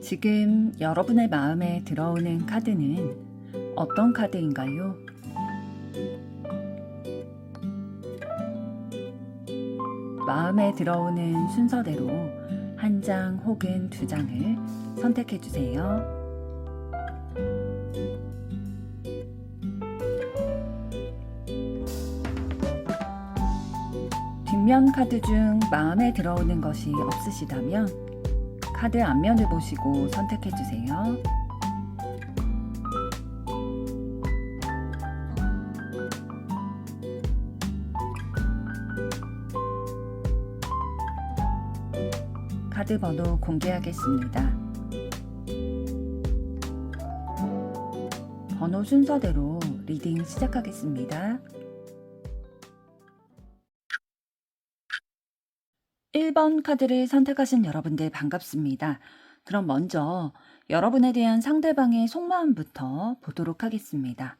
지금 여러분의 마음에 들어오는 카드는 어떤 카드인가요? 마음에 들어오는 순서대로 한 장 혹은 두 장을 선택해 주세요. 뒷면 카드 중 마음에 들어오는 것이 없으시다면 카드 앞면을 보시고 선택해 주세요. 카드 번호 공개하겠습니다. 번호 순서대로 리딩 시작하겠습니다. 1번 카드를 선택하신 여러분들 반갑습니다. 그럼 먼저 여러분에 대한 상대방의 속마음부터 보도록 하겠습니다.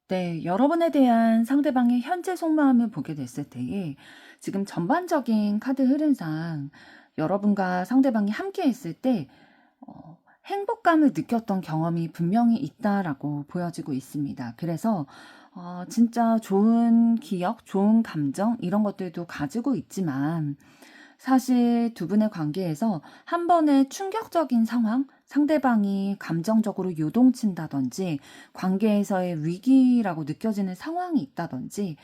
네, 여러분에 대한 상대방의 현재 속마음을 보게 됐을 때에 지금 전반적인 카드 흐름상 여러분과 상대방이 함께 있을 때 행복감을 느꼈던 경험이 분명히 있다라고 보여지고 있습니다. 그래서 진짜 좋은 기억, 좋은 감정 이런 것들도 가지고 있지만 사실 두 분의 관계에서 한 번의 충격적인 상황, 상대방이 감정적으로 요동친다든지 관계에서의 위기라고 느껴지는 상황이 있다든지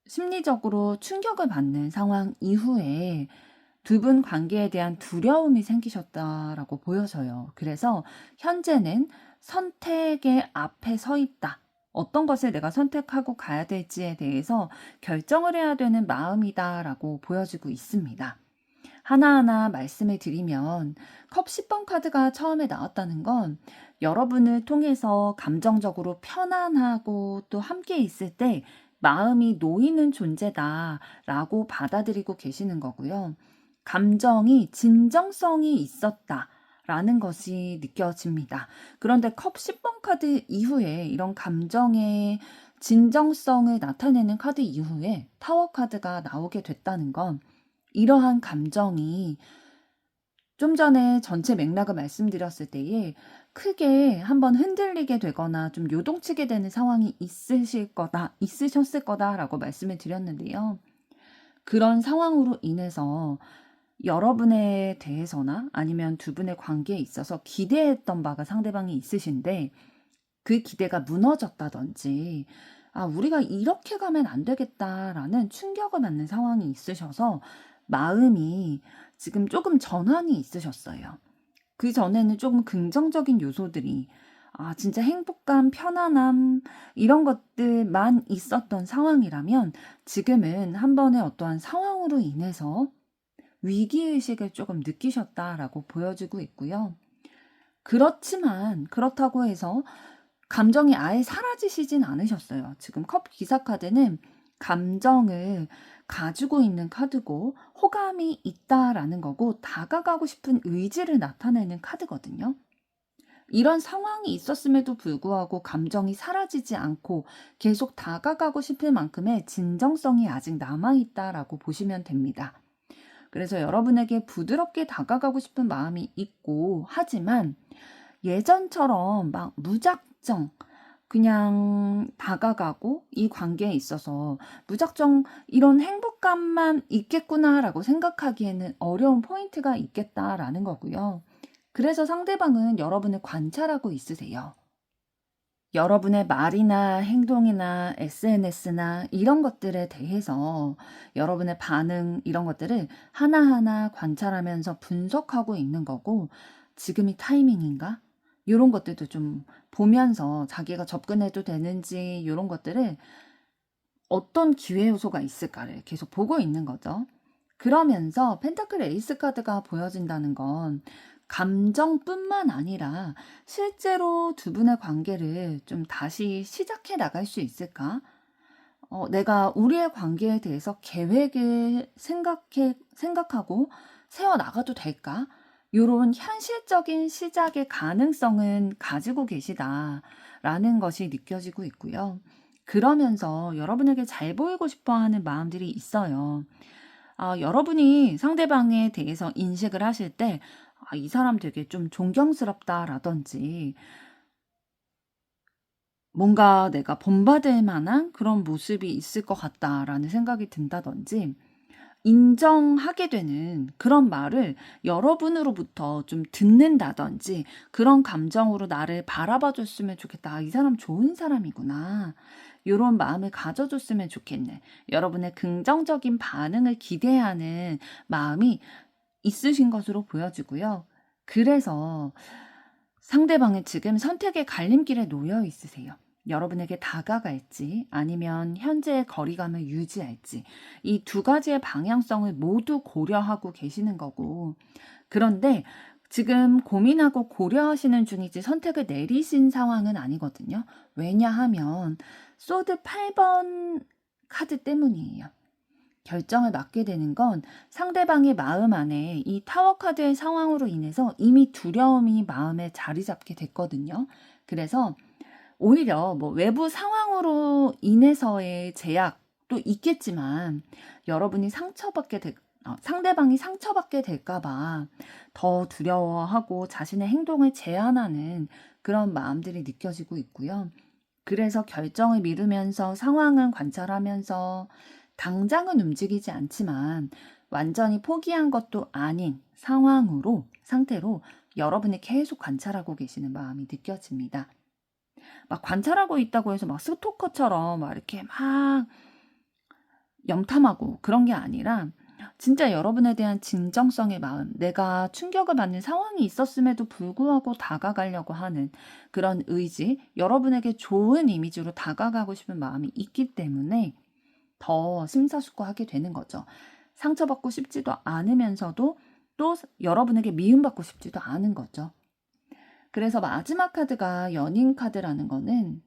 심리적으로 충격을 받는 상황 이후에 두 분 관계에 대한 두려움이 생기셨다라고 보여져요. 그래서 현재는 선택의 앞에 서 있다. 어떤 것을 내가 선택하고 가야 될지에 대해서 결정을 해야 되는 마음이다라고 보여지고 있습니다. 하나하나 말씀을 드리면 컵 10번 카드가 처음에 나왔다는 건 여러분을 통해서 감정적으로 편안하고 또 함께 있을 때 마음이 놓이는 존재다라고 받아들이고 계시는 거고요. 감정이 진정성이 있었다라는 것이 느껴집니다. 그런데 컵 10번 카드 이후에 이런 감정의 진정성을 나타내는 카드 이후에 타워 카드가 나오게 됐다는 건 이러한 감정이 좀 전에 전체 맥락을 말씀드렸을 때에 크게 한번 흔들리게 되거나 좀 요동치게 되는 상황이 있으셨을 거다라고 말씀을 드렸는데요. 그런 상황으로 인해서 여러분에 대해서나 아니면 두 분의 관계에 있어서 기대했던 바가 상대방이 있으신데 그 기대가 무너졌다든지 우리가 이렇게 가면 안 되겠다라는 충격을 받는 상황이 있으셔서 마음이 지금 조금 전환이 있으셨어요. 그 전에는 조금 긍정적인 요소들이 진짜 행복감, 편안함 이런 것들만 있었던 상황이라면 지금은 한 번의 어떠한 상황으로 인해서 위기의식을 조금 느끼셨다라고 보여지고 있고요. 그렇지만 그렇다고 해서 감정이 아예 사라지시진 않으셨어요. 지금 컵 기사 카드는 감정을 가지고 있는 카드고 호감이 있다라는 거고 다가가고 싶은 의지를 나타내는 카드거든요. 이런 상황이 있었음에도 불구하고 감정이 사라지지 않고 계속 다가가고 싶을 만큼의 진정성이 아직 남아있다라고 보시면 됩니다. 그래서 여러분에게 부드럽게 다가가고 싶은 마음이 있고 하지만 예전처럼 막 무작정 그냥 다가가고 이 관계에 있어서 무작정 이런 행복감만 있겠구나라고 생각하기에는 어려운 포인트가 있겠다라는 거고요. 그래서 상대방은 여러분을 관찰하고 있으세요. 여러분의 말이나 행동이나 SNS나 이런 것들에 대해서 여러분의 반응 이런 것들을 하나하나 관찰하면서 분석하고 있는 거고 지금이 타이밍인가? 이런 것들도 좀 보면서 자기가 접근해도 되는지 이런 것들을 어떤 기회 요소가 있을까를 계속 보고 있는 거죠. 그러면서 펜타클 에이스 카드가 보여진다는 건 감정뿐만 아니라 실제로 두 분의 관계를 좀 다시 시작해 나갈 수 있을까? 내가 우리의 관계에 대해서 계획을 생각하고 세워나가도 될까? 요런 현실적인 시작의 가능성은 가지고 계시다라는 것이 느껴지고 있고요. 그러면서 여러분에게 잘 보이고 싶어 하는 마음들이 있어요. 여러분이 상대방에 대해서 인식을 하실 때, 이 사람 되게 좀 존경스럽다라든지, 뭔가 내가 본받을 만한 그런 모습이 있을 것 같다라는 생각이 든다든지, 인정하게 되는 그런 말을 여러분으로부터 좀 듣는다든지, 그런 감정으로 나를 바라봐 줬으면 좋겠다. 이 사람 좋은 사람이구나. 요런 마음을 가져줬으면 좋겠네. 여러분의 긍정적인 반응을 기대하는 마음이 있으신 것으로 보여지고요. 그래서 상대방은 지금 선택의 갈림길에 놓여 있으세요. 여러분에게 다가갈지 아니면 현재의 거리감을 유지할지 이 두 가지의 방향성을 모두 고려하고 계시는 거고, 그런데 지금 고민하고 고려하시는 중이지 선택을 내리신 상황은 아니거든요. 왜냐하면 소드 8번 카드 때문이에요. 결정을 맡게 되는 건 상대방의 마음 안에 이 타워 카드의 상황으로 인해서 이미 두려움이 마음에 자리 잡게 됐거든요. 그래서 오히려 뭐 외부 상황으로 인해서의 제약도 있겠지만 여러분이 상대방이 상처받게 될까봐 더 두려워하고 자신의 행동을 제한하는 그런 마음들이 느껴지고 있고요. 그래서 결정을 미루면서 상황은 관찰하면서 당장은 움직이지 않지만 완전히 포기한 것도 아닌 상태로 여러분이 계속 관찰하고 계시는 마음이 느껴집니다. 막 관찰하고 있다고 해서 막 스토커처럼 막 이렇게 막 염탐하고 그런 게 아니라 진짜 여러분에 대한 진정성의 마음, 내가 충격을 받는 상황이 있었음에도 불구하고 다가가려고 하는 그런 의지, 여러분에게 좋은 이미지로 다가가고 싶은 마음이 있기 때문에 더 심사숙고하게 되는 거죠. 상처받고 싶지도 않으면서도 또 여러분에게 미움받고 싶지도 않은 거죠. 그래서 마지막 카드가 연인 카드라는 거는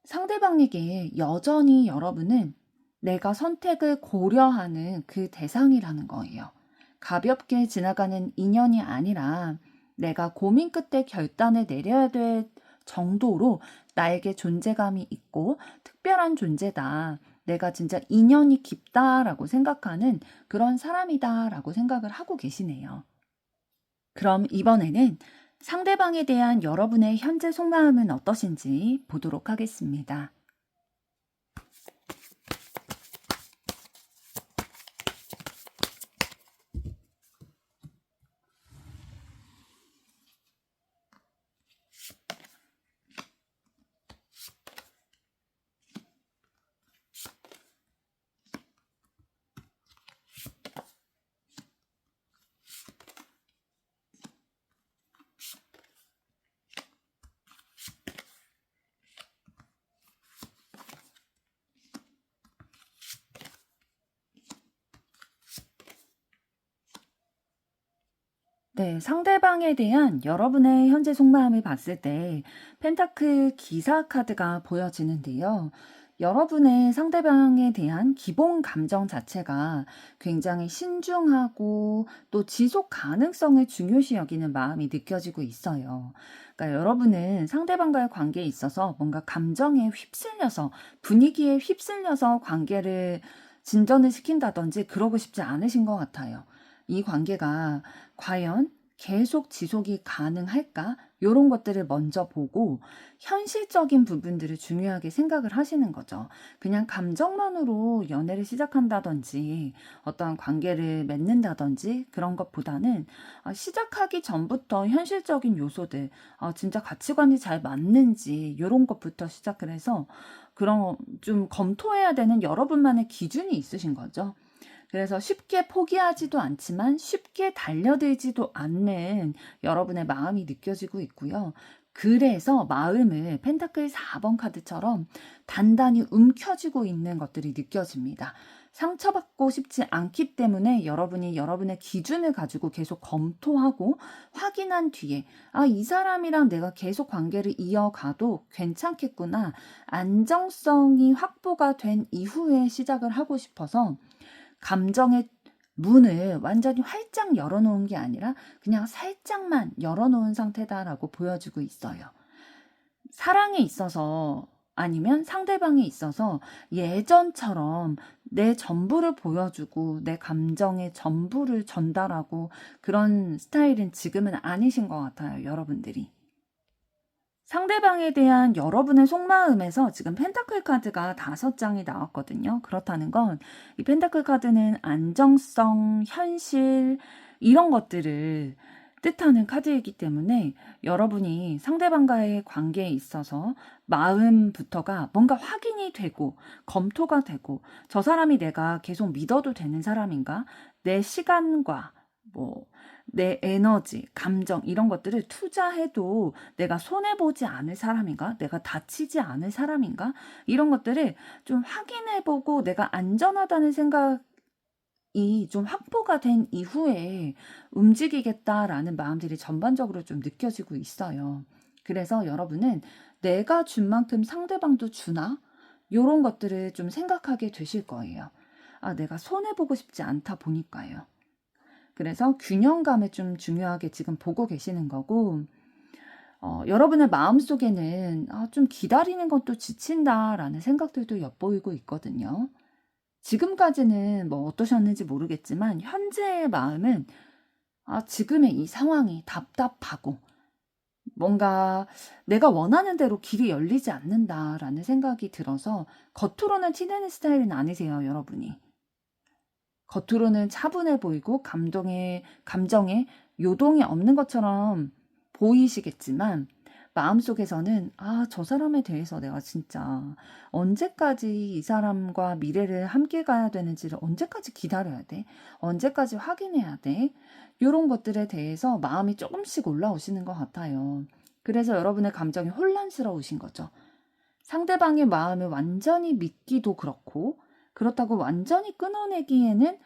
상대방에게 여전히 여러분은 내가 선택을 고려하는 그 대상이라는 거예요. 가볍게 지나가는 인연이 아니라 내가 고민 끝에 결단을 내려야 될 정도로 나에게 존재감이 있고 특별한 존재다. 내가 진짜 인연이 깊다라고 생각하는 그런 사람이다라고 생각을 하고 계시네요. 그럼 이번에는 상대방에 대한 여러분의 현재 속마음은 어떠신지 보도록 하겠습니다. 네, 상대방에 대한 여러분의 현재 속마음을 봤을 때 펜타클 기사 카드가 보여지는데요. 여러분의 상대방에 대한 기본 감정 자체가 굉장히 신중하고 또 지속 가능성을 중요시 여기는 마음이 느껴지고 있어요. 그러니까 여러분은 상대방과의 관계에 있어서 뭔가 감정에 휩쓸려서 분위기에 휩쓸려서 관계를 진전을 시킨다든지 그러고 싶지 않으신 것 같아요. 이 관계가 과연 계속 지속이 가능할까? 이런 것들을 먼저 보고 현실적인 부분들을 중요하게 생각을 하시는 거죠. 그냥 감정만으로 연애를 시작한다든지 어떤 관계를 맺는다든지 그런 것보다는 시작하기 전부터 현실적인 요소들, 진짜 가치관이 잘 맞는지 이런 것부터 시작을 해서 그런 좀 검토해야 되는 여러분만의 기준이 있으신 거죠. 그래서 쉽게 포기하지도 않지만 쉽게 달려들지도 않는 여러분의 마음이 느껴지고 있고요. 그래서 마음을 펜타클 4번 카드처럼 단단히 움켜쥐고 있는 것들이 느껴집니다. 상처받고 싶지 않기 때문에 여러분이 여러분의 기준을 가지고 계속 검토하고 확인한 뒤에 이 사람이랑 내가 계속 관계를 이어가도 괜찮겠구나. 안정성이 확보가 된 이후에 시작을 하고 싶어서 감정의 문을 완전히 활짝 열어놓은 게 아니라 그냥 살짝만 열어놓은 상태다라고 보여주고 있어요. 사랑에 있어서 아니면 상대방에 있어서 예전처럼 내 전부를 보여주고 내 감정의 전부를 전달하고 그런 스타일은 지금은 아니신 것 같아요, 여러분들이. 상대방에 대한 여러분의 속마음에서 지금 펜타클 카드가 5장이 나왔거든요. 그렇다는 건 이 펜타클 카드는 안정성, 현실 이런 것들을 뜻하는 카드이기 때문에 여러분이 상대방과의 관계에 있어서 마음부터가 뭔가 확인이 되고 검토가 되고 저 사람이 내가 계속 믿어도 되는 사람인가? 내 시간과 내 에너지, 감정 이런 것들을 투자해도 내가 손해보지 않을 사람인가? 내가 다치지 않을 사람인가? 이런 것들을 좀 확인해보고 내가 안전하다는 생각이 좀 확보가 된 이후에 움직이겠다라는 마음들이 전반적으로 좀 느껴지고 있어요. 그래서 여러분은 내가 준 만큼 상대방도 주나? 이런 것들을 좀 생각하게 되실 거예요. 내가 손해보고 싶지 않다 보니까요. 그래서 균형감을 좀 중요하게 지금 보고 계시는 거고, 여러분의 마음속에는 좀 기다리는 것도 지친다라는 생각들도 엿보이고 있거든요. 지금까지는 어떠셨는지 모르겠지만 현재의 마음은 지금의 이 상황이 답답하고 뭔가 내가 원하는 대로 길이 열리지 않는다라는 생각이 들어서 겉으로는 티내는 스타일은 아니세요, 여러분이. 겉으로는 차분해 보이고 감정에 요동이 없는 것처럼 보이시겠지만 마음속에서는 저 사람에 대해서 내가 진짜 언제까지 이 사람과 미래를 함께 가야 되는지를 언제까지 기다려야 돼? 언제까지 확인해야 돼? 이런 것들에 대해서 마음이 조금씩 올라오시는 것 같아요. 그래서 여러분의 감정이 혼란스러우신 거죠. 상대방의 마음을 완전히 믿기도 그렇고 그렇다고 완전히 끊어내기에는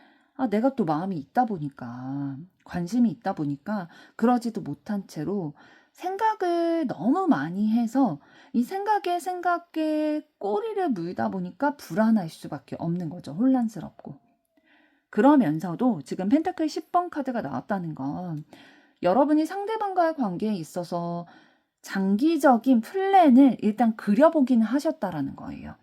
내가 또 마음이 있다 보니까 관심이 있다 보니까 그러지도 못한 채로 생각을 너무 많이 해서 이 생각에 꼬리를 물다 보니까 불안할 수밖에 없는 거죠. 혼란스럽고. 그러면서도 지금 펜타클 10번 카드가 나왔다는 건 여러분이 상대방과의 관계에 있어서 장기적인 플랜을 일단 그려보기는 하셨다라는 거예요.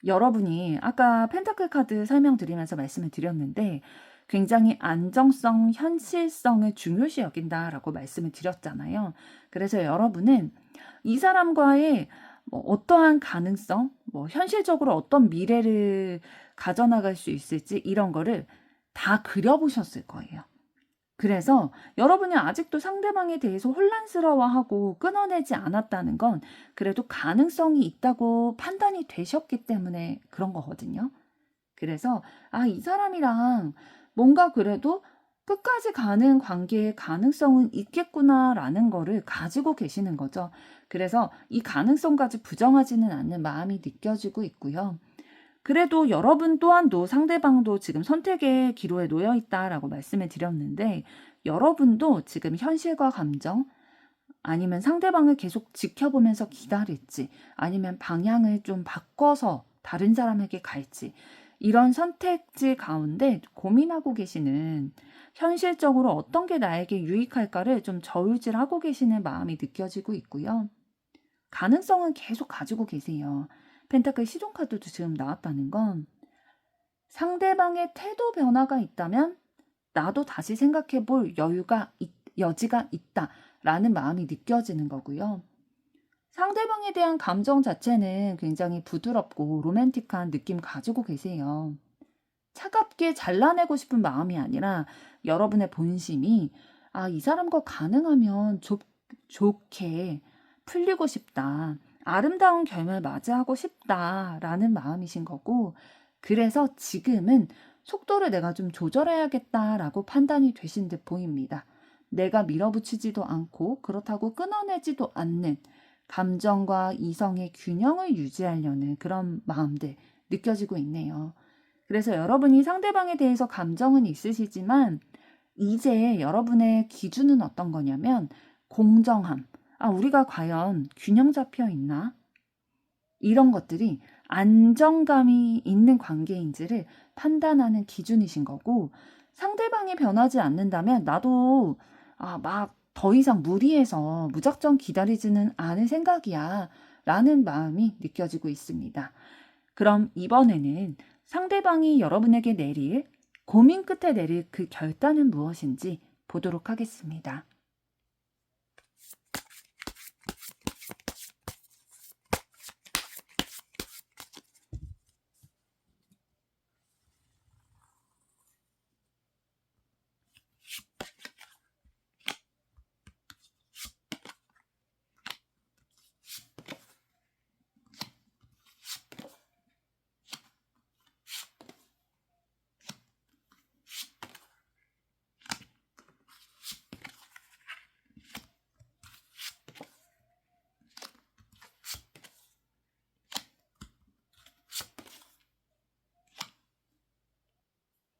여러분이 아까 펜타클 카드 설명드리면서 말씀을 드렸는데 굉장히 안정성, 현실성을 중요시 여긴다라고 말씀을 드렸잖아요. 그래서 여러분은 이 사람과의 어떠한 가능성, 현실적으로 어떤 미래를 가져나갈 수 있을지 이런 거를 다 그려보셨을 거예요. 그래서 여러분이 아직도 상대방에 대해서 혼란스러워하고 끊어내지 않았다는 건 그래도 가능성이 있다고 판단이 되셨기 때문에 그런 거거든요. 그래서 이 사람이랑 뭔가 그래도 끝까지 가는 관계의 가능성은 있겠구나라는 거를 가지고 계시는 거죠. 그래서 이 가능성까지 부정하지는 않는 마음이 느껴지고 있고요. 그래도 여러분 또한도 상대방도 지금 선택의 기로에 놓여 있다라고 말씀을 드렸는데 여러분도 지금 현실과 감정 아니면 상대방을 계속 지켜보면서 기다릴지 아니면 방향을 좀 바꿔서 다른 사람에게 갈지 이런 선택지 가운데 고민하고 계시는 현실적으로 어떤 게 나에게 유익할까를 좀 저울질하고 계시는 마음이 느껴지고 있고요. 가능성은 계속 가지고 계세요. 펜타클 시종 카드도 지금 나왔다는 건 상대방의 태도 변화가 있다면 나도 다시 생각해 볼 여지가 있다라는 마음이 느껴지는 거고요. 상대방에 대한 감정 자체는 굉장히 부드럽고 로맨틱한 느낌 가지고 계세요. 차갑게 잘라내고 싶은 마음이 아니라 여러분의 본심이 이 사람과 가능하면 좋게 풀리고 싶다. 아름다운 결말 맞이하고 싶다라는 마음이신 거고 그래서 지금은 속도를 내가 좀 조절해야겠다라고 판단이 되신 듯 보입니다. 내가 밀어붙이지도 않고 그렇다고 끊어내지도 않는 감정과 이성의 균형을 유지하려는 그런 마음들 느껴지고 있네요. 그래서 여러분이 상대방에 대해서 감정은 있으시지만 이제 여러분의 기준은 어떤 거냐면 공정함. 우리가 과연 균형 잡혀 있나? 이런 것들이 안정감이 있는 관계인지를 판단하는 기준이신 거고, 상대방이 변하지 않는다면 나도 막 더 이상 무리해서 무작정 기다리지는 않을 생각이야 라는 마음이 느껴지고 있습니다. 그럼 이번에는 상대방이 여러분에게 내릴, 고민 끝에 내릴 그 결단은 무엇인지 보도록 하겠습니다.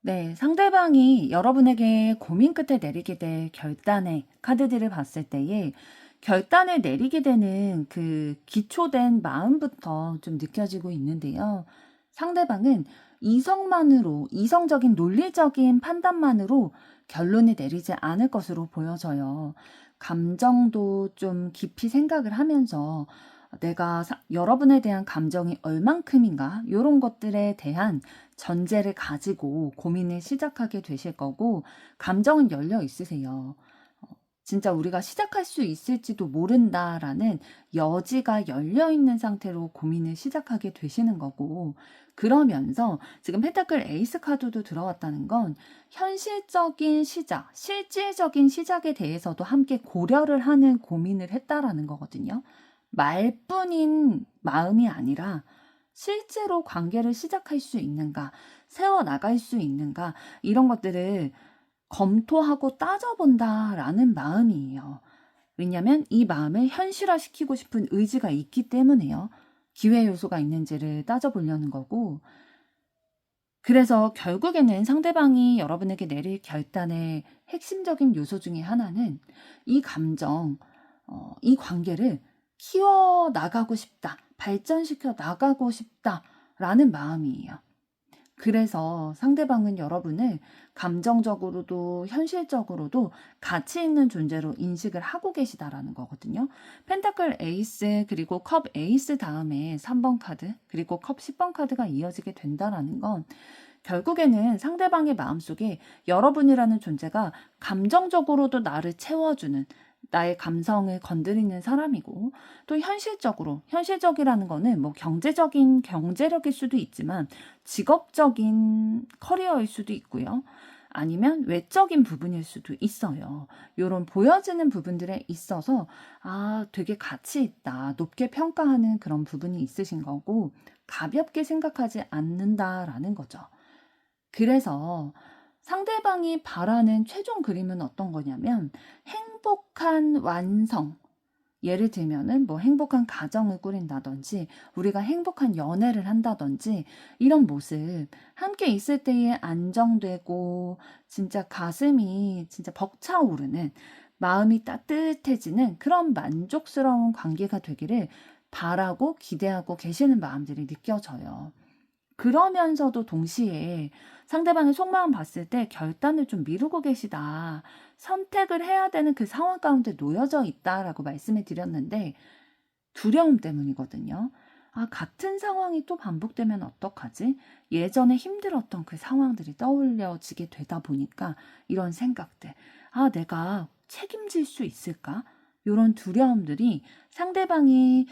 네, 상대방이 여러분에게 고민 끝에 내리게 될 결단의 카드들을 봤을 때에 결단을 내리게 되는 그 기초된 마음부터 좀 느껴지고 있는데요. 상대방은 이성적인 논리적인 판단만으로 결론을 내리지 않을 것으로 보여져요. 감정도 좀 깊이 생각을 하면서 내가 여러분에 대한 감정이 얼만큼인가 이런 것들에 대한 전제를 가지고 고민을 시작하게 되실 거고, 감정은 열려 있으세요. 진짜 우리가 시작할 수 있을지도 모른다라는 여지가 열려 있는 상태로 고민을 시작하게 되시는 거고, 그러면서 지금 펜타클 에이스 카드도 들어왔다는 건 현실적인 시작, 실질적인 시작에 대해서도 함께 고려를 하는 고민을 했다라는 거거든요. 말뿐인 마음이 아니라 실제로 관계를 시작할 수 있는가, 세워나갈 수 있는가, 이런 것들을 검토하고 따져본다라는 마음이에요. 왜냐하면 이 마음을 현실화시키고 싶은 의지가 있기 때문에요. 기회 요소가 있는지를 따져보려는 거고, 그래서 결국에는 상대방이 여러분에게 내릴 결단의 핵심적인 요소 중에 하나는 이 감정, 이 관계를 키워나가고 싶다, 발전시켜 나가고 싶다라는 마음이에요. 그래서 상대방은 여러분을 감정적으로도 현실적으로도 가치 있는 존재로 인식을 하고 계시다라는 거거든요. 펜타클 에이스 그리고 컵 에이스 다음에 3번 카드 그리고 컵 10번 카드가 이어지게 된다라는 건 결국에는 상대방의 마음속에 여러분이라는 존재가 감정적으로도 나를 채워주는, 나의 감성을 건드리는 사람이고, 또 현실적이라는 거는 뭐 경제력일 수도 있지만 직업적인 커리어일 수도 있고요. 아니면 외적인 부분일 수도 있어요. 이런 보여지는 부분들에 있어서 되게 가치 있다, 높게 평가하는 그런 부분이 있으신 거고, 가볍게 생각하지 않는다라는 거죠. 그래서 상대방이 바라는 최종 그림은 어떤 거냐면 행복한 완성. 예를 들면은 뭐 행복한 가정을 꾸린다든지 우리가 행복한 연애를 한다든지 이런 모습, 함께 있을 때에 안정되고 진짜 가슴이 진짜 벅차오르는, 마음이 따뜻해지는 그런 만족스러운 관계가 되기를 바라고 기대하고 계시는 마음들이 느껴져요. 그러면서도 동시에 상대방의 속마음 봤을 때 결단을 좀 미루고 계시다, 선택을 해야 되는 그 상황 가운데 놓여져 있다라고 말씀을 드렸는데 두려움 때문이거든요. 같은 상황이 또 반복되면 어떡하지? 예전에 힘들었던 그 상황들이 떠올려지게 되다 보니까 이런 생각들, 내가 책임질 수 있을까? 이런 두려움들이 상대방이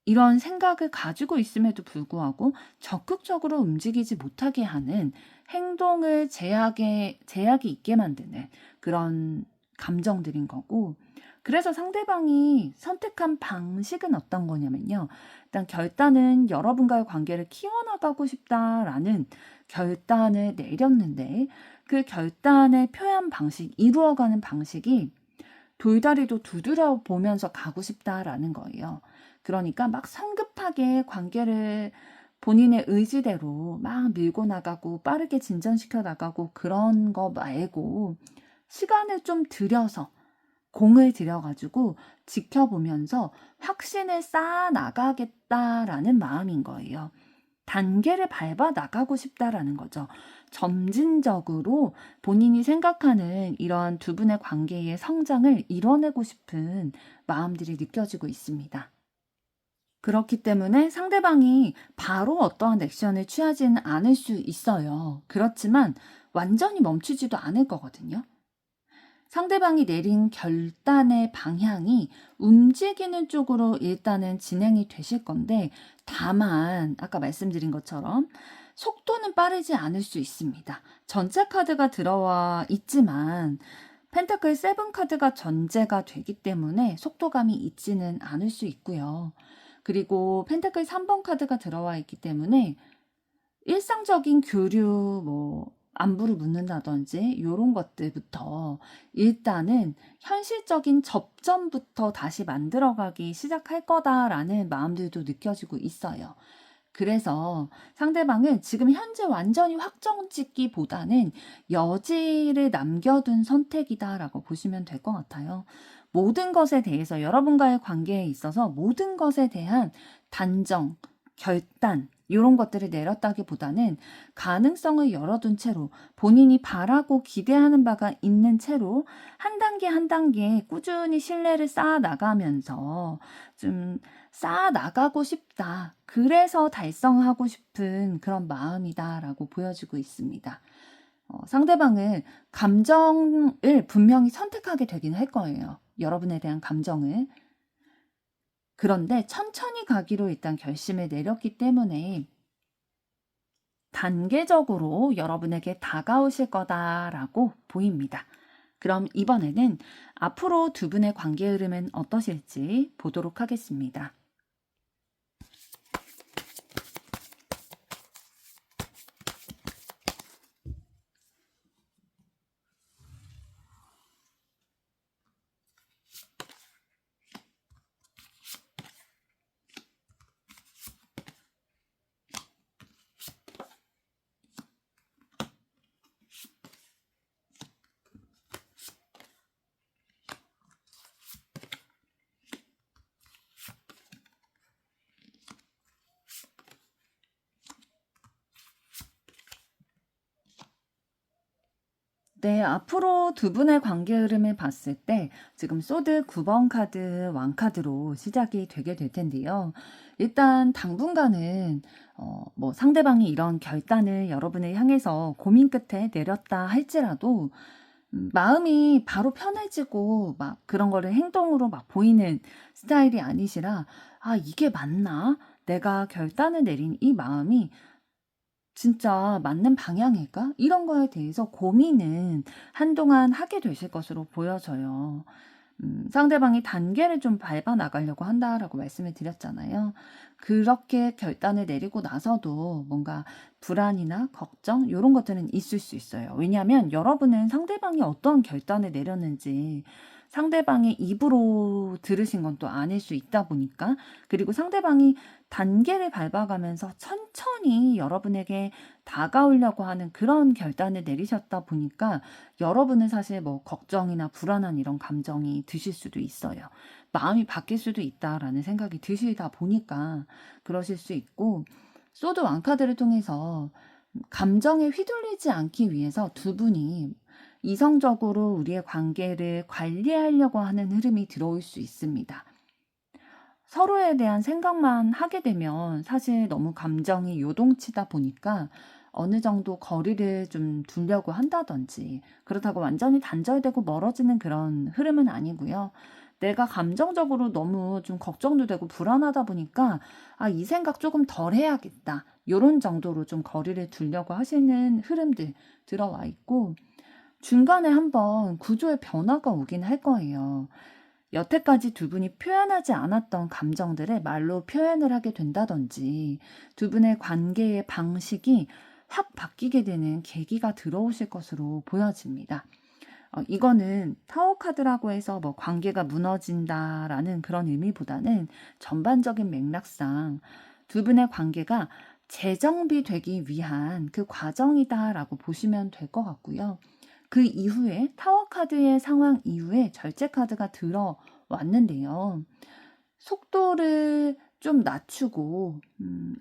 이런 생각을 가지고 있음에도 불구하고 적극적으로 움직이지 못하게 하는, 행동을 제약이 있게 만드는 그런 감정들인 거고, 그래서 상대방이 선택한 방식은 어떤 거냐면요. 일단 결단은 여러분과의 관계를 키워나가고 싶다라는 결단을 내렸는데 그 결단의 표현 방식, 이루어가는 방식이 돌다리도 두드려 보면서 가고 싶다라는 거예요. 그러니까 막 성급하게 관계를 본인의 의지대로 막 밀고 나가고 빠르게 진전시켜 나가고 그런 거 말고 시간을 좀 들여서 공을 들여가지고 지켜보면서 확신을 쌓아 나가겠다라는 마음인 거예요. 단계를 밟아 나가고 싶다라는 거죠. 점진적으로 본인이 생각하는 이런 두 분의 관계의 성장을 이뤄내고 싶은 마음들이 느껴지고 있습니다. 그렇기 때문에 상대방이 바로 어떠한 액션을 취하지는 않을 수 있어요. 그렇지만 완전히 멈추지도 않을 거거든요. 상대방이 내린 결단의 방향이 움직이는 쪽으로 일단은 진행이 되실 건데, 다만 아까 말씀드린 것처럼 속도는 빠르지 않을 수 있습니다. 전체 카드가 들어와 있지만 펜타클 7 카드가 전제가 되기 때문에 속도감이 있지는 않을 수 있고요. 그리고 펜타클 3번 카드가 들어와 있기 때문에 일상적인 교류, 안부를 묻는다든지 요런 것들부터 일단은 현실적인 접점부터 다시 만들어가기 시작할 거다라는 마음들도 느껴지고 있어요. 그래서 상대방은 지금 현재 완전히 확정 짓기보다는 여지를 남겨둔 선택이다라고 보시면 될 것 같아요. 모든 것에 대해서 여러분과의 관계에 있어서 모든 것에 대한 단정, 결단 이런 것들을 내렸다기보다는 가능성을 열어둔 채로 본인이 바라고 기대하는 바가 있는 채로 한 단계 한 단계 꾸준히 신뢰를 쌓아 나가면서 좀 쌓아 나가고 싶다. 그래서 달성하고 싶은 그런 마음이다라고 보여지고 있습니다. 상대방은 감정을 분명히 선택하게 되긴 할 거예요. 여러분에 대한 감정을. 그런데 천천히 가기로 일단 결심을 내렸기 때문에 단계적으로 여러분에게 다가오실 거다라고 보입니다. 그럼 이번에는 앞으로 두 분의 관계 흐름은 어떠실지 보도록 하겠습니다. 네, 앞으로 두 분의 관계 흐름을 봤을 때 지금 소드 9번 카드, 왕카드로 시작이 되게 될 텐데요. 일단 당분간은 상대방이 이런 결단을 여러분을 향해서 고민 끝에 내렸다 할지라도 마음이 바로 편해지고 막 그런 거를 행동으로 막 보이는 스타일이 아니시라, 아, 이게 맞나? 내가 결단을 내린 이 마음이 진짜 맞는 방향일까? 이런 거에 대해서 고민은 한동안 하게 되실 것으로 보여져요. 상대방이 단계를 좀 밟아 나가려고 한다라고 말씀을 드렸잖아요. 그렇게 결단을 내리고 나서도 뭔가 불안이나 걱정 이런 것들은 있을 수 있어요. 왜냐하면 여러분은 상대방이 어떤 결단을 내렸는지 상대방의 입으로 들으신 건 또 아닐 수 있다 보니까, 그리고 상대방이 단계를 밟아가면서 천천히 여러분에게 다가오려고 하는 그런 결단을 내리셨다 보니까 여러분은 사실 걱정이나 불안한 이런 감정이 드실 수도 있어요. 마음이 바뀔 수도 있다라는 생각이 드시다 보니까 그러실 수 있고, 소드 왕카드를 통해서 감정에 휘둘리지 않기 위해서 두 분이 이성적으로 우리의 관계를 관리하려고 하는 흐름이 들어올 수 있습니다. 서로에 대한 생각만 하게 되면 사실 너무 감정이 요동치다 보니까 어느 정도 거리를 좀 두려고 한다든지, 그렇다고 완전히 단절되고 멀어지는 그런 흐름은 아니고요. 내가 감정적으로 너무 좀 걱정도 되고 불안하다 보니까 이 생각 조금 덜 해야겠다. 요런 정도로 좀 거리를 두려고 하시는 흐름들 들어와 있고, 중간에 한번 구조의 변화가 오긴 할 거예요. 여태까지 두 분이 표현하지 않았던 감정들을 말로 표현을 하게 된다든지, 두 분의 관계의 방식이 확 바뀌게 되는 계기가 들어오실 것으로 보여집니다. 이거는 타워 카드라고 해서 뭐 관계가 무너진다라는 그런 의미보다는 전반적인 맥락상 두 분의 관계가 재정비되기 위한 그 과정이다라고 보시면 될 것 같고요. 그 이후에 타워 카드의 상황 이후에 절제 카드가 들어왔는데요. 속도를 좀 낮추고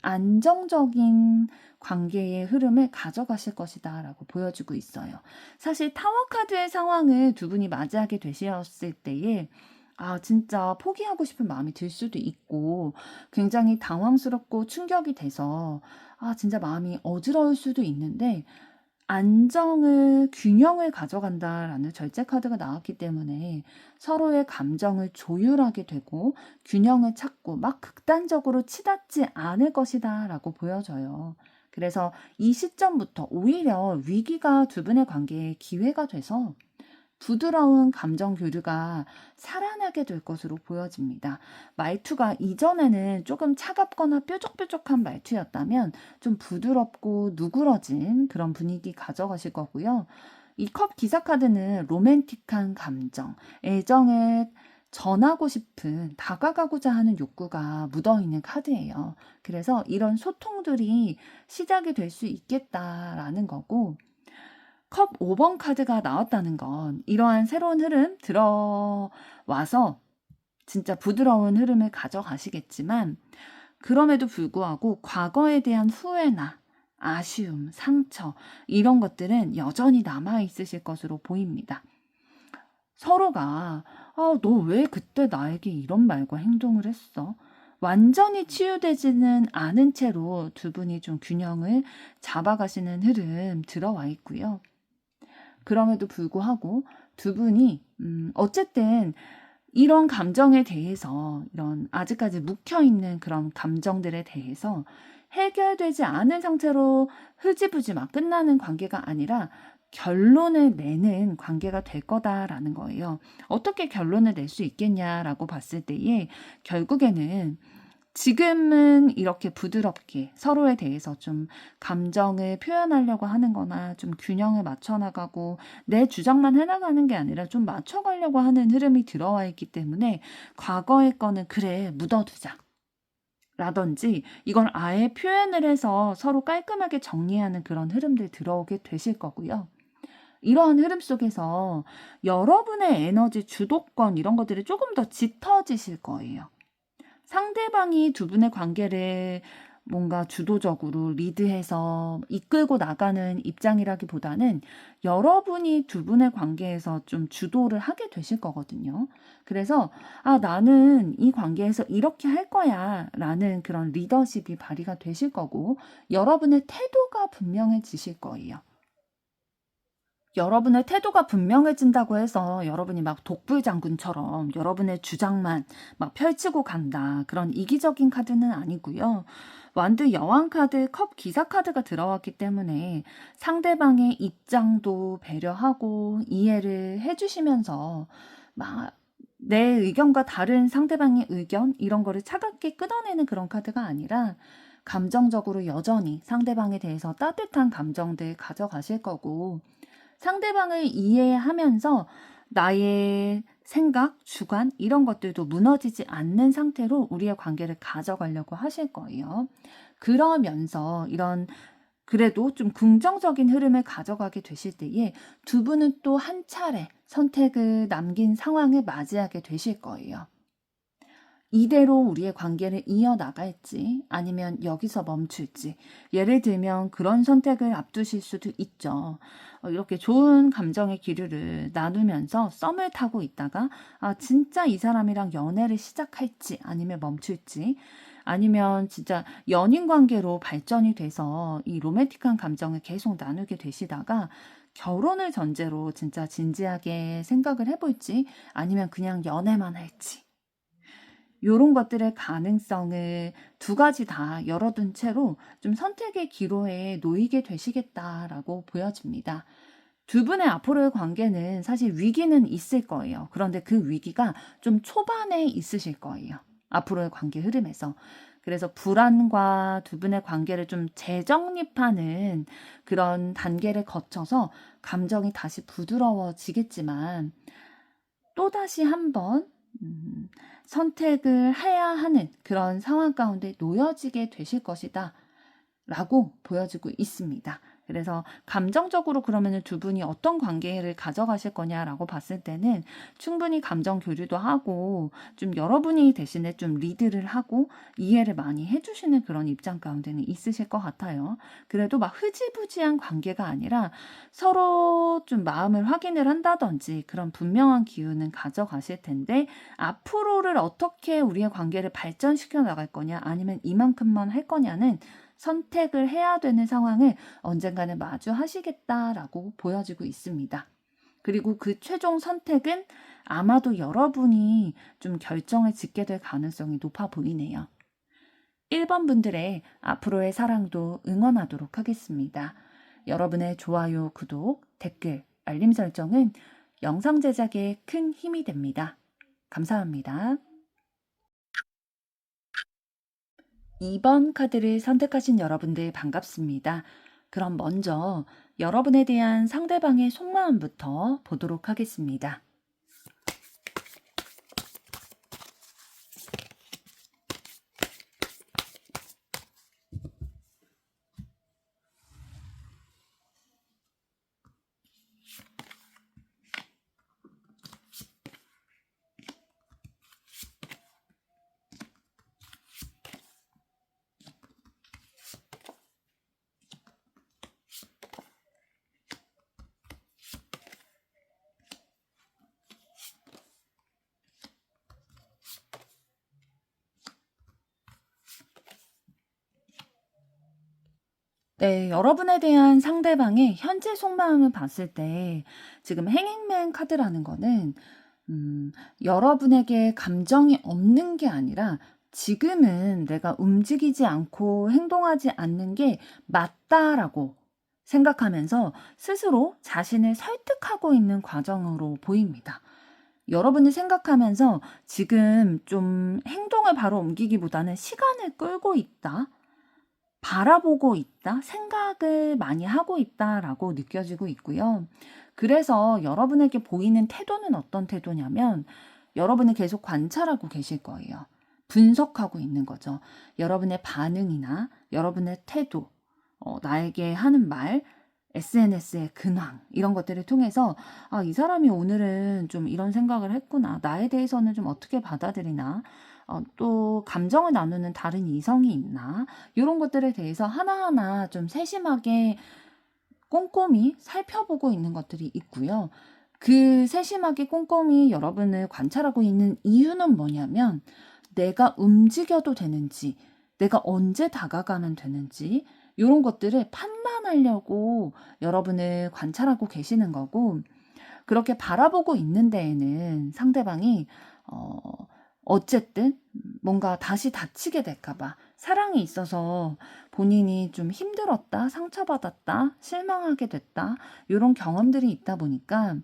안정적인 관계의 흐름을 가져가실 것이다라고 보여주고 있어요. 사실 타워 카드의 상황을 두 분이 맞이하게 되셨을 때에 진짜 포기하고 싶은 마음이 들 수도 있고 굉장히 당황스럽고 충격이 돼서 진짜 마음이 어지러울 수도 있는데 안정을 균형을 가져간다라는 절제 카드가 나왔기 때문에 서로의 감정을 조율하게 되고 균형을 찾고 막 극단적으로 치닫지 않을 것이다라고 보여져요. 그래서 이 시점부터 오히려 위기가 두 분의 관계에 기회가 돼서 부드러운 감정 교류가 살아나게 될 것으로 보여집니다. 말투가 이전에는 조금 차갑거나 뾰족뾰족한 말투였다면 좀 부드럽고 누그러진 그런 분위기 가져가실 거고요. 이 컵 기사 카드는 로맨틱한 감정, 애정을 전하고 싶은, 다가가고자 하는 욕구가 묻어있는 카드예요. 그래서 이런 소통들이 시작이 될 수 있겠다라는 거고, 컵 5번 카드가 나왔다는 건 이러한 새로운 흐름 들어와서 진짜 부드러운 흐름을 가져가시겠지만 그럼에도 불구하고 과거에 대한 후회나 아쉬움, 상처 이런 것들은 여전히 남아있으실 것으로 보입니다. 서로가 너 왜 그때 나에게 이런 말과 행동을 했어? 완전히 치유되지는 않은 채로 두 분이 좀 균형을 잡아가시는 흐름 들어와 있고요. 그럼에도 불구하고 두 분이 어쨌든 이런 감정에 대해서 이런 아직까지 묵혀있는 그런 감정들에 대해서 해결되지 않은 상태로 흐지부지 막 끝나는 관계가 아니라 결론을 내는 관계가 될 거다라는 거예요. 어떻게 결론을 낼 수 있겠냐라고 봤을 때에 결국에는 지금은 이렇게 부드럽게 서로에 대해서 좀 감정을 표현하려고 하는 거나 좀 균형을 맞춰 나가고 내 주장만 해나가는 게 아니라 좀 맞춰가려고 하는 흐름이 들어와 있기 때문에 과거의 거는 그래 묻어두자 라든지 이걸 아예 표현을 해서 서로 깔끔하게 정리하는 그런 흐름들 들어오게 되실 거고요. 이러한 흐름 속에서 여러분의 에너지 주도권 이런 것들이 조금 더 짙어지실 거예요. 상대방이 두 분의 관계를 뭔가 주도적으로 리드해서 이끌고 나가는 입장이라기보다는 여러분이 두 분의 관계에서 좀 주도를 하게 되실 거거든요. 그래서 나는 이 관계에서 이렇게 할 거야 라는 그런 리더십이 발휘가 되실 거고 여러분의 태도가 분명해지실 거예요. 여러분의 태도가 분명해진다고 해서 여러분이 막 독불장군처럼 여러분의 주장만 막 펼치고 간다. 그런 이기적인 카드는 아니고요. 완드 여왕 카드, 컵 기사 카드가 들어왔기 때문에 상대방의 입장도 배려하고 이해를 해주시면서 막 내 의견과 다른 상대방의 의견 이런 거를 차갑게 끊어내는 그런 카드가 아니라 감정적으로 여전히 상대방에 대해서 따뜻한 감정들 가져가실 거고 상대방을 이해하면서 나의 생각, 주관 이런 것들도 무너지지 않는 상태로 우리의 관계를 가져가려고 하실 거예요. 그러면서 이런 그래도 좀 긍정적인 흐름을 가져가게 되실 때에 두 분은 또 한 차례 선택을 남긴 상황을 맞이하게 되실 거예요. 이대로 우리의 관계를 이어나갈지 아니면 여기서 멈출지 예를 들면 그런 선택을 앞두실 수도 있죠. 이렇게 좋은 감정의 기류를 나누면서 썸을 타고 있다가 진짜 이 사람이랑 연애를 시작할지 아니면 멈출지 아니면 진짜 연인 관계로 발전이 돼서 이 로맨틱한 감정을 계속 나누게 되시다가 결혼을 전제로 진짜 진지하게 생각을 해볼지 아니면 그냥 연애만 할지 요런 것들의 가능성을 두 가지 다 열어둔 채로 좀 선택의 기로에 놓이게 되시겠다라고 보여집니다. 두 분의 앞으로의 관계는 사실 위기는 있을 거예요. 그런데 그 위기가 좀 초반에 있으실 거예요. 앞으로의 관계 흐름에서. 그래서 불안과 두 분의 관계를 좀 재정립하는 그런 단계를 거쳐서 감정이 다시 부드러워지겠지만 또다시 한번 선택을 해야 하는 그런 상황 가운데 놓여지게 되실 것이다 라고 보여지고 있습니다. 그래서 감정적으로 그러면 두 분이 어떤 관계를 가져가실 거냐라고 봤을 때는 충분히 감정 교류도 하고 좀 여러분이 대신에 좀 리드를 하고 이해를 많이 해주시는 그런 입장 가운데는 있으실 것 같아요. 그래도 막 흐지부지한 관계가 아니라 서로 좀 마음을 확인을 한다든지 그런 분명한 기운은 가져가실 텐데 앞으로를 어떻게 우리의 관계를 발전시켜 나갈 거냐 아니면 이만큼만 할 거냐는 선택을 해야 되는 상황을 언젠가는 마주하시겠다라고 보여지고 있습니다. 그리고 그 최종 선택은 아마도 여러분이 좀 결정을 짓게 될 가능성이 높아 보이네요. 1번 분들의 앞으로의 사랑도 응원하도록 하겠습니다. 여러분의 좋아요, 구독, 댓글, 알림 설정은 영상 제작에 큰 힘이 됩니다. 감사합니다. 2번 카드를 선택하신 여러분들 반갑습니다. 그럼 먼저 여러분에 대한 상대방의 속마음부터 보도록 하겠습니다. 네, 여러분에 대한 상대방의 현재 속마음을 봤을 때 지금 행행맨 카드라는 거는 여러분에게 감정이 없는 게 아니라 지금은 내가 움직이지 않고 행동하지 않는 게 맞다라고 생각하면서 스스로 자신을 설득하고 있는 과정으로 보입니다. 여러분이 생각하면서 지금 좀 행동을 바로 옮기기보다는 시간을 끌고 있다. 바라보고 있다, 생각을 많이 하고 있다라고 느껴지고 있고요. 그래서 여러분에게 보이는 태도는 어떤 태도냐면 여러분을 계속 관찰하고 계실 거예요. 분석하고 있는 거죠. 여러분의 반응이나 여러분의 태도, 나에게 하는 말, SNS의 근황 이런 것들을 통해서 아, 이 사람이 오늘은 좀 이런 생각을 했구나. 나에 대해서는 좀 어떻게 받아들이나. 또 감정을 나누는 다른 이성이 있나. 이런 것들에 대해서 하나하나 좀 세심하게 꼼꼼히 살펴보고 있는 것들이 있고요. 그 세심하게 꼼꼼히 여러분을 관찰하고 있는 이유는 뭐냐면 내가 움직여도 되는지, 내가 언제 다가가면 되는지 이런 것들을 판단하려고 여러분을 관찰하고 계시는 거고 그렇게 바라보고 있는 데에는 상대방이 어쨌든 뭔가 다시 다치게 될까봐 사랑이 있어서 본인이 좀 힘들었다, 상처받았다, 실망하게 됐다 이런 경험들이 있다 보니까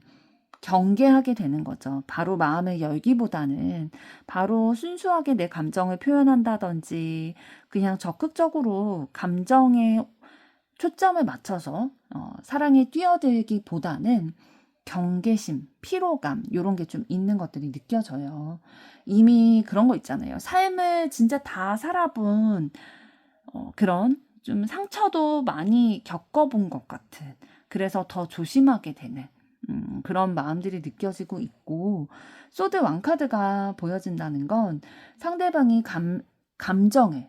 경계하게 되는 거죠. 바로 마음을 열기보다는 바로 순수하게 내 감정을 표현한다든지 그냥 적극적으로 감정에 초점을 맞춰서 사랑에 뛰어들기보다는 경계심, 피로감 이런 게 좀 있는 것들이 느껴져요. 이미 그런 거 있잖아요. 삶을 진짜 다 살아본 그런 좀 상처도 많이 겪어본 것 같은 그래서 더 조심하게 되는 그런 마음들이 느껴지고 있고 소드 왕카드가 보여진다는 건 상대방이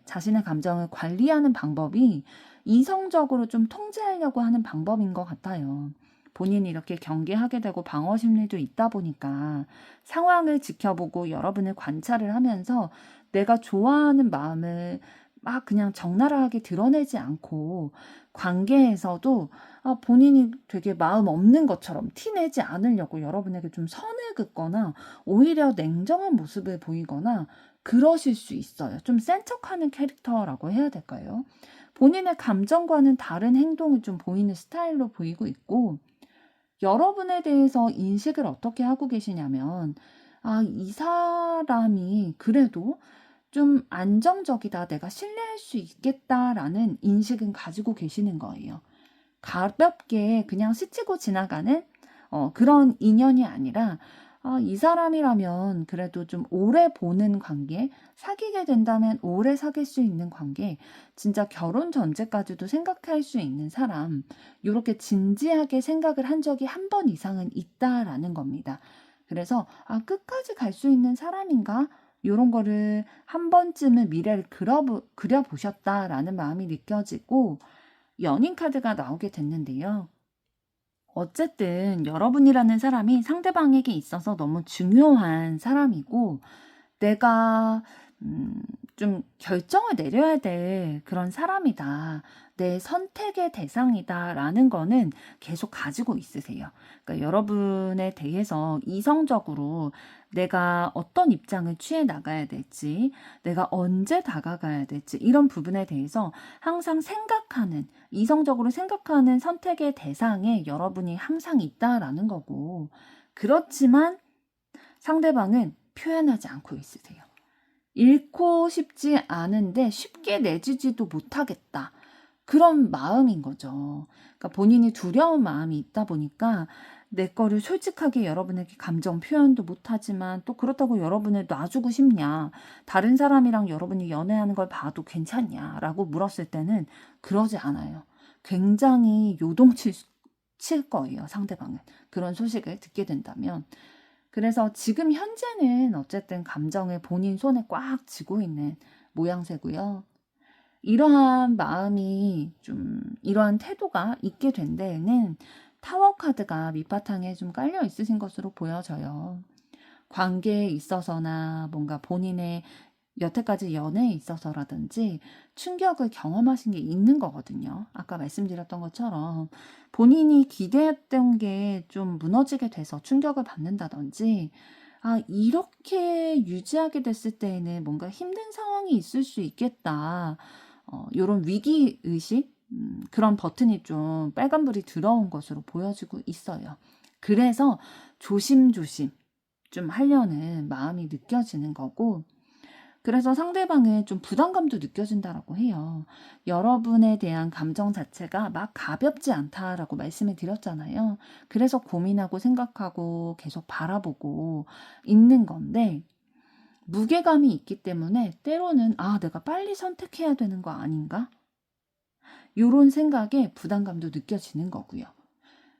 자신의 감정을 관리하는 방법이 이성적으로 좀 통제하려고 하는 방법인 것 같아요. 본인이 이렇게 경계하게 되고 방어 심리도 있다 보니까 상황을 지켜보고 여러분을 관찰을 하면서 내가 좋아하는 마음을 막 그냥 적나라하게 드러내지 않고 관계에서도 본인이 되게 마음 없는 것처럼 티내지 않으려고 여러분에게 좀 선을 긋거나 오히려 냉정한 모습을 보이거나 그러실 수 있어요. 좀 센 척하는 캐릭터라고 해야 될까요? 본인의 감정과는 다른 행동을 좀 보이는 스타일로 보이고 있고 여러분에 대해서 인식을 어떻게 하고 계시냐면 이 사람이 그래도 좀 안정적이다, 내가 신뢰할 수 있겠다라는 인식은 가지고 계시는 거예요. 가볍게 그냥 스치고 지나가는 그런 인연이 아니라 이 사람이라면 그래도 좀 오래 보는 관계, 사귀게 된다면 오래 사귈 수 있는 관계, 진짜 결혼 전제까지도 생각할 수 있는 사람, 이렇게 진지하게 생각을 한 적이 한 번 이상은 있다라는 겁니다. 그래서 끝까지 갈 수 있는 사람인가? 이런 거를 한 번쯤은 미래를 그려보셨다라는 마음이 느껴지고, 연인 카드가 나오게 됐는데요. 어쨌든 여러분이라는 사람이 상대방에게 있어서 너무 중요한 사람이고, 내가 좀 결정을 내려야 될 그런 사람이다, 내 선택의 대상이다라는 거는 계속 가지고 있으세요. 그러니까 여러분에 대해서 이성적으로 내가 어떤 입장을 취해 나가야 될지, 내가 언제 다가가야 될지, 이런 부분에 대해서 항상 생각하는, 이성적으로 생각하는 선택의 대상에 여러분이 항상 있다라는 거고, 그렇지만 상대방은 표현하지 않고 있으세요. 잃고 싶지 않은데 쉽게 내주지도 못하겠다, 그런 마음인 거죠. 그러니까 본인이 두려운 마음이 있다 보니까 내 거를 솔직하게 여러분에게 감정 표현도 못하지만, 또 그렇다고 여러분을 놔주고 싶냐, 다른 사람이랑 여러분이 연애하는 걸 봐도 괜찮냐 라고 물었을 때는 그러지 않아요. 굉장히 칠 거예요, 상대방은. 그런 소식을 듣게 된다면. 그래서 지금 현재는 어쨌든 감정을 본인 손에 꽉 쥐고 있는 모양새고요. 이러한 마음이 이러한 태도가 있게 된 데에는 타워 카드가 밑바탕에 좀 깔려 있으신 것으로 보여져요. 관계에 있어서나 뭔가 본인의 여태까지 연애에 있어서라든지 충격을 경험하신 게 있는 거거든요. 아까 말씀드렸던 것처럼 본인이 기대했던 게 좀 무너지게 돼서 충격을 받는다든지, 이렇게 유지하게 됐을 때에는 뭔가 힘든 상황이 있을 수 있겠다, 요런 위기의식, 그런 버튼이 좀 빨간불이 들어온 것으로 보여지고 있어요. 그래서 조심조심 좀 하려는 마음이 느껴지는 거고, 그래서 상대방은 좀 부담감도 느껴진다라고 해요. 여러분에 대한 감정 자체가 막 가볍지 않다라고 말씀을 드렸잖아요. 그래서 고민하고 생각하고 계속 바라보고 있는 건데, 무게감이 있기 때문에 때로는 내가 빨리 선택해야 되는 거 아닌가? 요런 생각에 부담감도 느껴지는 거고요.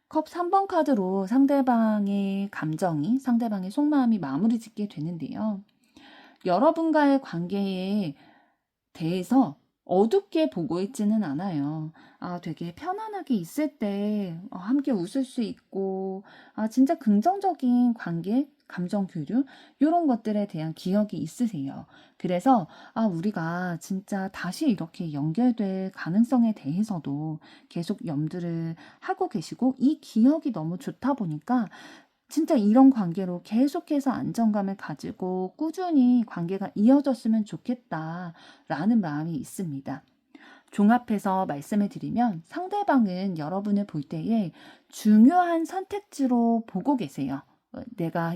컵 3번 카드로 상대방의 감정이, 상대방의 속마음이 마무리 짓게 되는데요. 여러분과의 관계에 대해서 어둡게 보고 있지는 않아요. 되게 편안하게 있을 때 함께 웃을 수 있고, 진짜 긍정적인 관계, 감정 교류, 이런 것들에 대한 기억이 있으세요. 그래서 우리가 진짜 다시 이렇게 연결될 가능성에 대해서도 계속 염두를 하고 계시고, 이 기억이 너무 좋다 보니까 진짜 이런 관계로 계속해서 안정감을 가지고 꾸준히 관계가 이어졌으면 좋겠다라는 마음이 있습니다. 종합해서 말씀을 드리면, 상대방은 여러분을 볼 때에 중요한 선택지로 보고 계세요. 내가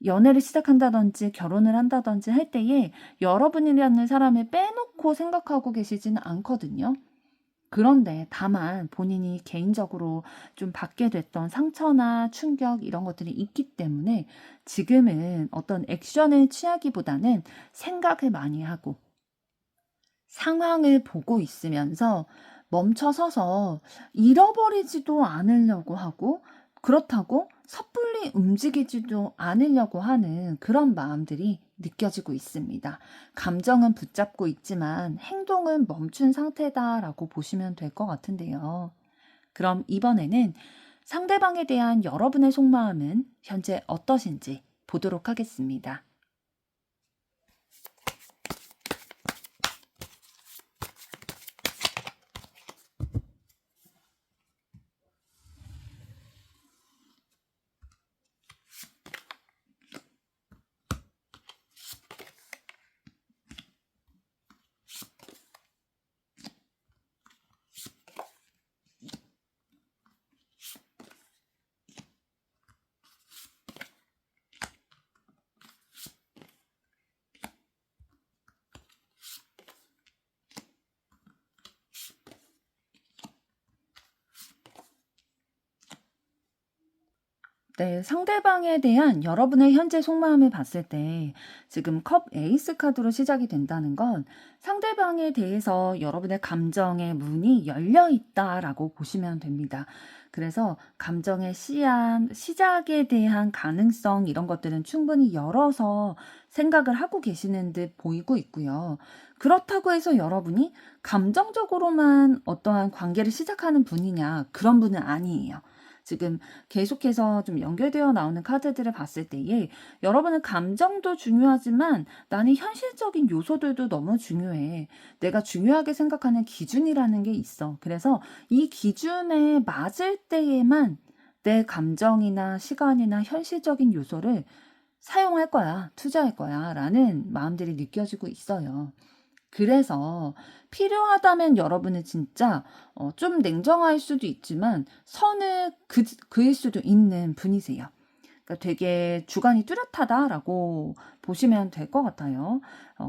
연애를 시작한다든지 결혼을 한다든지 할 때에 여러분이라는 사람을 빼놓고 생각하고 계시지는 않거든요. 그런데 다만 본인이 개인적으로 좀 받게 됐던 상처나 충격, 이런 것들이 있기 때문에 지금은 어떤 액션을 취하기보다는 생각을 많이 하고 상황을 보고 있으면서 멈춰서서 잃어버리지도 않으려고 하고, 그렇다고 섣불리 움직이지도 않으려고 하는 그런 마음들이 느껴지고 있습니다. 감정은 붙잡고 있지만 행동은 멈춘 상태다라고 보시면 될 것 같은데요. 그럼 이번에는 상대방에 대한 여러분의 속마음은 현재 어떠신지 보도록 하겠습니다. 네, 상대방에 대한 여러분의 현재 속마음을 봤을 때 지금 컵 에이스 카드로 시작이 된다는 건 상대방에 대해서 여러분의 감정의 문이 열려 있다라고 보시면 됩니다. 그래서 감정의 씨앗, 시작에 대한 가능성 이런 것들은 충분히 열어서 생각을 하고 계시는 듯 보이고 있고요. 그렇다고 해서 여러분이 감정적으로만 어떠한 관계를 시작하는 분이냐, 그런 분은 아니에요. 지금 계속해서 좀 연결되어 나오는 카드들을 봤을 때에 여러분은 감정도 중요하지만 나는 현실적인 요소들도 너무 중요해. 내가 중요하게 생각하는 기준이라는 게 있어. 그래서 이 기준에 맞을 때에만 내 감정이나 시간이나 현실적인 요소를 사용할 거야, 투자할 거야 라는 마음들이 느껴지고 있어요. 그래서 필요하다면 여러분은 진짜 좀 냉정할 수도 있지만 선을 그을 수도 있는 분이세요. 그러니까 되게 주관이 뚜렷하다라고 보시면 될 것 같아요.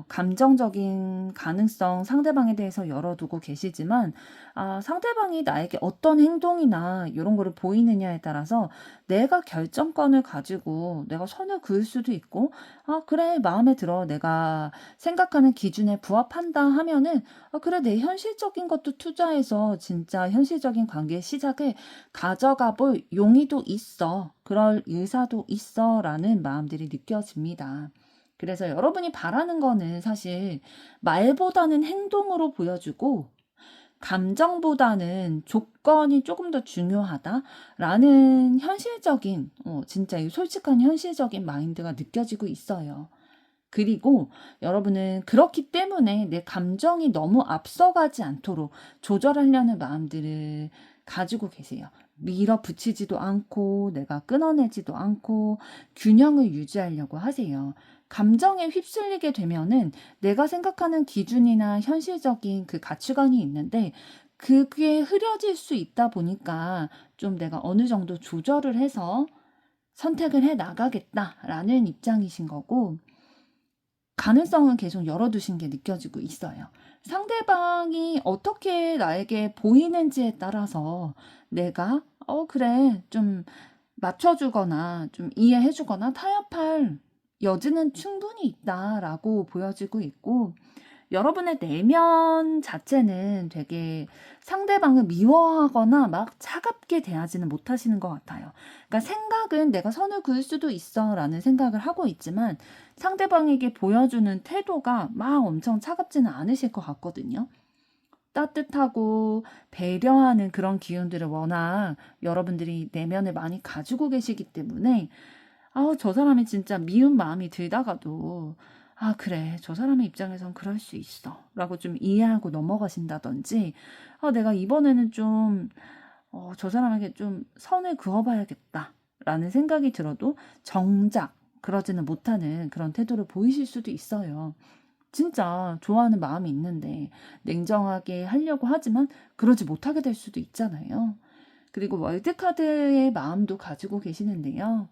감정적인 가능성 상대방에 대해서 열어두고 계시지만 상대방이 나에게 어떤 행동이나 이런 거를 보이느냐에 따라서 내가 결정권을 가지고 내가 선을 그을 수도 있고 그래 마음에 들어 내가 생각하는 기준에 부합한다 하면은 그래 내 현실적인 것도 투자해서 진짜 현실적인 관계의 시작을 가져가 볼 용의도 있어. 그럴 의사도 있어. 라는 마음들이 느껴집니다. 그래서 여러분이 바라는 거는 사실 말보다는 행동으로 보여주고 감정보다는 조건이 조금 더 중요하다라는 현실적인, 진짜 이 솔직한 현실적인 마인드가 느껴지고 있어요. 그리고 여러분은 그렇기 때문에 내 감정이 너무 앞서가지 않도록 조절하려는 마음들을 가지고 계세요. 밀어붙이지도 않고 내가 끊어내지도 않고 균형을 유지하려고 하세요. 감정에 휩쓸리게 되면은 내가 생각하는 기준이나 현실적인 그 가치관이 있는데 그게 흐려질 수 있다 보니까 좀 내가 어느 정도 조절을 해서 선택을 해 나가겠다라는 입장이신 거고 가능성은 계속 열어두신 게 느껴지고 있어요. 상대방이 어떻게 나에게 보이는지에 따라서 내가 그래 좀 맞춰주거나 좀 이해해주거나 타협할 여지는 충분히 있다라고 보여지고 있고 여러분의 내면 자체는 되게 상대방을 미워하거나 막 차갑게 대하지는 못하시는 것 같아요. 그러니까 생각은 내가 선을 그을 수도 있어 라는 생각을 하고 있지만 상대방에게 보여주는 태도가 막 엄청 차갑지는 않으실 것 같거든요. 따뜻하고 배려하는 그런 기운들을 워낙 여러분들이 내면에 많이 가지고 계시기 때문에 저 사람이 진짜 미운 마음이 들다가도 그래. 저 사람의 입장에선 그럴 수 있어. 라고 좀 이해하고 넘어가신다든지, 내가 이번에는 좀, 저 사람에게 좀 선을 그어봐야겠다. 라는 생각이 들어도 정작 그러지는 못하는 그런 태도를 보이실 수도 있어요. 진짜 좋아하는 마음이 있는데 냉정하게 하려고 하지만 그러지 못하게 될 수도 있잖아요. 그리고 월드카드의 마음도 가지고 계시는데요.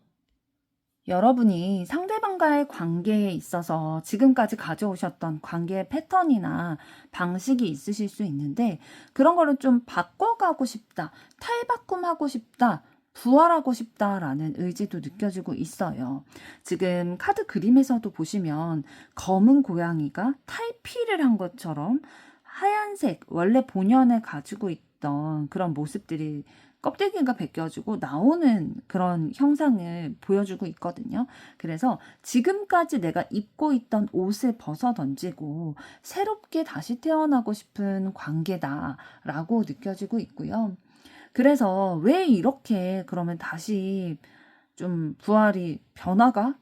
여러분이 상대방과의 관계에 있어서 지금까지 가져오셨던 관계의 패턴이나 방식이 있으실 수 있는데 그런 거를 좀 바꿔가고 싶다, 탈바꿈하고 싶다, 부활하고 싶다라는 의지도 느껴지고 있어요. 지금 카드 그림에서도 보시면 검은 고양이가 탈피를 한 것처럼 하얀색 원래 본연에 가지고 있던 그런 모습들이 껍데기가 벗겨지고 나오는 그런 형상을 보여주고 있거든요. 그래서 지금까지 내가 입고 있던 옷을 벗어 던지고 새롭게 다시 태어나고 싶은 관계다라고 느껴지고 있고요. 그래서 왜 이렇게 그러면 다시 좀 부활이 변화가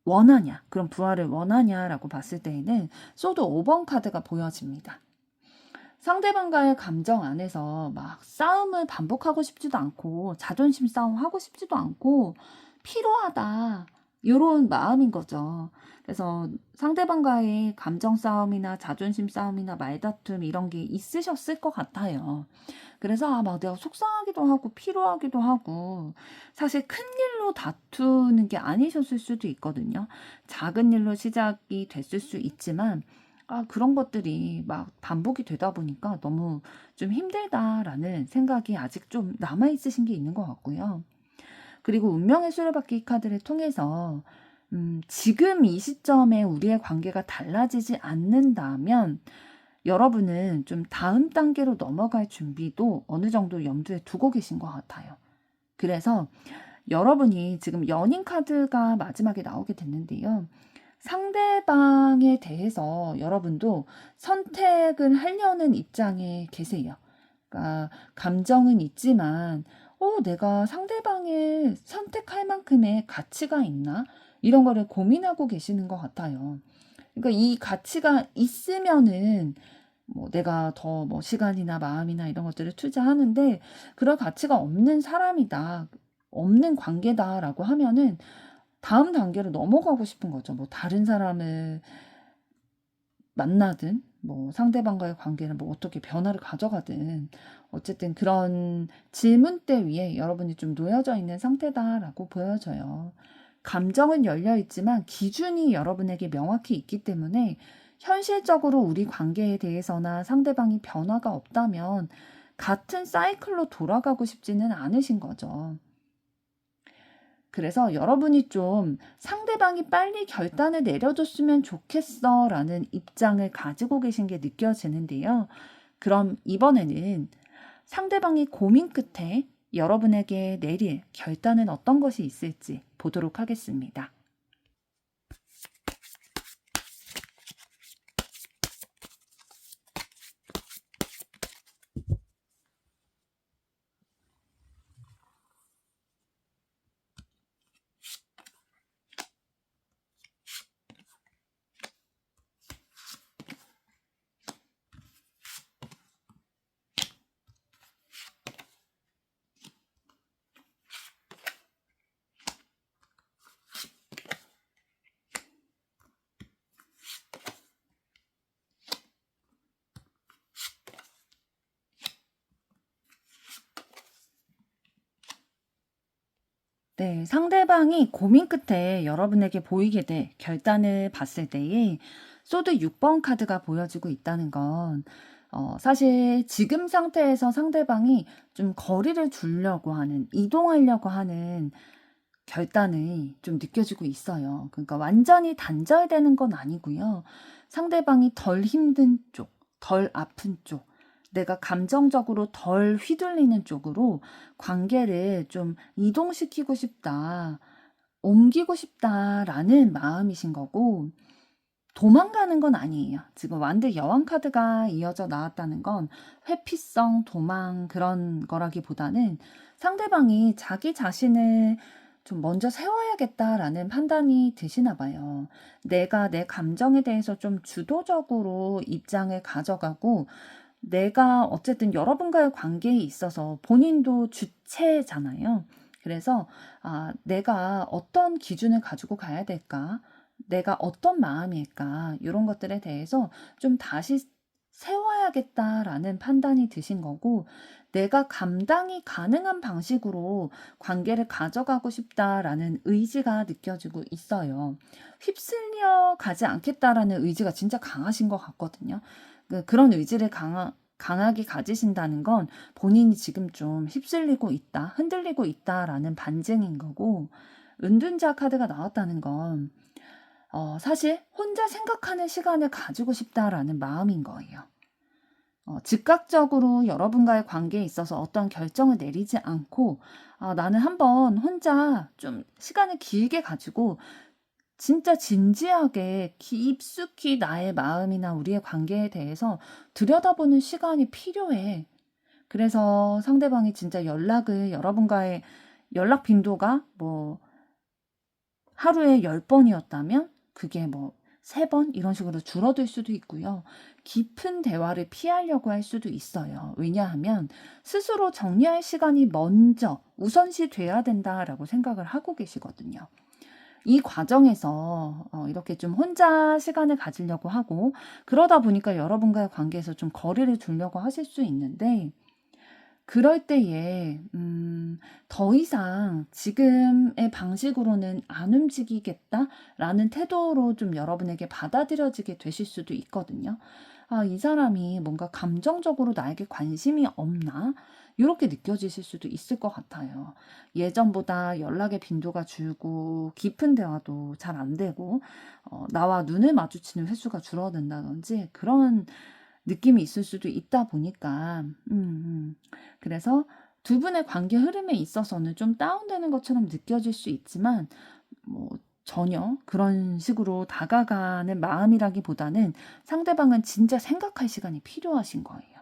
원하냐, 그럼 부활을 원하냐라고 봤을 때에는 소드 5번 카드가 보여집니다. 상대방과의 감정 안에서 막 싸움을 반복하고 싶지도 않고 자존심 싸움 하고 싶지도 않고 피로하다 요런 마음인 거죠. 그래서 상대방과의 감정 싸움이나 자존심 싸움이나 말다툼 이런 게 있으셨을 것 같아요. 그래서 막 내가 속상하기도 하고 피로하기도 하고 사실 큰 일로 다투는 게 아니셨을 수도 있거든요. 작은 일로 시작이 됐을 수 있지만 그런 것들이 막 반복이 되다 보니까 너무 좀 힘들다라는 생각이 아직 좀 남아있으신 게 있는 것 같고요. 그리고 운명의 수레바퀴 카드를 통해서 지금 이 시점에 우리의 관계가 달라지지 않는다면 여러분은 좀 다음 단계로 넘어갈 준비도 어느 정도 염두에 두고 계신 것 같아요. 그래서 여러분이 지금 연인 카드가 마지막에 나오게 됐는데요. 상대방에 대해서 여러분도 선택을 하려는 입장에 계세요. 그러니까 감정은 있지만 내가 상대방을 선택할 만큼의 가치가 있나? 이런 거를 고민하고 계시는 것 같아요. 그러니까 이 가치가 있으면은 내가 더 시간이나 마음이나 이런 것들을 투자하는데 그럴 가치가 없는 사람이다. 없는 관계다라고 하면은 다음 단계로 넘어가고 싶은 거죠. 다른 사람을 만나든 상대방과의 관계는 어떻게 변화를 가져가든 어쨌든 그런 질문대 위에 여러분이 좀 놓여져 있는 상태다라고 보여져요. 감정은 열려 있지만 기준이 여러분에게 명확히 있기 때문에 현실적으로 우리 관계에 대해서나 상대방이 변화가 없다면 같은 사이클로 돌아가고 싶지는 않으신 거죠. 그래서 여러분이 좀 상대방이 빨리 결단을 내려줬으면 좋겠어 라는 입장을 가지고 계신 게 느껴지는데요. 그럼 이번에는 상대방이 고민 끝에 여러분에게 내릴 결단은 어떤 것이 있을지 보도록 하겠습니다. 네, 상대방이 고민 끝에 여러분에게 보이게 될 결단을 봤을 때에 소드 6번 카드가 보여지고 있다는 건 사실 지금 상태에서 상대방이 좀 거리를 두려고 하는, 이동하려고 하는 결단이 좀 느껴지고 있어요. 그러니까 완전히 단절되는 건 아니고요. 상대방이 덜 힘든 쪽, 덜 아픈 쪽, 내가 감정적으로 덜 휘둘리는 쪽으로 관계를 좀 이동시키고 싶다, 옮기고 싶다라는 마음이신 거고, 도망가는 건 아니에요. 지금 완드 여왕 카드가 이어져 나왔다는 건 회피성 도망 그런 거라기보다는 상대방이 자기 자신을 좀 먼저 세워야겠다라는 판단이 드시나 봐요. 내가 내 감정에 대해서 좀 주도적으로 입장을 가져가고 내가 어쨌든 여러분과의 관계에 있어서 본인도 주체잖아요. 그래서 내가 어떤 기준을 가지고 가야 될까? 내가 어떤 마음일까? 이런 것들에 대해서 좀 다시 세워야겠다라는 판단이 드신 거고, 내가 감당이 가능한 방식으로 관계를 가져가고 싶다라는 의지가 느껴지고 있어요. 휩쓸려 가지 않겠다라는 의지가 진짜 강하신 것 같거든요. 그런 의지를 강하게 가지신다는 건 본인이 지금 좀 휩쓸리고 있다, 흔들리고 있다라는 반증인 거고, 은둔자 카드가 나왔다는 건 사실 혼자 생각하는 시간을 가지고 싶다라는 마음인 거예요. 즉각적으로 여러분과의 관계에 있어서 어떤 결정을 내리지 않고 나는 한번 혼자 좀 시간을 길게 가지고 진짜 진지하게 깊숙이 나의 마음이나 우리의 관계에 대해서 들여다보는 시간이 필요해. 그래서 상대방이 진짜 여러분과의 연락 빈도가 하루에 10번이었다면 그게 3번 이런 식으로 줄어들 수도 있고요. 깊은 대화를 피하려고 할 수도 있어요. 왜냐하면 스스로 정리할 시간이 먼저 우선시 돼야 된다라고 생각을 하고 계시거든요. 이 과정에서 이렇게 좀 혼자 시간을 가지려고 하고 그러다 보니까 여러분과의 관계에서 좀 거리를 두려고 하실 수 있는데, 그럴 때에 더 이상 지금의 방식으로는 안 움직이겠다라는 태도로 좀 여러분에게 받아들여지게 되실 수도 있거든요. 이 사람이 뭔가 감정적으로 나에게 관심이 없나? 요렇게 느껴지실 수도 있을 것 같아요. 예전보다 연락의 빈도가 줄고 깊은 대화도 잘 안 되고 나와 눈을 마주치는 횟수가 줄어든다든지 그런 느낌이 있을 수도 있다 보니까 그래서 두 분의 관계 흐름에 있어서는 좀 다운되는 것처럼 느껴질 수 있지만 뭐 전혀 그런 식으로 다가가는 마음이라기보다는 상대방은 진짜 생각할 시간이 필요하신 거예요.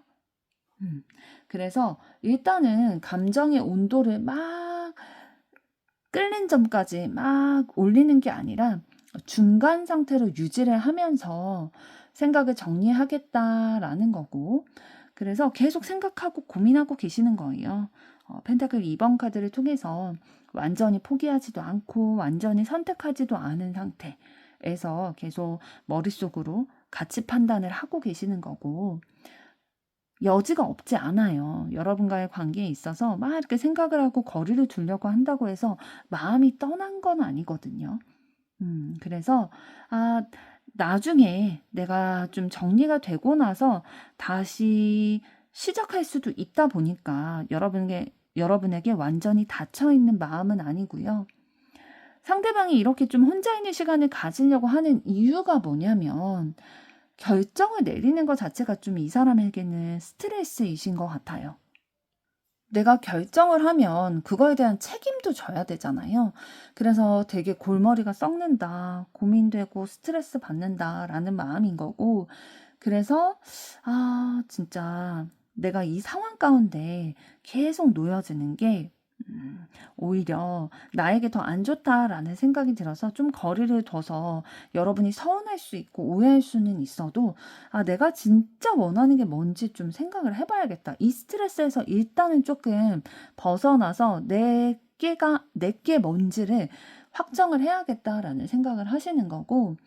그래서 일단은 감정의 온도를 막 끓는 점까지 막 올리는 게 아니라 중간 상태로 유지를 하면서 생각을 정리하겠다라는 거고, 그래서 계속 생각하고 고민하고 계시는 거예요. 펜타클 2번 카드를 통해서 완전히 포기하지도 않고 완전히 선택하지도 않은 상태에서 계속 머릿속으로 가치 판단을 하고 계시는 거고, 여지가 없지 않아요. 여러분과의 관계에 있어서 막 이렇게 생각을 하고 거리를 두려고 한다고 해서 마음이 떠난 건 아니거든요. 그래서 나중에 내가 좀 정리가 되고 나서 다시 시작할 수도 있다 보니까 여러분에게 완전히 닫혀 있는 마음은 아니고요. 상대방이 이렇게 좀 혼자 있는 시간을 가지려고 하는 이유가 뭐냐면 결정을 내리는 것 자체가 좀 이 사람에게는 스트레스이신 것 같아요. 내가 결정을 하면 그거에 대한 책임도 져야 되잖아요. 그래서 되게 골머리가 썩는다, 고민되고 스트레스 받는다라는 마음인 거고, 그래서 진짜 내가 이 상황 가운데 계속 놓여지는 게 오히려 나에게 더 안 좋다라는 생각이 들어서 좀 거리를 둬서 여러분이 서운할 수 있고 오해할 수는 있어도 내가 진짜 원하는 게 뭔지 좀 생각을 해봐야겠다. 이 스트레스에서 일단은 조금 벗어나서 내게 뭔지를 확정을 해야겠다라는 생각을 하시는 거고,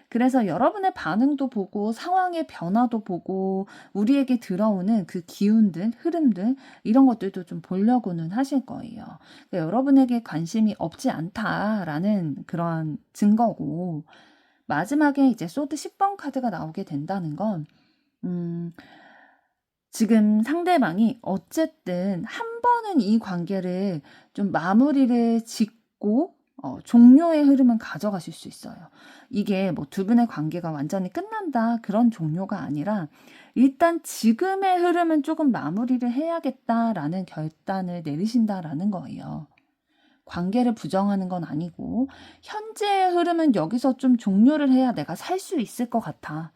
그래서 여러분의 반응도 보고 상황의 변화도 보고 우리에게 들어오는 그 기운들, 흐름들 이런 것들도 좀 보려고는 하실 거예요. 그러니까 여러분에게 관심이 없지 않다라는 그런 증거고, 마지막에 이제 소드 10번 카드가 나오게 된다는 건 지금 상대방이 어쨌든 한 번은 이 관계를 좀 마무리를 짓고 종료의 흐름은 가져가실 수 있어요. 이게 뭐 두 분의 관계가 완전히 끝난다 그런 종료가 아니라 일단 지금의 흐름은 조금 마무리를 해야겠다라는 결단을 내리신다라는 거예요. 관계를 부정하는 건 아니고 현재의 흐름은 여기서 좀 종료를 해야 내가 살 수 있을 것 같아.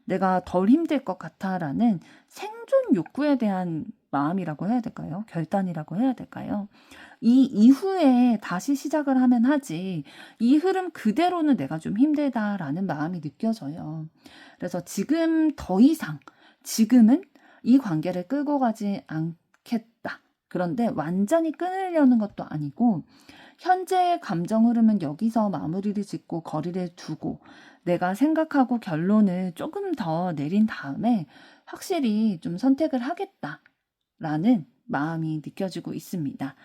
내가 덜 힘들 것 같아라는 생존 욕구에 대한 마음이라고 해야 될까요? 결단이라고 해야 될까요? 이 이후에 다시 시작을 하면 하지, 이 흐름 그대로는 내가 좀 힘들다라는 마음이 느껴져요. 그래서 지금 더 이상, 지금은 이 관계를 끌고 가지 않겠다. 그런데 완전히 끊으려는 것도 아니고, 현재의 감정 흐름은 여기서 마무리를 짓고 거리를 두고 내가 생각하고 결론을 조금 더 내린 다음에 확실히 좀 선택을 하겠다라는 마음이 느껴지고 있습니다.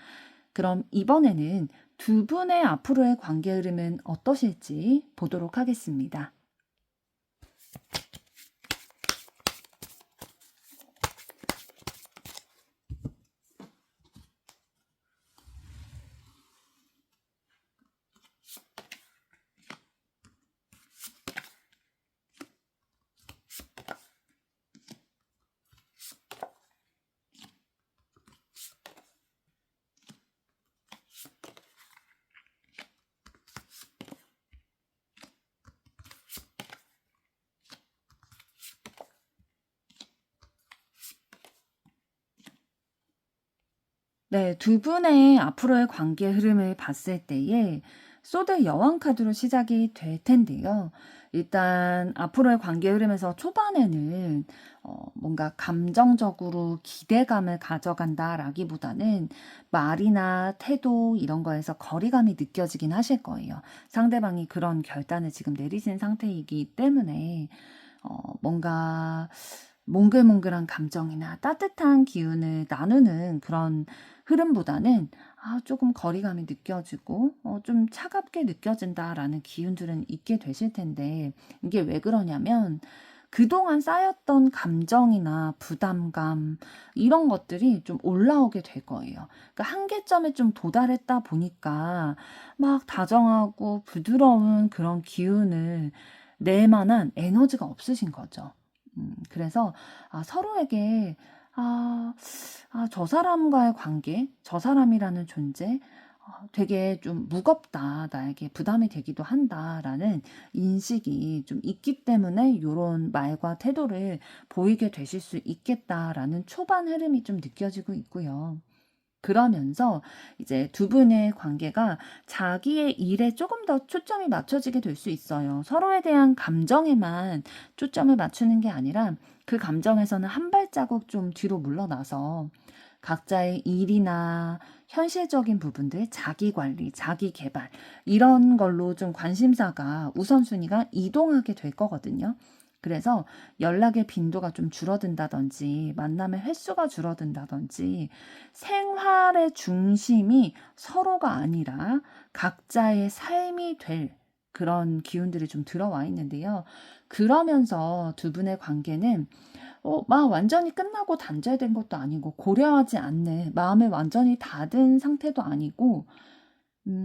그럼 이번에는 두 분의 앞으로의 관계 흐름은 어떠실지 보도록 하겠습니다. 네, 두 분의 앞으로의 관계 흐름을 봤을 때에 소드 여왕 카드로 시작이 될 텐데요. 일단 앞으로의 관계 흐름에서 초반에는 뭔가 감정적으로 기대감을 가져간다라기보다는 말이나 태도 이런 거에서 거리감이 느껴지긴 하실 거예요. 상대방이 그런 결단을 지금 내리신 상태이기 때문에 뭔가 몽글몽글한 감정이나 따뜻한 기운을 나누는 그런 흐름보다는 조금 거리감이 느껴지고 좀 차갑게 느껴진다라는 기운들은 있게 되실 텐데, 이게 왜 그러냐면 그동안 쌓였던 감정이나 부담감 이런 것들이 좀 올라오게 될 거예요. 그러니까 한계점에 좀 도달했다 보니까 막 다정하고 부드러운 그런 기운을 낼 만한 에너지가 없으신 거죠. 그래서 서로에게 저 사람과의 관계, 저 사람이라는 존재, 되게 좀 무겁다, 나에게 부담이 되기도 한다라는 인식이 좀 있기 때문에 요런 말과 태도를 보이게 되실 수 있겠다라는 초반 흐름이 좀 느껴지고 있고요. 그러면서 이제 두 분의 관계가 자기의 일에 조금 더 초점이 맞춰지게 될 수 있어요. 서로에 대한 감정에만 초점을 맞추는 게 아니라 그 감정에서는 한 발자국 좀 뒤로 물러나서 각자의 일이나 현실적인 부분들, 자기 관리, 자기 개발 이런 걸로 좀 관심사가 우선순위가 이동하게 될 거거든요. 그래서 연락의 빈도가 좀 줄어든다든지 만남의 횟수가 줄어든다든지 생활의 중심이 서로가 아니라 각자의 삶이 될 그런 기운들이 좀 들어와 있는데요. 그러면서 두 분의 관계는 막 완전히 끝나고 단절된 것도 아니고 고려하지 않는 마음을 완전히 닫은 상태도 아니고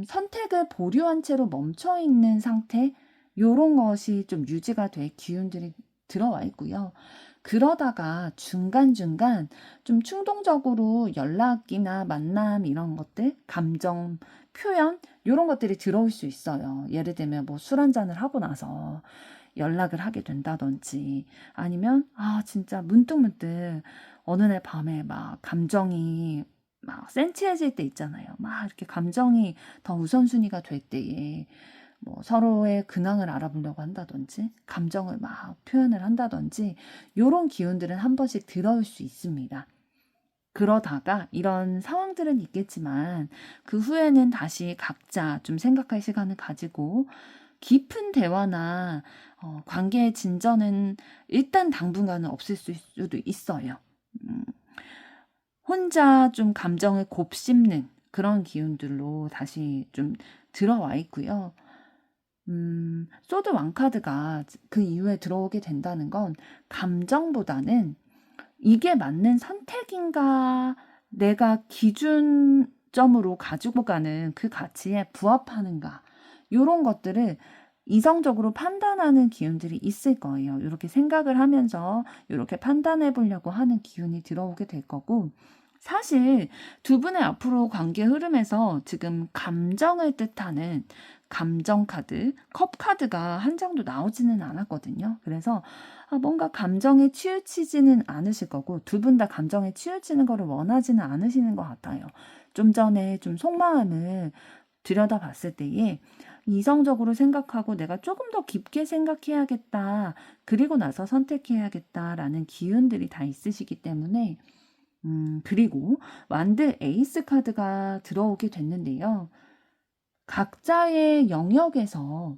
선택을 보류한 채로 멈춰 있는 상태 요런 것이 좀 유지가 될 기운들이 들어와 있고요. 그러다가 중간중간 좀 충동적으로 연락이나 만남 이런 것들, 감정 표현 요런 것들이 들어올 수 있어요. 예를 들면 뭐 술 한잔을 하고 나서 연락을 하게 된다든지 아니면 진짜 문득문득 어느 날 밤에 막 감정이 막 센치해질 때 있잖아요. 막 이렇게 감정이 더 우선순위가 될 때에 뭐 서로의 근황을 알아보려고 한다든지 감정을 막 표현을 한다든지 요런 기운들은 한 번씩 들어올 수 있습니다. 그러다가 이런 상황들은 있겠지만 그 후에는 다시 각자 좀 생각할 시간을 가지고 깊은 대화나 관계의 진전은 일단 당분간은 없을 수도 있어요. 음, 혼자 좀 감정을 곱씹는 그런 기운들로 다시 좀 들어와 있고요. 소드 왕카드가 그 이후에 들어오게 된다는 건 감정보다는 이게 맞는 선택인가 내가 기준점으로 가지고 가는 그 가치에 부합하는가 요런 것들을 이성적으로 판단하는 기운들이 있을 거예요. 이렇게 생각을 하면서 이렇게 판단해 보려고 하는 기운이 들어오게 될 거고 사실 두 분의 앞으로 관계 흐름에서 지금 감정을 뜻하는 감정 카드, 컵 카드가 한 장도 나오지는 않았거든요. 그래서 뭔가 감정에 치우치지는 않으실 거고 두 분 다 감정에 치우치는 거를 원하지는 않으시는 것 같아요. 좀 전에 좀 속마음을 들여다봤을 때에 이성적으로 생각하고 내가 조금 더 깊게 생각해야겠다. 그리고 나서 선택해야겠다라는 기운들이 다 있으시기 때문에 그리고 완드 에이스 카드가 들어오게 됐는데요. 각자의 영역에서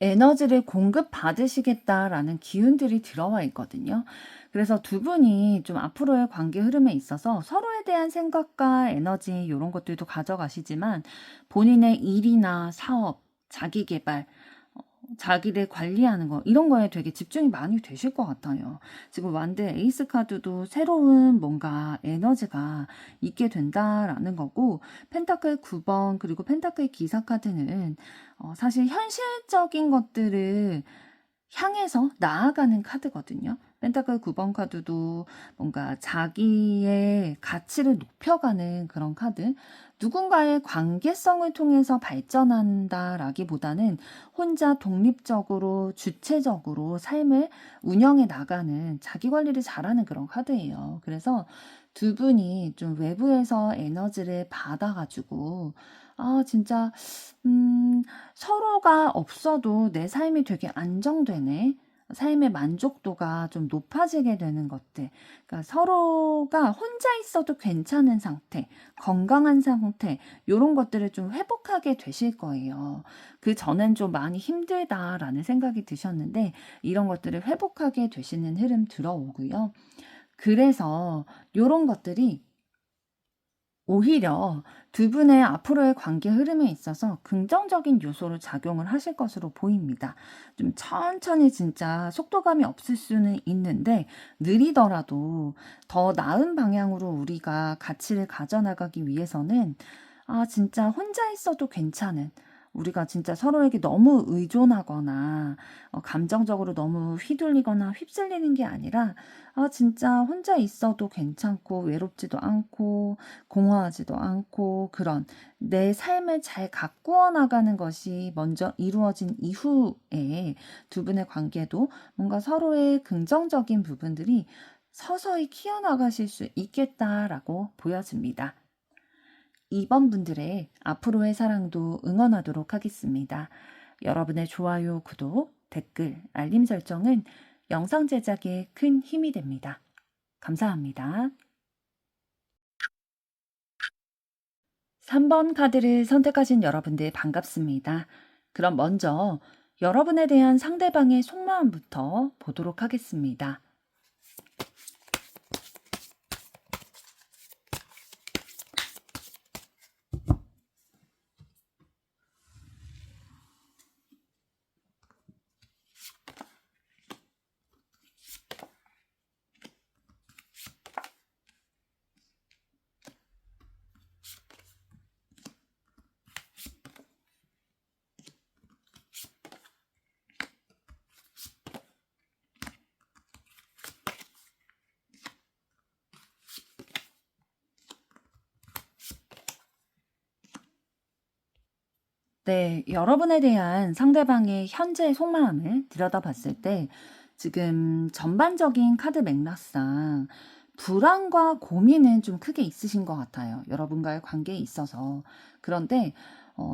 에너지를 공급받으시겠다라는 기운들이 들어와 있거든요. 그래서 두 분이 좀 앞으로의 관계 흐름에 있어서 서로에 대한 생각과 에너지 이런 것들도 가져가시지만 본인의 일이나 사업, 자기 개발, 자기를 관리하는 거 이런 거에 되게 집중이 많이 되실 것 같아요. 지금 완드 에이스 카드도 새로운 뭔가 에너지가 있게 된다라는 거고 펜타클 9번 그리고 펜타클 기사 카드는 사실 현실적인 것들을 향해서 나아가는 카드거든요. 펜타클 9번 카드도 뭔가 자기의 가치를 높여가는 그런 카드. 누군가의 관계성을 통해서 발전한다라기보다는 혼자 독립적으로 주체적으로 삶을 운영해 나가는 자기 관리를 잘하는 그런 카드예요. 그래서 두 분이 좀 외부에서 에너지를 받아가지고 진짜 서로가 없어도 내 삶이 되게 안정되네. 삶의 만족도가 좀 높아지게 되는 것들. 그러니까 서로가 혼자 있어도 괜찮은 상태, 건강한 상태, 요런 것들을 좀 회복하게 되실 거예요. 그 전엔 좀 많이 힘들다라는 생각이 드셨는데, 이런 것들을 회복하게 되시는 흐름 들어오고요. 그래서 요런 것들이 오히려 두 분의 앞으로의 관계 흐름에 있어서 긍정적인 요소로 작용을 하실 것으로 보입니다. 좀 천천히 진짜 속도감이 없을 수는 있는데 느리더라도 더 나은 방향으로 우리가 가치를 가져나가기 위해서는 진짜 혼자 있어도 괜찮은 우리가 진짜 서로에게 너무 의존하거나 감정적으로 너무 휘둘리거나 휩쓸리는 게 아니라 진짜 혼자 있어도 괜찮고 외롭지도 않고 공허하지도 않고 그런 내 삶을 잘 가꾸어 나가는 것이 먼저 이루어진 이후에 두 분의 관계도 뭔가 서로의 긍정적인 부분들이 서서히 키워나가실 수 있겠다라고 보여집니다. 2번 분들의 앞으로의 사랑도 응원하도록 하겠습니다. 여러분의 좋아요, 구독, 댓글, 알림 설정은 영상 제작에 큰 힘이 됩니다. 감사합니다. 3번 카드를 선택하신 여러분들 반갑습니다. 그럼 먼저 여러분에 대한 상대방의 속마음부터 보도록 하겠습니다. 네, 여러분에 대한 상대방의 현재 속마음을 들여다봤을 때 지금 전반적인 카드 맥락상 불안과 고민은 좀 크게 있으신 것 같아요. 여러분과의 관계에 있어서. 그런데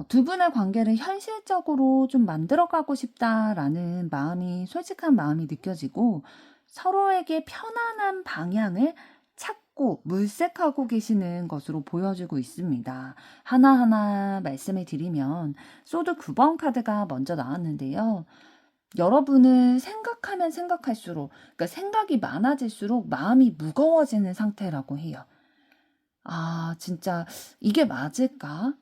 두 분의 관계를 현실적으로 좀 만들어가고 싶다라는 마음이 솔직한 마음이 느껴지고 서로에게 편안한 방향을 찾고 물색하고 계시는 것으로 보여지고 있습니다. 하나하나 말씀을 드리면 소드 9번 카드가 먼저 나왔는데요. 여러분은 생각하면 생각할수록, 그러니까 생각이 많아질수록 마음이 무거워지는 상태라고 해요. 진짜 이게 맞을까?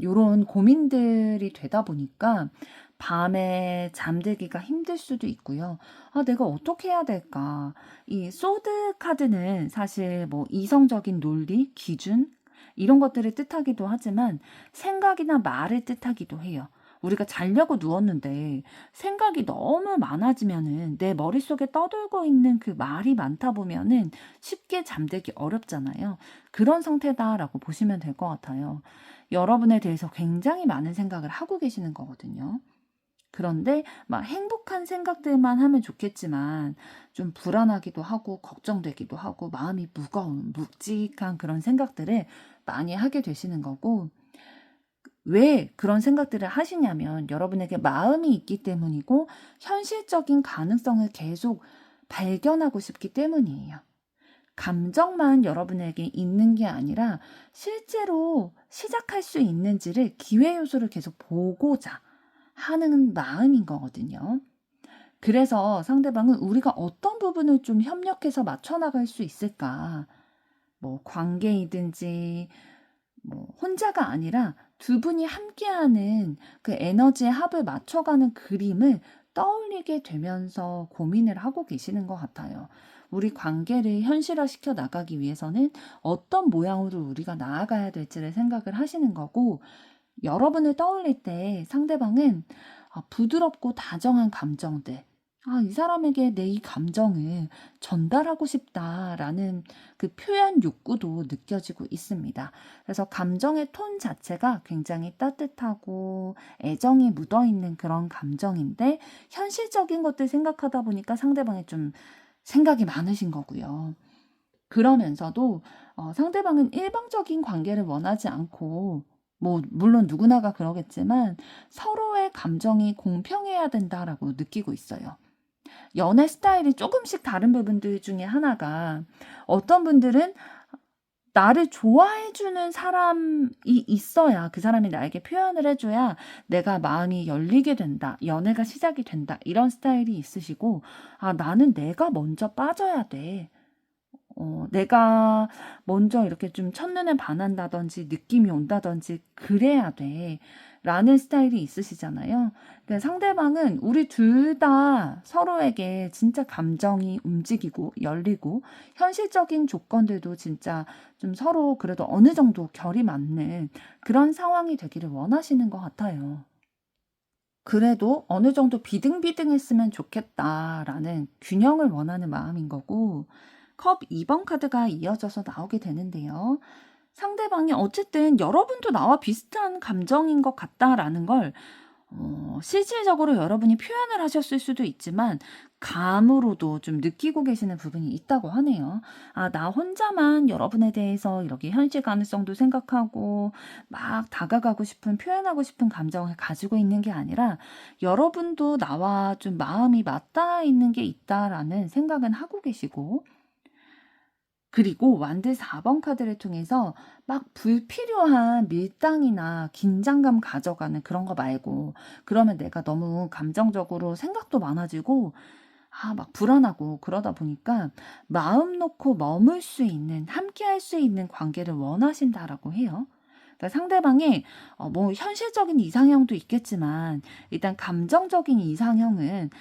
요런 고민들이 되다 보니까 밤에 잠들기가 힘들 수도 있고요. 내가 어떻게 해야 될까? 이 소드 카드는 사실 뭐 이성적인 논리, 기준, 이런 것들을 뜻하기도 하지만 생각이나 말을 뜻하기도 해요. 우리가 자려고 누웠는데 생각이 너무 많아지면은 내 머릿속에 떠돌고 있는 그 말이 많다 보면은 쉽게 잠들기 어렵잖아요. 그런 상태다라고 보시면 될 것 같아요. 여러분에 대해서 굉장히 많은 생각을 하고 계시는 거거든요. 그런데 막 행복한 생각들만 하면 좋겠지만 좀 불안하기도 하고 걱정되기도 하고 마음이 무거운 묵직한 그런 생각들을 많이 하게 되시는 거고 왜 그런 생각들을 하시냐면 여러분에게 마음이 있기 때문이고 현실적인 가능성을 계속 발견하고 싶기 때문이에요. 감정만 여러분에게 있는 게 아니라 실제로 시작할 수 있는지를 기회 요소를 계속 보고자 하는 마음인 거거든요. 그래서 상대방은 우리가 어떤 부분을 좀 협력해서 맞춰나갈 수 있을까? 뭐 관계이든지 뭐 혼자가 아니라 두 분이 함께하는 그 에너지의 합을 맞춰가는 그림을 떠올리게 되면서 고민을 하고 계시는 것 같아요. 우리 관계를 현실화시켜 나가기 위해서는 어떤 모양으로 우리가 나아가야 될지를 생각을 하시는 거고, 여러분을 떠올릴 때 상대방은 부드럽고 다정한 감정들, 이 사람에게 내 이 감정을 전달하고 싶다라는 그 표현 욕구도 느껴지고 있습니다. 그래서 감정의 톤 자체가 굉장히 따뜻하고 애정이 묻어있는 그런 감정인데 현실적인 것들 생각하다 보니까 상대방이 좀 생각이 많으신 거고요. 그러면서도 상대방은 일방적인 관계를 원하지 않고 뭐 물론 누구나가 그러겠지만 서로의 감정이 공평해야 된다라고 느끼고 있어요. 연애 스타일이 조금씩 다른 부분들 중에 하나가 어떤 분들은 나를 좋아해 주는 사람이 있어야 그 사람이 나에게 표현을 해 줘야 내가 마음이 열리게 된다. 연애가 시작이 된다. 이런 스타일이 있으시고 나는 내가 먼저 빠져야 돼. 내가 먼저 이렇게 좀 첫눈에 반한다든지 느낌이 온다든지 그래야 돼. 라는 스타일이 있으시잖아요. 근데 상대방은 우리 둘 다 서로에게 진짜 감정이 움직이고 열리고 현실적인 조건들도 진짜 좀 서로 그래도 어느 정도 결이 맞는 그런 상황이 되기를 원하시는 것 같아요. 그래도 어느 정도 비등비등했으면 좋겠다라는 균형을 원하는 마음인 거고, 컵 2번 카드가 이어져서 나오게 되는데요. 상대방이 어쨌든 여러분도 나와 비슷한 감정인 것 같다라는 걸 실질적으로 여러분이 표현을 하셨을 수도 있지만 감으로도 좀 느끼고 계시는 부분이 있다고 하네요. 아, 나 혼자만 여러분에 대해서 이렇게 현실 가능성도 생각하고 막 다가가고 싶은, 표현하고 싶은 감정을 가지고 있는 게 아니라 여러분도 나와 좀 마음이 맞닿아 있는 게 있다라는 생각은 하고 계시고, 그리고 완드 4번 카드를 통해서 막 불필요한 밀당이나 긴장감 가져가는 그런 거 말고, 그러면 내가 너무 감정적으로 생각도 많아지고 막 불안하고 그러다 보니까 마음 놓고 머물 수 있는, 함께 할 수 있는 관계를 원하신다라고 해요. 그러니까 상대방의 뭐 현실적인 이상형도 있겠지만 일단 감정적인 이상형은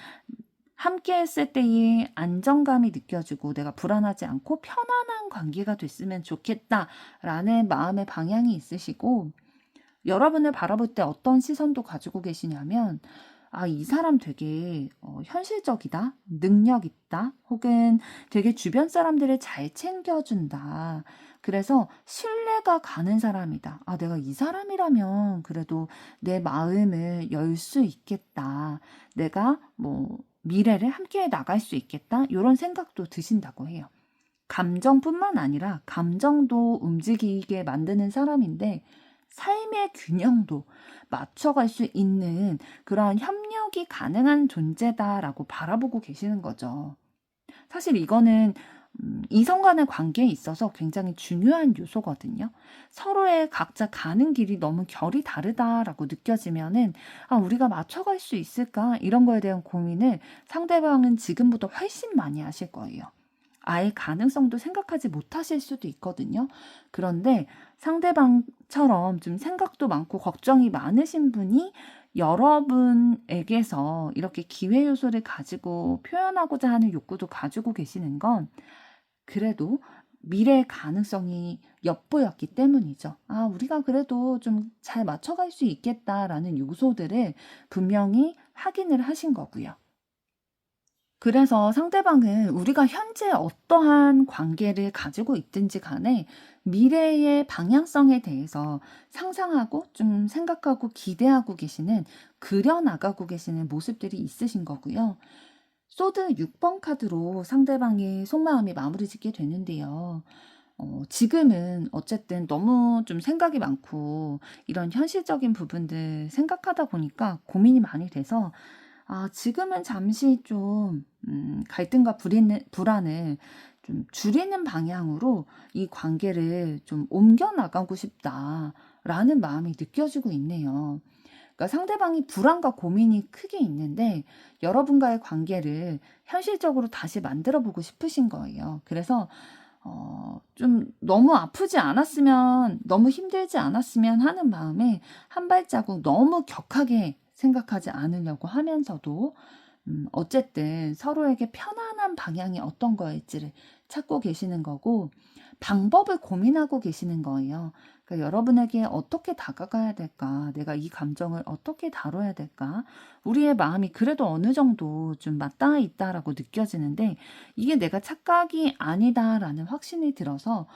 함께 했을 때의 안정감이 느껴지고 내가 불안하지 않고 편안한 관계가 됐으면 좋겠다라는 마음의 방향이 있으시고, 여러분을 바라볼 때 어떤 시선도 가지고 계시냐면, 아, 이 사람 되게 현실적이다, 능력 있다, 혹은 되게 주변 사람들을 잘 챙겨준다. 그래서 신뢰가 가는 사람이다. 아, 내가 이 사람이라면 그래도 내 마음을 열 수 있겠다. 내가 뭐 미래를 함께 나갈 수 있겠다. 이런 생각도 드신다고 해요. 감정뿐만 아니라 감정도 움직이게 만드는 사람인데 삶의 균형도 맞춰갈 수 있는 그러한 협력이 가능한 존재다라고 바라보고 계시는 거죠. 사실 이거는 이성 간의 관계에 있어서 굉장히 중요한 요소거든요. 서로의 각자 가는 길이 너무 결이 다르다라고 느껴지면은 우리가 맞춰갈 수 있을까? 이런 거에 대한 고민을 상대방은 지금보다 훨씬 많이 하실 거예요. 아예 가능성도 생각하지 못하실 수도 있거든요. 그런데 상대방처럼 좀 생각도 많고 걱정이 많으신 분이 여러분에게서 이렇게 기회 요소를 가지고 표현하고자 하는 욕구도 가지고 계시는 건 그래도 미래의 가능성이 엿보였기 때문이죠. 아, 우리가 그래도 좀 잘 맞춰갈 수 있겠다라는 요소들을 분명히 확인을 하신 거고요. 그래서 상대방은 우리가 현재 어떠한 관계를 가지고 있든지 간에 미래의 방향성에 대해서 상상하고 좀 생각하고 기대하고 계시는, 그려나가고 계시는 모습들이 있으신 거고요. 소드 6번 카드로 상대방의 속마음이 마무리 짓게 되는데요. 지금은 어쨌든 너무 좀 생각이 많고 이런 현실적인 부분들 생각하다 보니까 고민이 많이 돼서 지금은 잠시 좀 갈등과 불안을 좀 줄이는 방향으로 이 관계를 좀 옮겨 나가고 싶다라는 마음이 느껴지고 있네요. 그러니까 상대방이 불안과 고민이 크게 있는데 여러분과의 관계를 현실적으로 다시 만들어 보고 싶으신 거예요. 그래서 좀 너무 아프지 않았으면, 너무 힘들지 않았으면 하는 마음에 한 발자국 너무 격하게 생각하지 않으려고 하면서도 어쨌든 서로에게 편안한 방향이 어떤 거일지를 찾고 계시는 거고, 방법을 고민하고 계시는 거예요. 그러니까 여러분에게 어떻게 다가가야 될까? 내가 이 감정을 어떻게 다뤄야 될까? 우리의 마음이 그래도 어느 정도 좀 맞닿아 있다라고 느껴지는데 이게 내가 착각이 아니다라는 확신이 들어서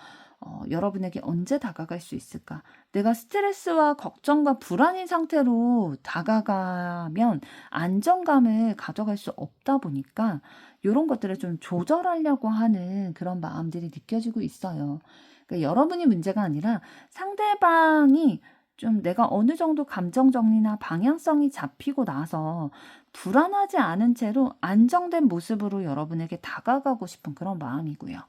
여러분에게 언제 다가갈 수 있을까? 내가 스트레스와 걱정과 불안인 상태로 다가가면 안정감을 가져갈 수 없다 보니까 이런 것들을 좀 조절하려고 하는 그런 마음들이 느껴지고 있어요. 그러니까 여러분이 문제가 아니라 상대방이 좀 내가 어느 정도 감정 정리나 방향성이 잡히고 나서 불안하지 않은 채로 안정된 모습으로 여러분에게 다가가고 싶은 그런 마음이고요.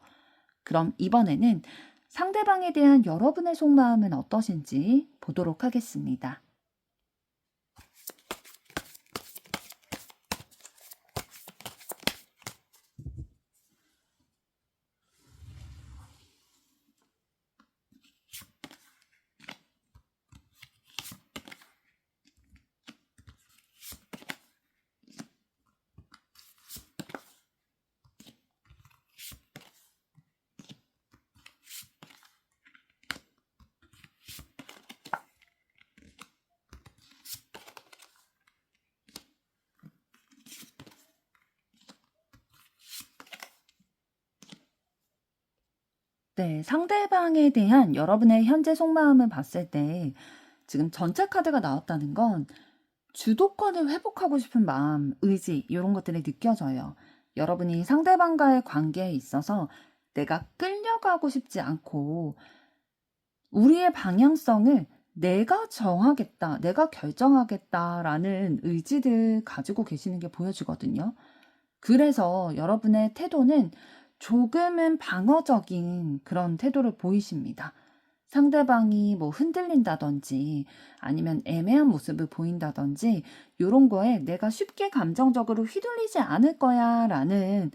그럼 이번에는 상대방에 대한 여러분의 속마음은 어떠신지 보도록 하겠습니다. 네, 상대방에 대한 여러분의 현재 속마음을 봤을 때 지금 전체 카드가 나왔다는 건 주도권을 회복하고 싶은 마음, 의지, 이런 것들이 느껴져요. 여러분이 상대방과의 관계에 있어서 내가 끌려가고 싶지 않고 우리의 방향성을 내가 정하겠다, 내가 결정하겠다라는 의지를 가지고 계시는 게 보여지거든요. 그래서 여러분의 태도는 조금은 방어적인 그런 태도를 보이십니다. 상대방이 뭐 흔들린다든지 아니면 애매한 모습을 보인다든지 이런 거에 내가 쉽게 감정적으로 휘둘리지 않을 거야 라는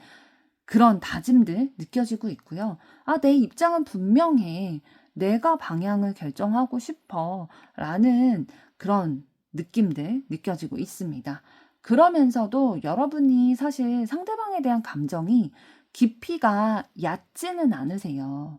그런 다짐들 느껴지고 있고요. 아, 내 입장은 분명해. 내가 방향을 결정하고 싶어 라는 그런 느낌들 느껴지고 있습니다. 그러면서도 여러분이 사실 상대방에 대한 감정이 깊이가 얕지는 않으세요.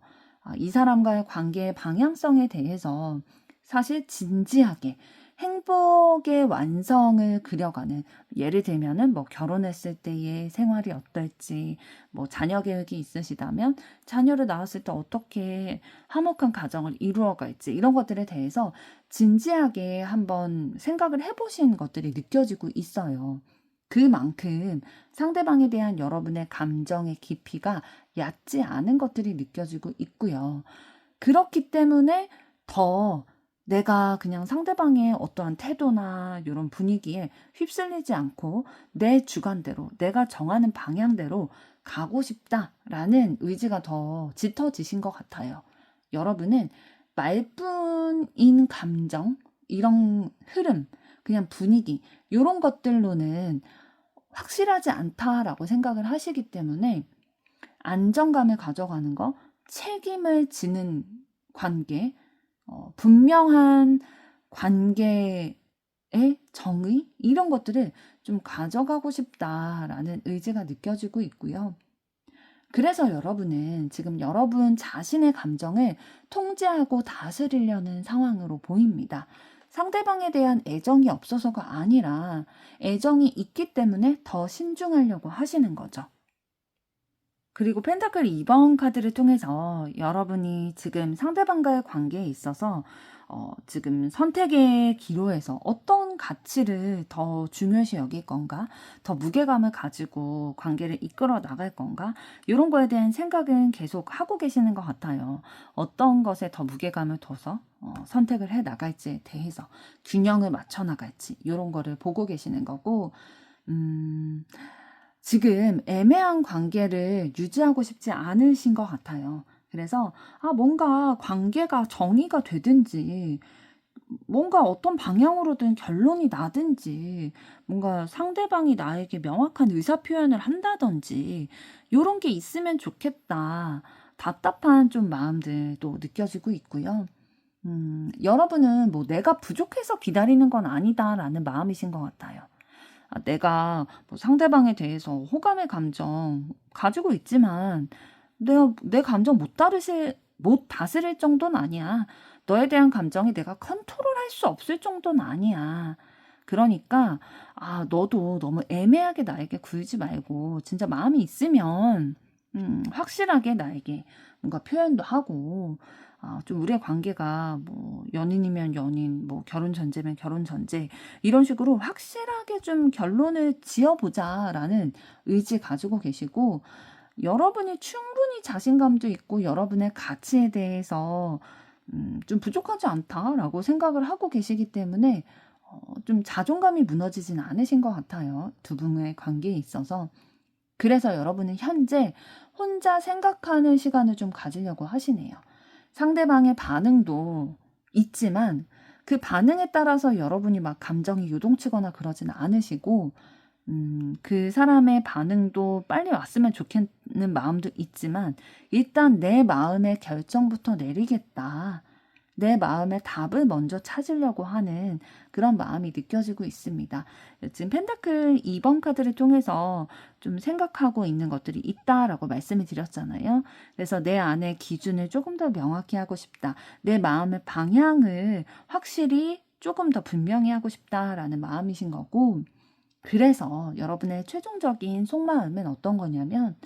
이 사람과의 관계의 방향성에 대해서 사실 진지하게 행복의 완성을 그려가는, 예를 들면은 뭐 결혼했을 때의 생활이 어떨지, 뭐 자녀 계획이 있으시다면 자녀를 낳았을 때 어떻게 화목한 가정을 이루어갈지, 이런 것들에 대해서 진지하게 한번 생각을 해보신 것들이 느껴지고 있어요. 그만큼 상대방에 대한 여러분의 감정의 깊이가 얕지 않은 것들이 느껴지고 있고요. 그렇기 때문에 더 내가 그냥 상대방의 어떠한 태도나 이런 분위기에 휩쓸리지 않고 내 주관대로, 내가 정하는 방향대로 가고 싶다라는 의지가 더 짙어지신 것 같아요. 여러분은 말뿐인 감정, 이런 흐름, 그냥 분위기, 이런 것들로는 확실하지 않다라고 생각을 하시기 때문에 안정감을 가져가는 거, 책임을 지는 관계, 분명한 관계의 정의, 이런 것들을 좀 가져가고 싶다라는 의지가 느껴지고 있고요. 그래서 여러분은 지금 여러분 자신의 감정을 통제하고 다스리려는 상황으로 보입니다. 상대방에 대한 애정이 없어서가 아니라 애정이 있기 때문에 더 신중하려고 하시는 거죠. 그리고 펜타클 2번 카드를 통해서 여러분이 지금 상대방과의 관계에 있어서 지금 선택의 기로에서 어떤 가치를 더 중요시 여길 건가, 더 무게감을 가지고 관계를 이끌어 나갈 건가, 이런 거에 대한 생각은 계속 하고 계시는 것 같아요. 어떤 것에 더 무게감을 둬서 선택을 해 나갈지에 대해서 균형을 맞춰 나갈지, 이런 거를 보고 계시는 거고, 지금 애매한 관계를 유지하고 싶지 않으신 것 같아요. 그래서 뭔가 관계가 정의가 되든지, 뭔가 어떤 방향으로든 결론이 나든지, 뭔가 상대방이 나에게 명확한 의사 표현을 한다든지, 요런 게 있으면 좋겠다. 답답한 좀 마음들도 느껴지고 있고요. 여러분은 뭐 내가 부족해서 기다리는 건 아니다라는 마음이신 것 같아요. 내가 뭐 상대방에 대해서 호감의 감정 가지고 있지만 내 감정 못 다스릴 정도는 아니야. 너에 대한 감정이 내가 컨트롤할 수 없을 정도는 아니야. 그러니까 너도 너무 애매하게 나에게 굴지 말고 진짜 마음이 있으면 확실하게 나에게 뭔가 표현도 하고, 좀 우리의 관계가 뭐 연인이면 연인, 뭐 결혼 전제면 결혼 전제, 이런 식으로 확실하게 좀 결론을 지어보자라는 의지 가지고 계시고, 여러분이 충분히 자신감도 있고 여러분의 가치에 대해서 좀 부족하지 않다라고 생각을 하고 계시기 때문에 좀 자존감이 무너지진 않으신 것 같아요. 두 분의 관계에 있어서. 그래서 여러분은 현재 혼자 생각하는 시간을 좀 가지려고 하시네요. 상대방의 반응도 있지만 그 반응에 따라서 여러분이 막 감정이 요동치거나 그러진 않으시고, 그 사람의 반응도 빨리 왔으면 좋겠는 마음도 있지만 일단 내 마음의 결정부터 내리겠다. 내 마음의 답을 먼저 찾으려고 하는 그런 마음이 느껴지고 있습니다. 지금 펜타클 2번 카드를 통해서 좀 생각하고 있는 것들이 있다라고 말씀을 드렸잖아요. 그래서 내 안의 기준을 조금 더 명확히 하고 싶다. 내 마음의 방향을 확실히 조금 더 분명히 하고 싶다라는 마음이신 거고, 그래서 여러분의 최종적인 속마음은 어떤 거냐면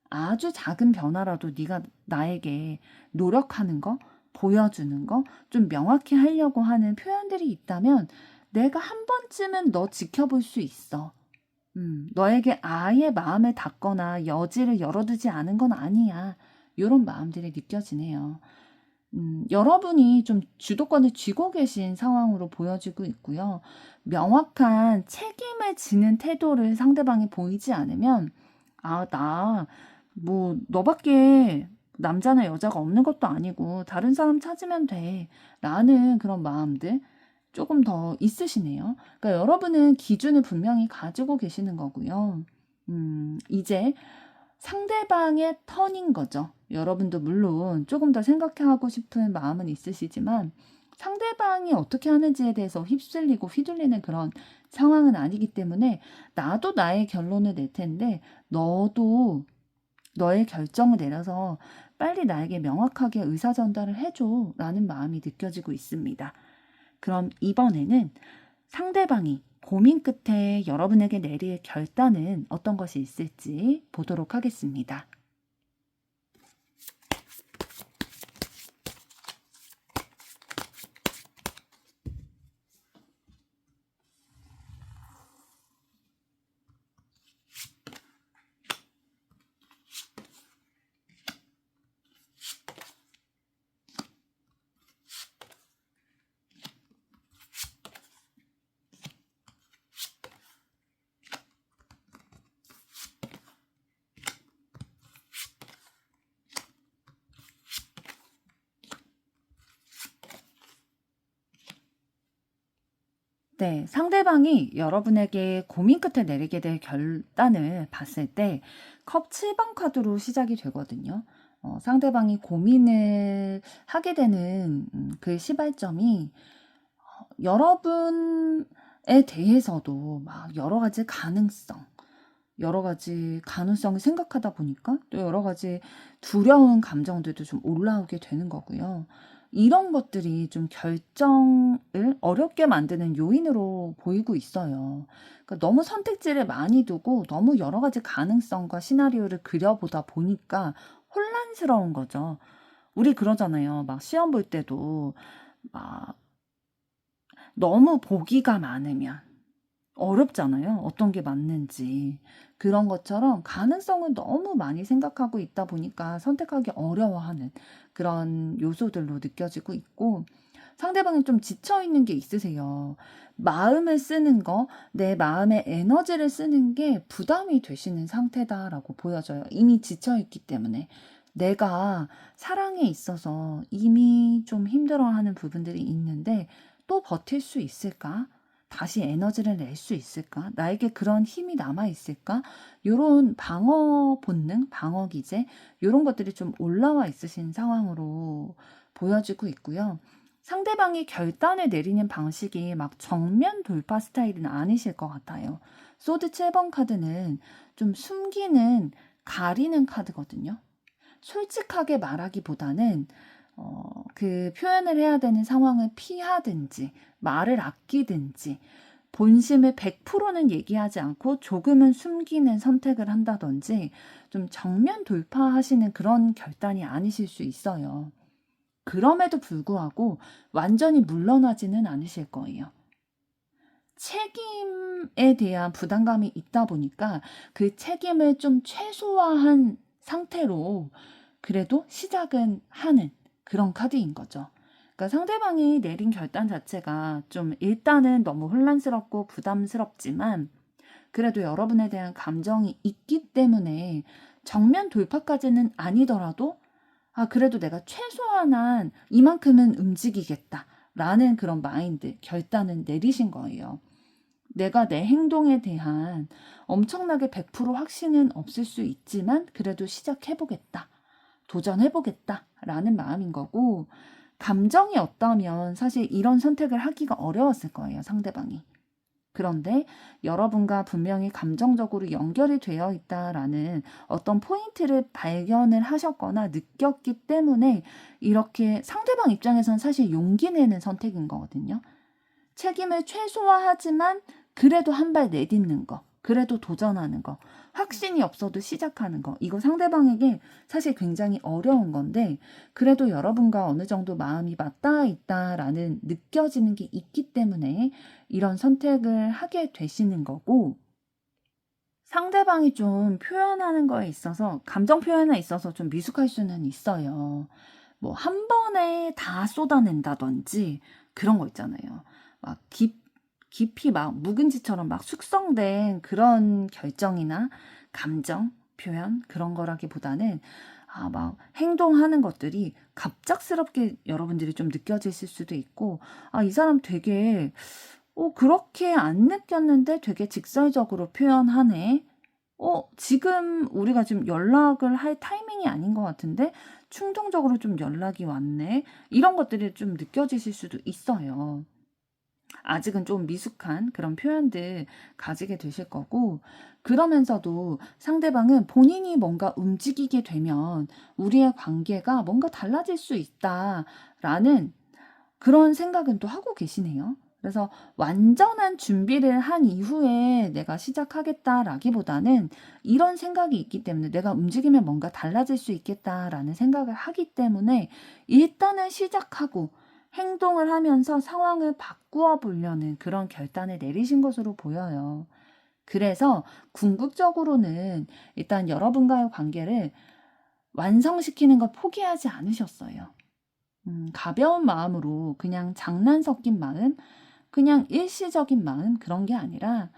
아주 작은 변화라도 네가 나에게 노력하는 거, 보여주는 거, 좀 명확히 하려고 하는 표현들이 있다면 내가 한 번쯤은 너 지켜볼 수 있어. 너에게 아예 마음을 닫거나 여지를 열어두지 않은 건 아니야. 이런 마음들이 느껴지네요. 여러분이 좀 주도권을 쥐고 계신 상황으로 보여지고 있고요. 명확한 책임을 지는 태도를 상대방이 보이지 않으면, 너밖에 남자나 여자가 없는 것도 아니고, 다른 사람 찾으면 돼. 라는 그런 마음들 조금 더 있으시네요. 그러니까 여러분은 기준을 분명히 가지고 계시는 거고요. 이제 상대방의 턴인 거죠. 여러분도 물론 조금 더 생각하고 싶은 마음은 있으시지만 상대방이 어떻게 하는지에 대해서 휩쓸리고 휘둘리는 그런 상황은 아니기 때문에 나도 나의 결론을 낼 텐데 너도 너의 결정을 내려서 빨리 나에게 명확하게 의사 전달을 해줘 라는 마음이 느껴지고 있습니다. 그럼 이번에는 상대방이 고민 끝에 여러분에게 내릴 결단은 어떤 것이 있을지 보도록 하겠습니다. 네, 상대방이 여러분에게 고민 끝에 내리게 될 결단을 봤을 때 컵 7번 카드로 시작이 되거든요. 상대방이 고민을 하게 되는 그 시발점이 여러분에 대해서도 막 여러 가지 가능성을 생각하다 보니까 또 여러 가지 두려운 감정들도 좀 올라오게 되는 거고요. 이런 것들이 좀 결정을 어렵게 만드는 요인으로 보이고 있어요. 그러니까 너무 선택지를 많이 두고 너무 여러 가지 가능성과 시나리오를 그려보다 보니까 혼란스러운 거죠. 우리 그러잖아요. 막 시험 볼 때도 막 너무 보기가 많으면 어렵잖아요. 어떤 게 맞는지. 그런 것처럼 가능성을 너무 많이 생각하고 있다 보니까 선택하기 어려워하는 그런 요소들로 느껴지고 있고, 상대방이 좀 지쳐있는 게 있으세요. 마음을 쓰는 거, 내 마음의 에너지를 쓰는 게 부담이 되시는 상태다라고 보여져요. 이미 지쳐있기 때문에. 내가 사랑에 있어서 이미 좀 힘들어하는 부분들이 있는데 또 버틸 수 있을까? 다시 에너지를 낼 수 있을까? 나에게 그런 힘이 남아있을까? 요런 방어 본능, 방어 기제, 요런 것들이 좀 올라와 있으신 상황으로 보여지고 있고요. 상대방이 결단을 내리는 방식이 막 정면 돌파 스타일은 아니실 것 같아요. 소드 7번 카드는 좀 숨기는, 가리는 카드거든요. 솔직하게 말하기보다는 그 표현을 해야 되는 상황을 피하든지 말을 아끼든지 본심을 100%는 얘기하지 않고 조금은 숨기는 선택을 한다든지 좀 정면 돌파하시는 그런 결단이 아니실 수 있어요. 그럼에도 불구하고 완전히 물러나지는 않으실 거예요. 책임에 대한 부담감이 있다 보니까 그 책임을 좀 최소화한 상태로 그래도 시작은 하는 그런 카드인 거죠. 그러니까 상대방이 내린 결단 자체가 좀 일단은 너무 혼란스럽고 부담스럽지만 그래도 여러분에 대한 감정이 있기 때문에 정면 돌파까지는 아니더라도 그래도 내가 최소한한 이만큼은 움직이겠다라는 그런 마인드, 결단은 내리신 거예요. 내가 내 행동에 대한 엄청나게 100% 확신은 없을 수 있지만 그래도 시작해보겠다. 도전해보겠다. 라는 마음인 거고, 감정이 없다면 사실 이런 선택을 하기가 어려웠을 거예요, 상대방이. 그런데 여러분과 분명히 감정적으로 연결이 되어 있다라는 어떤 포인트를 발견을 하셨거나 느꼈기 때문에 이렇게 상대방 입장에서는 사실 용기 내는 선택인 거거든요. 책임을 최소화하지만 그래도 한 발 내딛는 거, 그래도 도전하는 거, 확신이 없어도 시작하는 거. 이거 상대방에게 사실 굉장히 어려운 건데 그래도 여러분과 어느 정도 마음이 맞닿아 있다라는 느껴지는 게 있기 때문에 이런 선택을 하게 되시는 거고 상대방이 좀 표현하는 거에 있어서 감정 표현에 있어서 좀 미숙할 수는 있어요. 뭐 한 번에 다 쏟아낸다든지 그런 거 있잖아요. 막 깊이 막 묵은지처럼 막 숙성된 그런 결정이나 감정 표현 그런 거라기보다는 막 행동하는 것들이 갑작스럽게 여러분들이 좀 느껴지실 수도 있고 이 사람 되게 그렇게 안 느꼈는데 되게 직설적으로 표현하네. 지금 우리가 지금 연락을 할 타이밍이 아닌 것 같은데 충동적으로 좀 연락이 왔네. 이런 것들이 좀 느껴지실 수도 있어요. 아직은 좀 미숙한 그런 표현들 가지게 되실 거고 그러면서도 상대방은 본인이 뭔가 움직이게 되면 우리의 관계가 뭔가 달라질 수 있다라는 그런 생각은 또 하고 계시네요. 그래서 완전한 준비를 한 이후에 내가 시작하겠다라기보다는 이런 생각이 있기 때문에 내가 움직이면 뭔가 달라질 수 있겠다라는 생각을 하기 때문에 일단은 시작하고 행동을 하면서 상황을 바꾸어 보려는 그런 결단을 내리신 것으로 보여요. 그래서 궁극적으로는 일단 여러분과의 관계를 완성시키는 걸 포기하지 않으셨어요. 가벼운 마음으로 그냥 장난 섞인 마음, 그냥 일시적인 마음 그런 게 아니라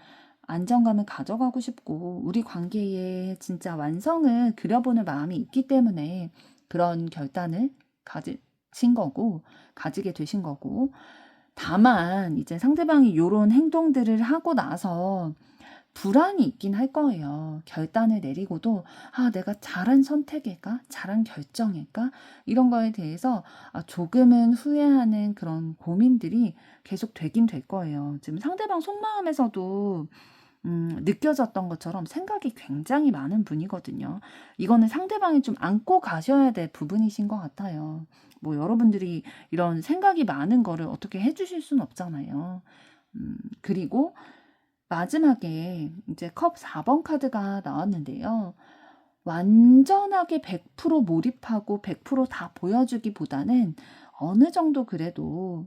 안정감을 가져가고 싶고 우리 관계에 진짜 완성을 그려보는 마음이 있기 때문에 그런 결단을 가지게 되신 거고 다만 이제 상대방이 요런 행동들을 하고 나서 불안이 있긴 할 거예요. 결단을 내리고도 내가 잘한 선택일까? 잘한 결정일까? 이런 거에 대해서 조금은 후회하는 그런 고민들이 계속 되긴 될 거예요. 지금 상대방 속마음에서도 느껴졌던 것처럼 생각이 굉장히 많은 분이거든요. 이거는 상대방이 좀 안고 가셔야 될 부분이신 것 같아요. 뭐 여러분들이 이런 생각이 많은 거를 어떻게 해주실 수는 없잖아요. 그리고 마지막에 이제 컵 4번 카드가 나왔는데요. 완전하게 100% 몰입하고 100%다 보여주기보다는 어느 정도 그래도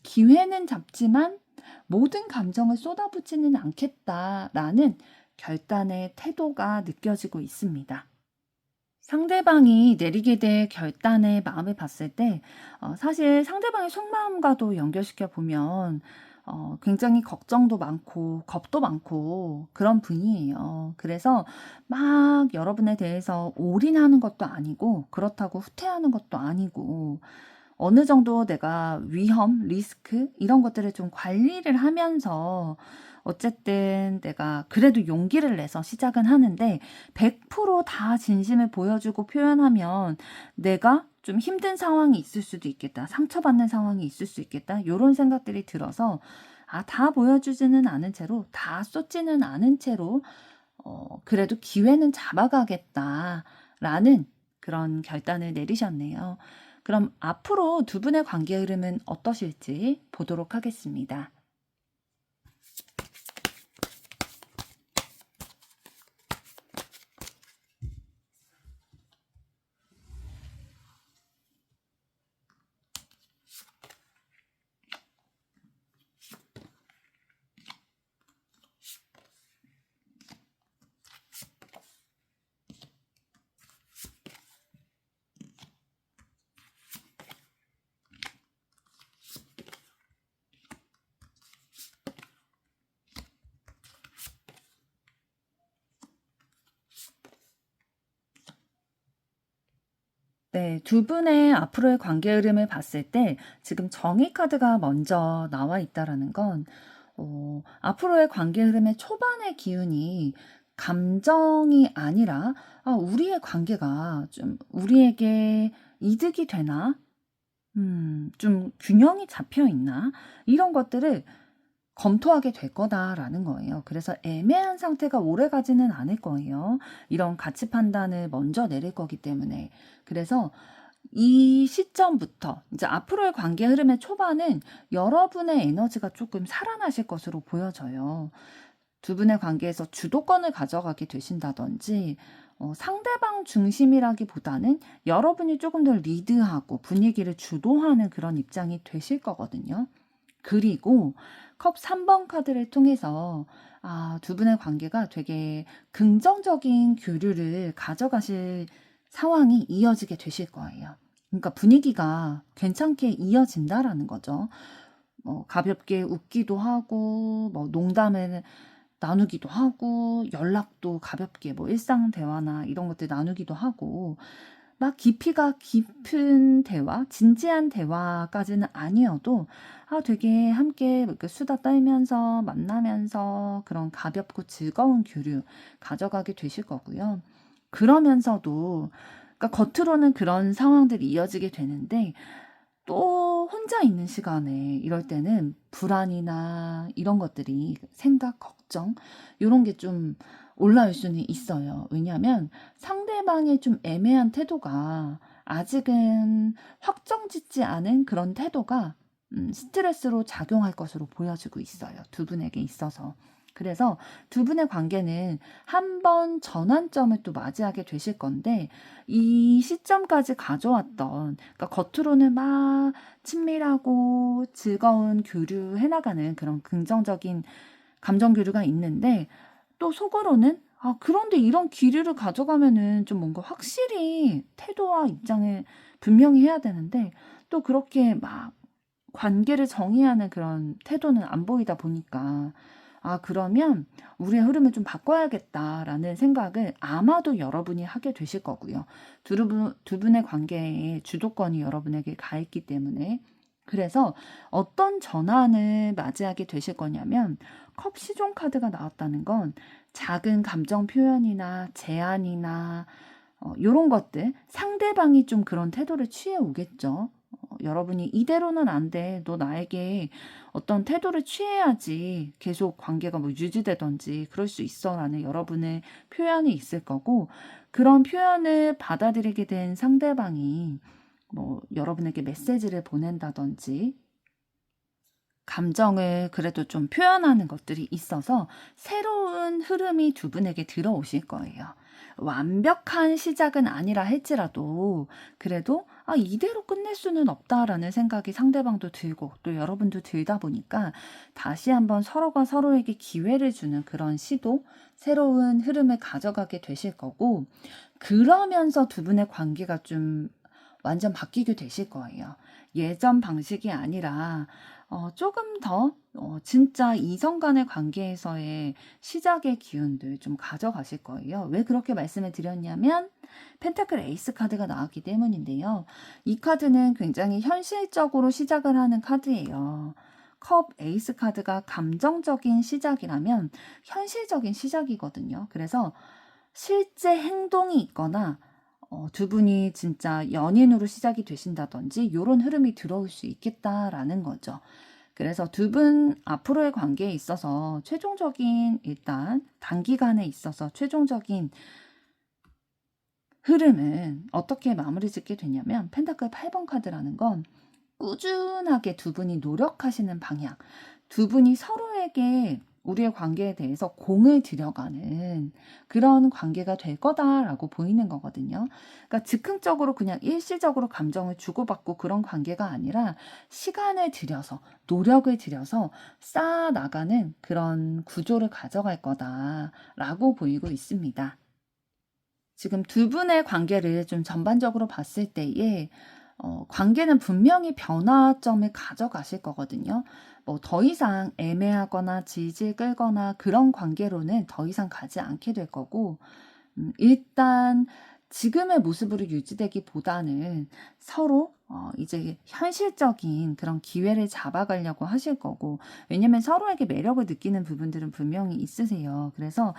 기회는 잡지만 모든 감정을 쏟아붓지는 않겠다라는 결단의 태도가 느껴지고 있습니다. 상대방이 내리게 될 결단의 마음을 봤을 때 사실 상대방의 속마음과도 연결시켜 보면 굉장히 걱정도 많고 겁도 많고 그런 분이에요. 그래서 막 여러분에 대해서 올인하는 것도 아니고 그렇다고 후퇴하는 것도 아니고 어느 정도 내가 위험, 리스크 이런 것들을 좀 관리를 하면서 어쨌든 내가 그래도 용기를 내서 시작은 하는데 100%다 진심을 보여주고 표현하면 내가 좀 힘든 상황이 있을 수도 있겠다. 상처받는 상황이 있을 수 있겠다. 이런 생각들이 들어서 다 보여주지는 않은 채로 다 쏟지는 않은 채로 그래도 기회는 잡아가겠다라는 그런 결단을 내리셨네요. 그럼 앞으로 두 분의 관계 흐름은 어떠실지 보도록 하겠습니다. 네, 두 분의 앞으로의 관계 흐름을 봤을 때 지금 정의 카드가 먼저 나와 있다라는 건 앞으로의 관계 흐름의 초반의 기운이 감정이 아니라 우리의 관계가 좀 우리에게 이득이 되나? 좀 균형이 잡혀 있나? 이런 것들을 검토하게 될 거다라는 거예요. 그래서 애매한 상태가 오래 가지는 않을 거예요. 이런 가치 판단을 먼저 내릴 거기 때문에. 그래서 이 시점부터 이제 앞으로의 관계 흐름의 초반은 여러분의 에너지가 조금 살아나실 것으로 보여져요. 두 분의 관계에서 주도권을 가져가게 되신다든지 상대방 중심이라기보다는 여러분이 조금 더 리드하고 분위기를 주도하는 그런 입장이 되실 거거든요. 그리고 컵 3번 카드를 통해서 두 분의 관계가 되게 긍정적인 교류를 가져가실 상황이 이어지게 되실 거예요. 그러니까 분위기가 괜찮게 이어진다라는 거죠. 가볍게 웃기도 하고 농담을 나누기도 하고 연락도 가볍게 일상 대화나 이런 것들 나누기도 하고 막 깊이가 깊은 대화, 진지한 대화까지는 아니어도 되게 함께 이렇게 수다 떨면서 만나면서 그런 가볍고 즐거운 교류 가져가게 되실 거고요. 그러면서도 그러니까 겉으로는 그런 상황들이 이어지게 되는데 또 혼자 있는 시간에 이럴 때는 불안이나 이런 것들이 생각, 걱정 이런 게 좀 올라올 수는 있어요. 왜냐하면 상대방의 좀 애매한 태도가 아직은 확정짓지 않은 그런 태도가 스트레스로 작용할 것으로 보여지고 있어요. 두 분에게 있어서. 그래서 두 분의 관계는 한 번 전환점을 또 맞이하게 되실 건데 이 시점까지 가져왔던 그러니까 겉으로는 막 친밀하고 즐거운 교류 해나가는 그런 긍정적인 감정 교류가 있는데 또 속으로는 그런데 이런 기류를 가져가면은 좀 뭔가 확실히 태도와 입장을 분명히 해야 되는데 또 그렇게 막 관계를 정의하는 그런 태도는 안 보이다 보니까 그러면 우리의 흐름을 좀 바꿔야겠다라는 생각을 아마도 여러분이 하게 되실 거고요. 두 분의 관계에 주도권이 여러분에게 가 있기 때문에 그래서 어떤 전환을 맞이하게 되실 거냐면 컵 시종 카드가 나왔다는 건 작은 감정 표현이나 제안이나 요런 것들 상대방이 좀 그런 태도를 취해 오겠죠. 여러분이 이대로는 안 돼. 너 나에게 어떤 태도를 취해야지 계속 관계가 유지되던지 그럴 수 있어 라는 여러분의 표현이 있을 거고 그런 표현을 받아들이게 된 상대방이 여러분에게 메시지를 보낸다든지 감정을 그래도 좀 표현하는 것들이 있어서 새로운 흐름이 두 분에게 들어오실 거예요. 완벽한 시작은 아니라 할지라도 그래도 이대로 끝낼 수는 없다라는 생각이 상대방도 들고 또 여러분도 들다 보니까 다시 한번 서로가 서로에게 기회를 주는 그런 시도, 새로운 흐름을 가져가게 되실 거고 그러면서 두 분의 관계가 좀 완전 바뀌게 되실 거예요. 예전 방식이 아니라 조금 더 진짜 이성 간의 관계에서의 시작의 기운들 좀 가져가실 거예요. 왜 그렇게 말씀을 드렸냐면 펜타클 에이스 카드가 나왔기 때문인데요. 이 카드는 굉장히 현실적으로 시작을 하는 카드예요. 컵 에이스 카드가 감정적인 시작이라면 현실적인 시작이거든요. 그래서 실제 행동이 있거나 두 분이 진짜 연인으로 시작이 되신다든지 이런 흐름이 들어올 수 있겠다라는 거죠. 그래서 두 분 앞으로의 관계에 있어서 최종적인 일단 단기간에 있어서 최종적인 흐름은 어떻게 마무리 짓게 되냐면 펜타클 8번 카드라는 건 꾸준하게 두 분이 노력하시는 방향, 두 분이 서로에게 우리의 관계에 대해서 공을 들여가는 그런 관계가 될 거다라고 보이는 거거든요. 그러니까 즉흥적으로 그냥 일시적으로 감정을 주고받고 그런 관계가 아니라 시간을 들여서 노력을 들여서 쌓아 나가는 그런 구조를 가져갈 거다라고 보이고 있습니다. 지금 두 분의 관계를 좀 전반적으로 봤을 때에 관계는 분명히 변화점을 가져가실 거거든요. 더 이상 애매하거나 질질 끌거나 그런 관계로는 더 이상 가지 않게 될 거고 일단 지금의 모습으로 유지되기보다는 서로 이제 현실적인 그런 기회를 잡아가려고 하실 거고 왜냐면 서로에게 매력을 느끼는 부분들은 분명히 있으세요. 그래서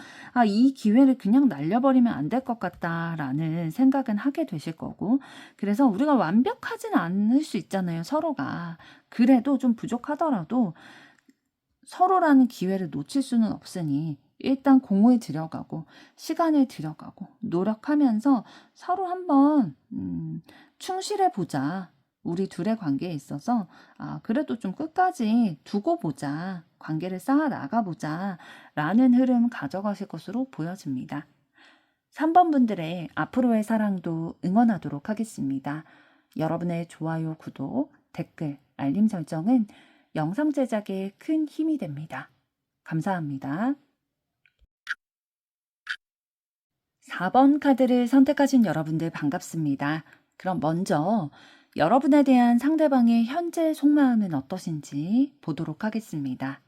이 기회를 그냥 날려버리면 안 될 것 같다라는 생각은 하게 되실 거고 그래서 우리가 완벽하진 않을 수 있잖아요. 서로가. 그래도 좀 부족하더라도 서로라는 기회를 놓칠 수는 없으니 일단 공을 들여가고 시간을 들여가고 노력하면서 서로 한번 충실해 보자. 우리 둘의 관계에 있어서 그래도 좀 끝까지 두고 보자. 관계를 쌓아 나가보자 라는 흐름 가져가실 것으로 보여집니다. 3번 분들의 앞으로의 사랑도 응원하도록 하겠습니다. 여러분의 좋아요, 구독, 댓글, 알림 설정은 영상 제작에 큰 힘이 됩니다. 감사합니다. 4번 카드를 선택하신 여러분들 반갑습니다. 그럼 먼저 여러분에 대한 상대방의 현재 속마음은 어떠신지 보도록 하겠습니다.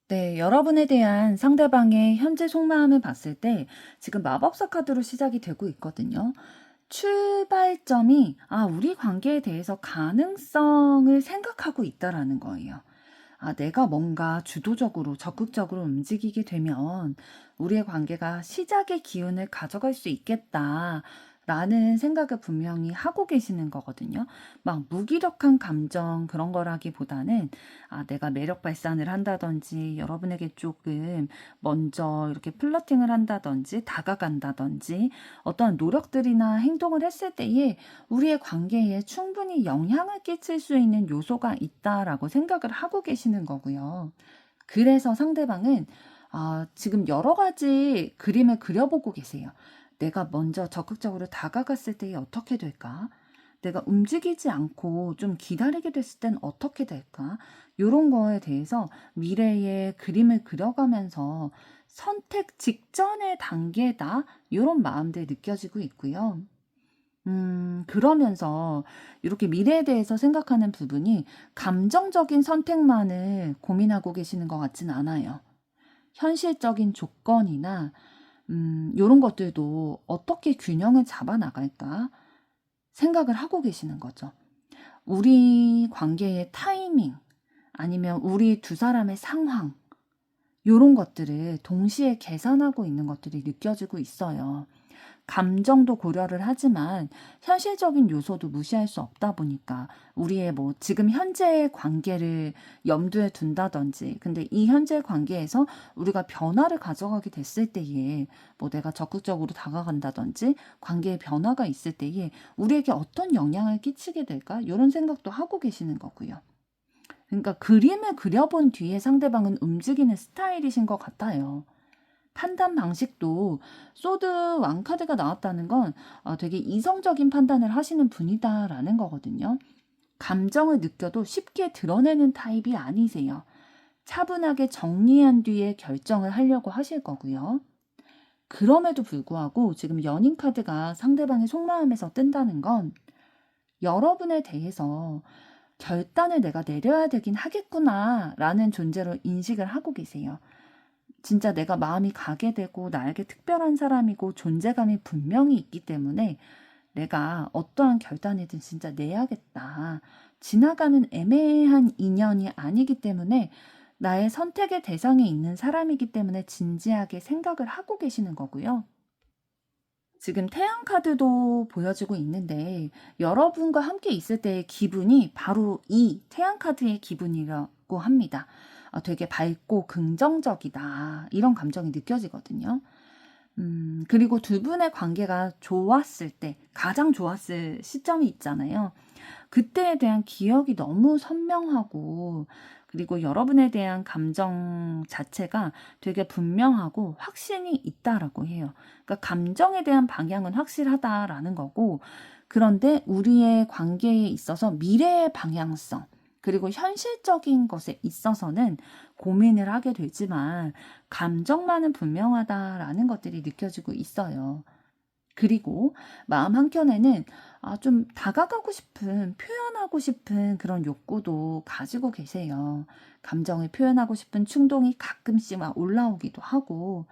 네, 여러분에 대한 상대방의 현재 속마음을 봤을 때 지금 마법사 카드로 시작이 되고 있거든요. 출발점이 우리 관계에 대해서 가능성을 생각하고 있다라는 거예요. 내가 뭔가 주도적으로 적극적으로 움직이게 되면 우리의 관계가 시작의 기운을 가져갈 수 있겠다. 라는 생각을 분명히 하고 계시는 거거든요. 막 무기력한 감정 그런 거라기보다는 내가 매력 발산을 한다든지 여러분에게 조금 먼저 이렇게 플러팅을 한다든지 다가간다든지 어떤 노력들이나 행동을 했을 때에 우리의 관계에 충분히 영향을 끼칠 수 있는 요소가 있다라고 생각을 하고 계시는 거고요. 그래서 상대방은 지금 여러 가지 그림을 그려보고 계세요. 내가 먼저 적극적으로 다가갔을 때 어떻게 될까? 내가 움직이지 않고 좀 기다리게 됐을 땐 어떻게 될까? 이런 거에 대해서 미래의 그림을 그려가면서 선택 직전의 단계다. 이런 마음들이 느껴지고 있고요. 그러면서 이렇게 미래에 대해서 생각하는 부분이 감정적인 선택만을 고민하고 계시는 것 같진 않아요. 현실적인 조건이나 요런 것들도 어떻게 균형을 잡아 나갈까 생각을 하고 계시는 거죠. 우리 관계의 타이밍 아니면 우리 두 사람의 상황 요런 것들을 동시에 계산하고 있는 것들이 느껴지고 있어요. 감정도 고려를 하지만 현실적인 요소도 무시할 수 없다 보니까 우리의 지금 현재의 관계를 염두에 둔다든지 근데 이 현재 관계에서 우리가 변화를 가져가게 됐을 때에 내가 적극적으로 다가간다든지 관계의 변화가 있을 때에 우리에게 어떤 영향을 끼치게 될까 이런 생각도 하고 계시는 거고요. 그러니까 그림을 그려본 뒤에 상대방은 움직이는 스타일이신 것 같아요. 판단 방식도 소드 왕카드가 나왔다는 건 되게 이성적인 판단을 하시는 분이다라는 거거든요. 감정을 느껴도 쉽게 드러내는 타입이 아니세요. 차분하게 정리한 뒤에 결정을 하려고 하실 거고요. 그럼에도 불구하고 지금 연인 카드가 상대방의 속마음에서 뜬다는 건 여러분에 대해서 결단을 내가 내려야 되긴 하겠구나 라는 존재로 인식을 하고 계세요. 진짜 내가 마음이 가게 되고 나에게 특별한 사람이고 존재감이 분명히 있기 때문에 내가 어떠한 결단이든 진짜 내야겠다. 지나가는 애매한 인연이 아니기 때문에 나의 선택의 대상에 있는 사람이기 때문에 진지하게 생각을 하고 계시는 거고요. 지금 태양 카드도 보여지고 있는데 여러분과 함께 있을 때의 기분이 바로 이 태양 카드의 기분이라고 합니다. 되게 밝고 긍정적이다. 이런 감정이 느껴지거든요. 그리고 두 분의 관계가 좋았을 때, 가장 좋았을 시점이 있잖아요. 그때에 대한 기억이 너무 선명하고, 그리고 여러분에 대한 감정 자체가 되게 분명하고 확신이 있다라고 해요. 그러니까 감정에 대한 방향은 확실하다라는 거고, 그런데 우리의 관계에 있어서 미래의 방향성, 그리고 현실적인 것에 있어서는 고민을 하게 되지만 감정만은 분명하다라는 것들이 느껴지고 있어요. 그리고 마음 한켠에는 좀 다가가고 싶은, 표현하고 싶은 그런 욕구도 가지고 계세요. 감정을 표현하고 싶은 충동이 가끔씩 막 올라오기도 하고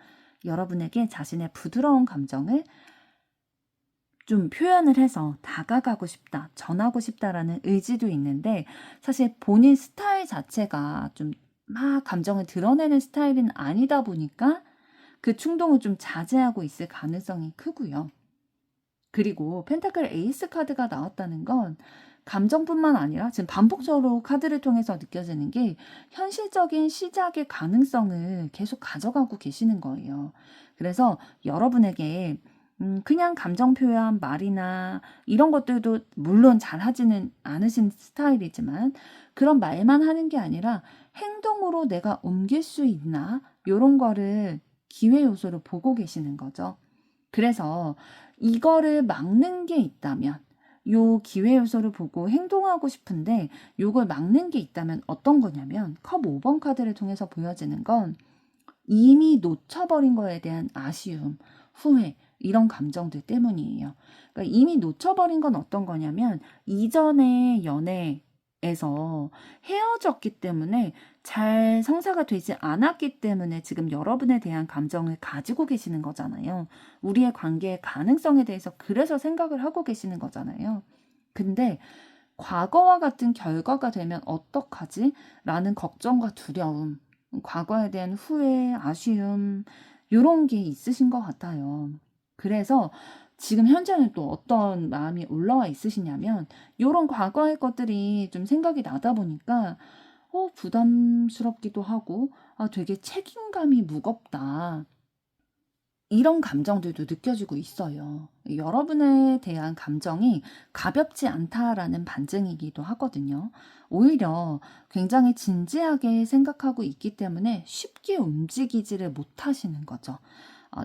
여러분에게 자신의 부드러운 감정을 좀 표현을 해서 다가가고 싶다, 전하고 싶다라는 의지도 있는데 사실 본인 스타일 자체가 좀 막 감정을 드러내는 스타일은 아니다 보니까 그 충동을 좀 자제하고 있을 가능성이 크고요. 그리고 펜타클 에이스 카드가 나왔다는 건 감정뿐만 아니라 지금 반복적으로 카드를 통해서 느껴지는 게 현실적인 시작의 가능성을 계속 가져가고 계시는 거예요. 그래서 여러분에게 그냥 감정 표현, 말이나 이런 것들도 물론 잘 하지는 않으신 스타일이지만 그런 말만 하는 게 아니라 행동으로 내가 옮길 수 있나? 요런 거를 기회 요소로 보고 계시는 거죠. 그래서 이거를 막는 게 있다면 요 기회 요소를 보고 행동하고 싶은데 요걸 막는 게 있다면 어떤 거냐면 컵 5번 카드를 통해서 보여지는 건 이미 놓쳐버린 거에 대한 아쉬움, 후회 이런 감정들 때문이에요. 그러니까 이미 놓쳐버린 건 어떤 거냐면 이전의 연애에서 헤어졌기 때문에 잘 성사가 되지 않았기 때문에 지금 여러분에 대한 감정을 가지고 계시는 거잖아요. 우리의 관계의 가능성에 대해서 그래서 생각을 하고 계시는 거잖아요. 근데 과거와 같은 결과가 되면 어떡하지? 라는 걱정과 두려움, 과거에 대한 후회, 아쉬움 요런 게 있으신 것 같아요. 그래서 지금 현재는 또 어떤 마음이 올라와 있으시냐면 요런 과거의 것들이 좀 생각이 나다 보니까 부담스럽기도 하고 되게 책임감이 무겁다. 이런 감정들도 느껴지고 있어요. 여러분에 대한 감정이 가볍지 않다라는 반증이기도 하거든요. 오히려 굉장히 진지하게 생각하고 있기 때문에 쉽게 움직이지를 못하시는 거죠.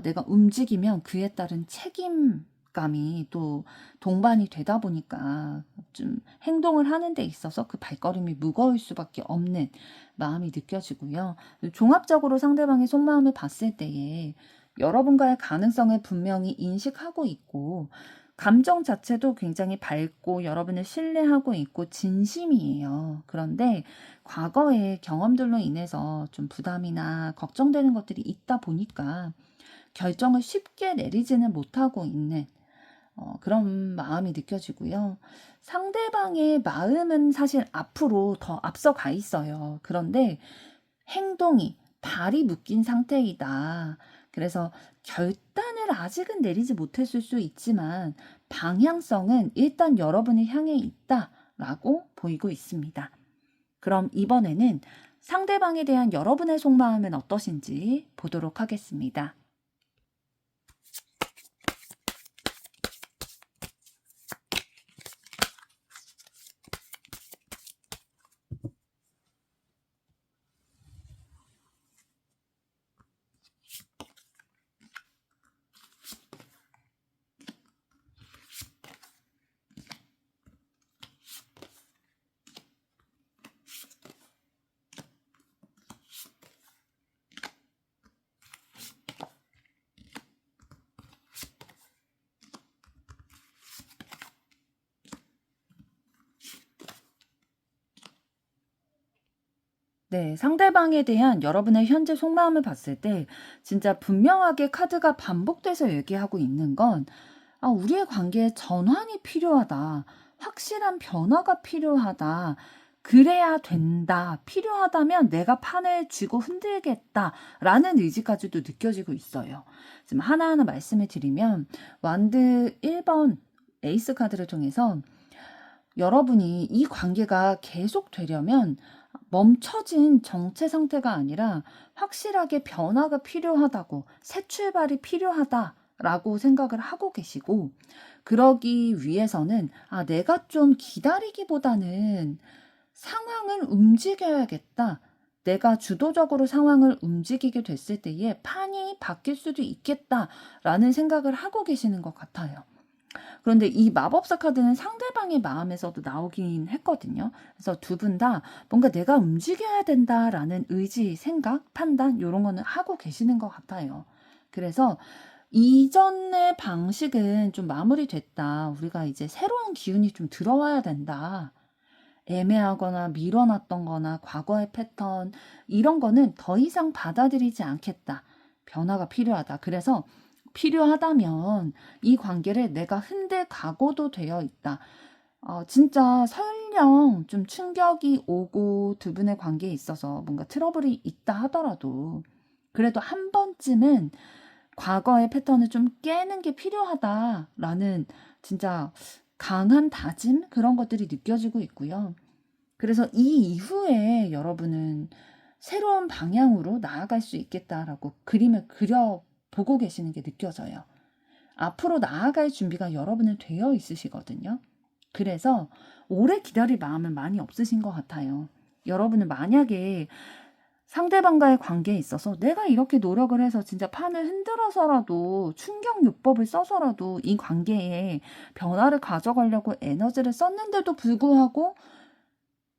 내가 움직이면 그에 따른 책임감이 또 동반이 되다 보니까 좀 행동을 하는 데 있어서 그 발걸음이 무거울 수밖에 없는 마음이 느껴지고요. 종합적으로 상대방의 속마음을 봤을 때에 여러분과의 가능성을 분명히 인식하고 있고 감정 자체도 굉장히 밝고 여러분을 신뢰하고 있고 진심이에요. 그런데 과거의 경험들로 인해서 좀 부담이나 걱정되는 것들이 있다 보니까 결정을 쉽게 내리지는 못하고 있는 그런 마음이 느껴지고요. 상대방의 마음은 사실 앞으로 더 앞서가 있어요. 그런데 행동이 발이 묶인 상태이다. 그래서 결단을 아직은 내리지 못했을 수 있지만 방향성은 일단 여러분을 향해 있다라고 보이고 있습니다. 그럼 이번에는 상대방에 대한 여러분의 속마음은 어떠신지 보도록 하겠습니다. 네, 상대방에 대한 여러분의 현재 속마음을 봤을 때 진짜 분명하게 카드가 반복돼서 얘기하고 있는 건 우리의 관계에 전환이 필요하다. 확실한 변화가 필요하다. 그래야 된다. 필요하다면 내가 판을 쥐고 흔들겠다. 라는 의지까지도 느껴지고 있어요. 지금 하나하나 말씀을 드리면 완드 1번 에이스 카드를 통해서 여러분이 이 관계가 계속되려면 멈춰진 정체 상태가 아니라 확실하게 변화가 필요하다고, 새 출발이 필요하다라고 생각을 하고 계시고, 그러기 위해서는 내가 좀 기다리기보다는 상황을 움직여야겠다. 내가 주도적으로 상황을 움직이게 됐을 때에 판이 바뀔 수도 있겠다라는 생각을 하고 계시는 것 같아요. 그런데 이 마법사 카드는 상대방의 마음에서도 나오긴 했거든요. 그래서 두 분 다 뭔가 내가 움직여야 된다라는 의지, 생각, 판단 이런 거는 하고 계시는 것 같아요. 그래서 이전의 방식은 좀 마무리됐다. 우리가 이제 새로운 기운이 좀 들어와야 된다. 애매하거나 밀어놨던 거나 과거의 패턴 이런 거는 더 이상 받아들이지 않겠다. 변화가 필요하다. 그래서 필요하다면 이 관계를 내가 흔들 각오도 되어 있다. 진짜 설령 좀 충격이 오고 두 분의 관계에 있어서 뭔가 트러블이 있다 하더라도 그래도 한 번쯤은 과거의 패턴을 좀 깨는 게 필요하다라는 진짜 강한 다짐 그런 것들이 느껴지고 있고요. 그래서 이 이후에 여러분은 새로운 방향으로 나아갈 수 있겠다라고 그림을 그려보고 계시는 게 느껴져요. 앞으로 나아갈 준비가 여러분은 되어 있으시거든요. 그래서 오래 기다릴 마음은 많이 없으신 것 같아요. 여러분은 만약에 상대방과의 관계에 있어서 내가 이렇게 노력을 해서 진짜 판을 흔들어서라도 충격요법을 써서라도 이 관계에 변화를 가져가려고 에너지를 썼는데도 불구하고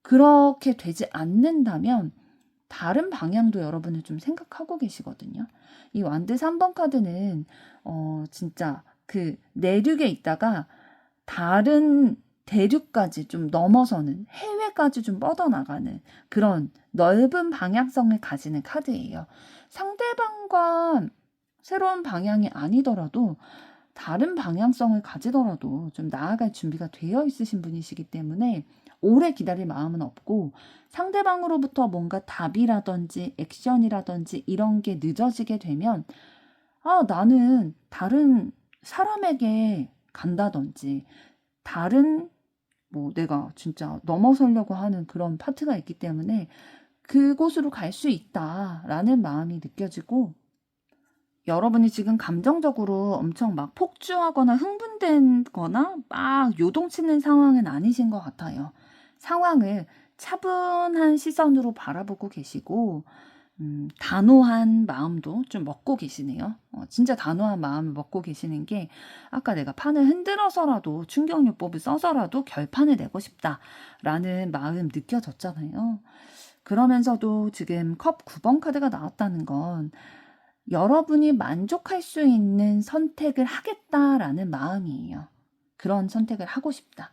그렇게 되지 않는다면 다른 방향도 여러분은 좀 생각하고 계시거든요. 이 완드 3번 카드는 진짜 그 내륙에 있다가 다른 대륙까지 좀 넘어서는 해외까지 좀 뻗어나가는 그런 넓은 방향성을 가지는 카드예요. 상대방과 새로운 방향이 아니더라도 다른 방향성을 가지더라도 좀 나아갈 준비가 되어 있으신 분이시기 때문에 오래 기다릴 마음은 없고 상대방으로부터 뭔가 답이라든지 액션이라든지 이런 게 늦어지게 되면 나는 다른 사람에게 간다든지 다른 내가 진짜 넘어서려고 하는 그런 파트가 있기 때문에 그곳으로 갈 수 있다라는 마음이 느껴지고 여러분이 지금 감정적으로 엄청 막 폭주하거나 흥분된거나 막 요동치는 상황은 아니신 것 같아요. 상황을 차분한 시선으로 바라보고 계시고 단호한 마음도 좀 먹고 계시네요. 진짜 단호한 마음을 먹고 계시는 게 아까 내가 판을 흔들어서라도 충격요법을 써서라도 결판을 내고 싶다라는 마음 느껴졌잖아요. 그러면서도 지금 컵 9번 카드가 나왔다는 건 여러분이 만족할 수 있는 선택을 하겠다라는 마음이에요. 그런 선택을 하고 싶다.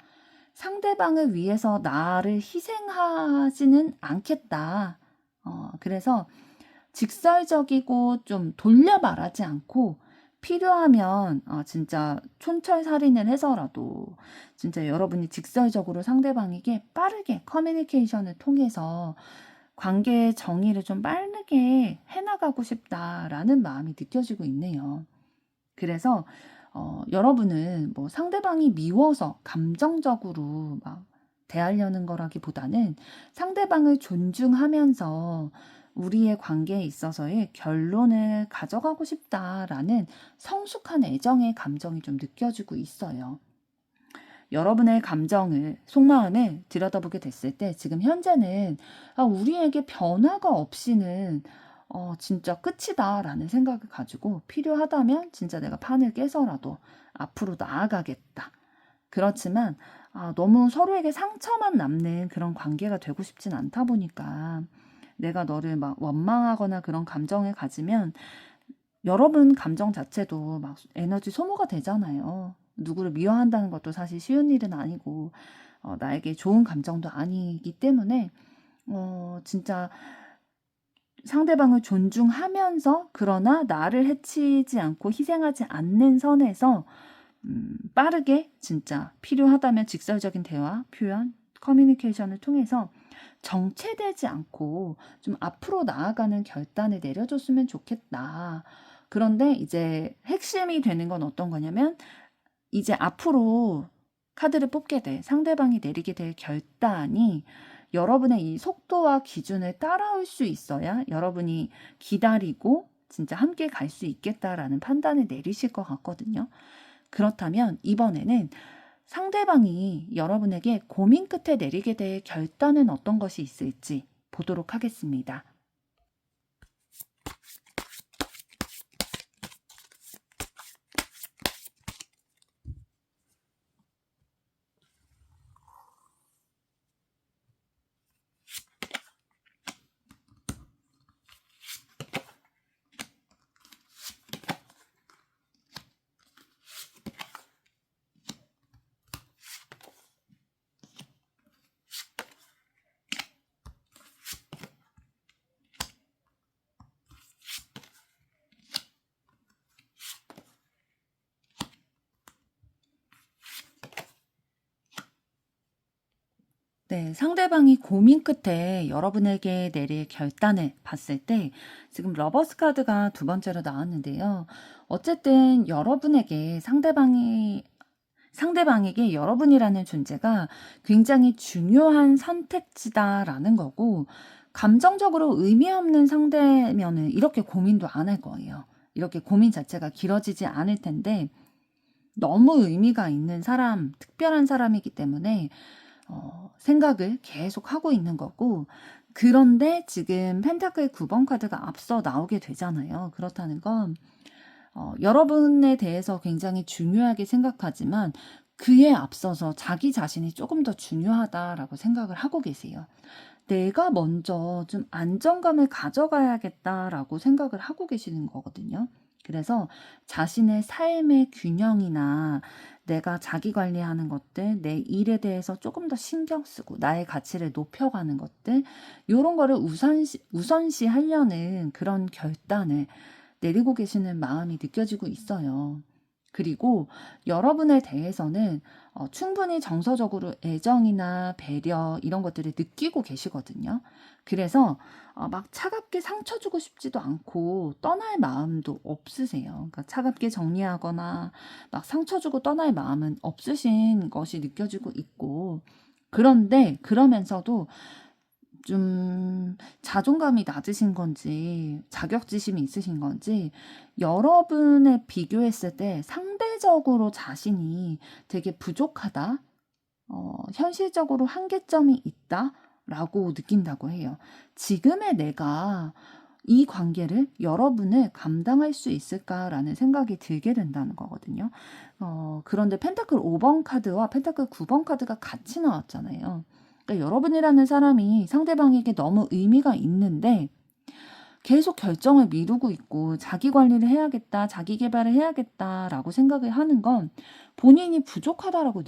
상대방을 위해서 나를 희생하지는 않겠다. 그래서 직설적이고 좀 돌려 말하지 않고 필요하면 진짜 촌철살인을 해서라도 진짜 여러분이 직설적으로 상대방에게 빠르게 커뮤니케이션을 통해서 관계의 정의를 좀 빠르게 해나가고 싶다라는 마음이 느껴지고 있네요. 그래서 여러분은 뭐 상대방이 미워서 감정적으로 막 대하려는 거라기보다는 상대방을 존중하면서 우리의 관계에 있어서의 결론을 가져가고 싶다라는 성숙한 애정의 감정이 좀 느껴지고 있어요. 여러분의 감정을, 속마음을 들여다보게 됐을 때 지금 현재는 우리에게 변화가 없이는 진짜 끝이다라는 생각을 가지고 필요하다면 진짜 내가 판을 깨서라도 앞으로 나아가겠다. 그렇지만 너무 서로에게 상처만 남는 그런 관계가 되고 싶진 않다 보니까 내가 너를 막 원망하거나 그런 감정을 가지면 여러분 감정 자체도 막 에너지 소모가 되잖아요. 누구를 미워한다는 것도 사실 쉬운 일은 아니고 나에게 좋은 감정도 아니기 때문에 진짜 상대방을 존중하면서 그러나 나를 해치지 않고 희생하지 않는 선에서 빠르게 진짜 필요하다면 직설적인 대화, 표현, 커뮤니케이션을 통해서 정체되지 않고 좀 앞으로 나아가는 결단을 내려줬으면 좋겠다. 그런데 이제 핵심이 되는 건 어떤 거냐면 이제 앞으로 카드를 뽑게 돼 상대방이 내리게 될 결단이 여러분의 이 속도와 기준을 따라올 수 있어야 여러분이 기다리고 진짜 함께 갈 수 있겠다라는 판단을 내리실 것 같거든요. 그렇다면 이번에는 상대방이 여러분에게 고민 끝에 내리게 될 결단은 어떤 것이 있을지 보도록 하겠습니다. 네, 상대방이 고민 끝에 여러분에게 내릴 결단을 봤을 때 지금 러버스 카드가 두 번째로 나왔는데요. 어쨌든 여러분에게 상대방에게 여러분이라는 존재가 굉장히 중요한 선택지다라는 거고, 감정적으로 의미 없는 상대면은 이렇게 고민도 안 할 거예요. 이렇게 고민 자체가 길어지지 않을 텐데, 너무 의미가 있는 사람, 특별한 사람이기 때문에 생각을 계속 하고 있는 거고, 그런데 지금 펜타클 9번 카드가 앞서 나오게 되잖아요. 그렇다는 건 여러분에 대해서 굉장히 중요하게 생각하지만 그에 앞서서 자기 자신이 조금 더 중요하다라고 생각을 하고 계세요. 내가 먼저 좀 안정감을 가져가야겠다라고 생각을 하고 계시는 거거든요. 그래서 자신의 삶의 균형이나 내가 자기 관리하는 것들, 내 일에 대해서 조금 더 신경 쓰고 나의 가치를 높여가는 것들, 이런 거를 우선시 하려는 그런 결단을 내리고 계시는 마음이 느껴지고 있어요. 그리고 여러분에 대해서는 충분히 정서적으로 애정이나 배려 이런 것들을 느끼고 계시거든요. 그래서 막 차갑게 상처 주고 싶지도 않고 떠날 마음도 없으세요. 그러니까 차갑게 정리하거나 막 상처 주고 떠날 마음은 없으신 것이 느껴지고 있고, 그런데 그러면서도 좀 자존감이 낮으신 건지 자격지심이 있으신 건지 여러분에 비교했을 때 상대적으로 자신이 되게 부족하다, 현실적으로 한계점이 있다라고 느낀다고 해요. 지금의 내가 이 관계를 여러분을 감당할 수 있을까라는 생각이 들게 된다는 거거든요. 그런데 펜타클 5번 카드와 펜타클 9번 카드가 같이 나왔잖아요. 그러니까 여러분이라는 사람이 상대방에게 너무 의미가 있는데 계속 결정을 미루고 있고 자기 관리를 해야겠다, 자기 개발을 해야겠다라고 생각을 하는 건 본인이 부족하다라고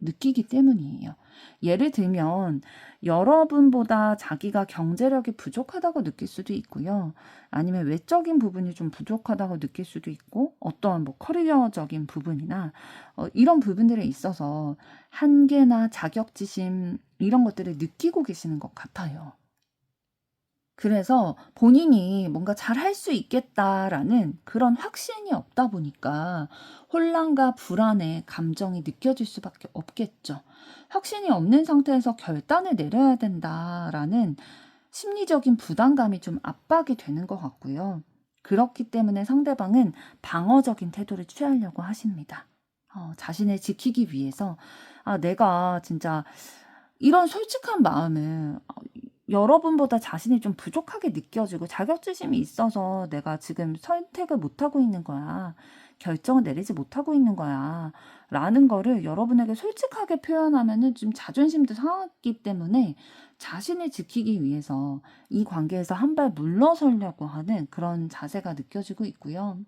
느끼기 때문이에요. 예를 들면 여러분보다 자기가 경제력이 부족하다고 느낄 수도 있고요. 아니면 외적인 부분이 좀 부족하다고 느낄 수도 있고, 어떠한 뭐 커리어적인 부분이나 이런 부분들에 있어서 한계나 자격지심 이런 것들을 느끼고 계시는 것 같아요. 그래서 본인이 뭔가 잘할 수 있겠다라는 그런 확신이 없다 보니까 혼란과 불안의 감정이 느껴질 수밖에 없겠죠. 확신이 없는 상태에서 결단을 내려야 된다라는 심리적인 부담감이 좀 압박이 되는 것 같고요. 그렇기 때문에 상대방은 방어적인 태도를 취하려고 하십니다. 자신을 지키기 위해서 내가 진짜 이런 솔직한 마음을 여러분보다 자신이 좀 부족하게 느껴지고 자격지심이 있어서 내가 지금 선택을 못하고 있는 거야. 결정을 내리지 못하고 있는 거야. 라는 거를 여러분에게 솔직하게 표현하면은 좀 자존심도 상하기 때문에 자신을 지키기 위해서 이 관계에서 한 발 물러서려고 하는 그런 자세가 느껴지고 있고요.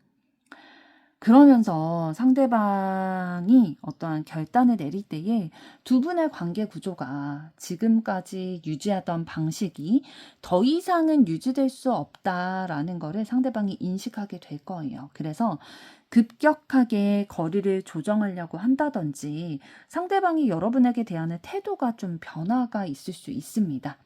그러면서 상대방이 어떠한 결단을 내릴 때에 두 분의 관계 구조가 지금까지 유지하던 방식이 더 이상은 유지될 수 없다라는 거를 상대방이 인식하게 될 거예요. 그래서 급격하게 거리를 조정하려고 한다든지 상대방이 여러분에게 대하는 태도가 좀 변화가 있을 수 있습니다.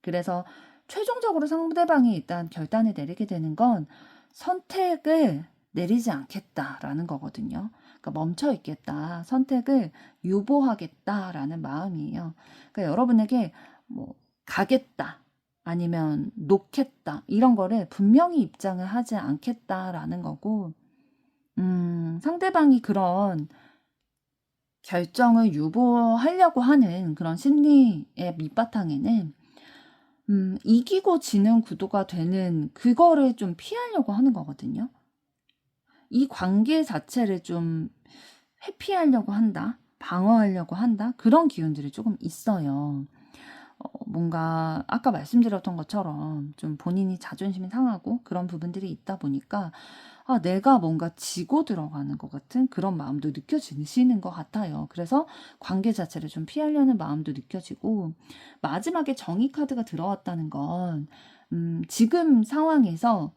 그래서 최종적으로 상대방이 일단 결단을 내리게 되는 건 선택을 내리지 않겠다라는 거거든요. 그러니까 멈춰 있겠다. 선택을 유보하겠다라는 마음이에요. 그러니까 여러분에게 뭐 가겠다, 아니면 놓겠다, 이런 거를 분명히 입장을 하지 않겠다라는 거고, 상대방이 그런 결정을 유보하려고 하는 그런 심리의 밑바탕에는 이기고 지는 구도가 되는 그거를 좀 피하려고 하는 거거든요. 이 관계 자체를 좀 회피하려고 한다, 방어하려고 한다, 그런 기운들이 조금 있어요. 뭔가 아까 말씀드렸던 것처럼 좀 본인이 자존심이 상하고 그런 부분들이 있다 보니까 내가 뭔가 지고 들어가는 것 같은 그런 마음도 느껴지시는 것 같아요. 그래서 관계 자체를 좀 피하려는 마음도 느껴지고, 마지막에 정의 카드가 들어왔다는 건 지금 상황에서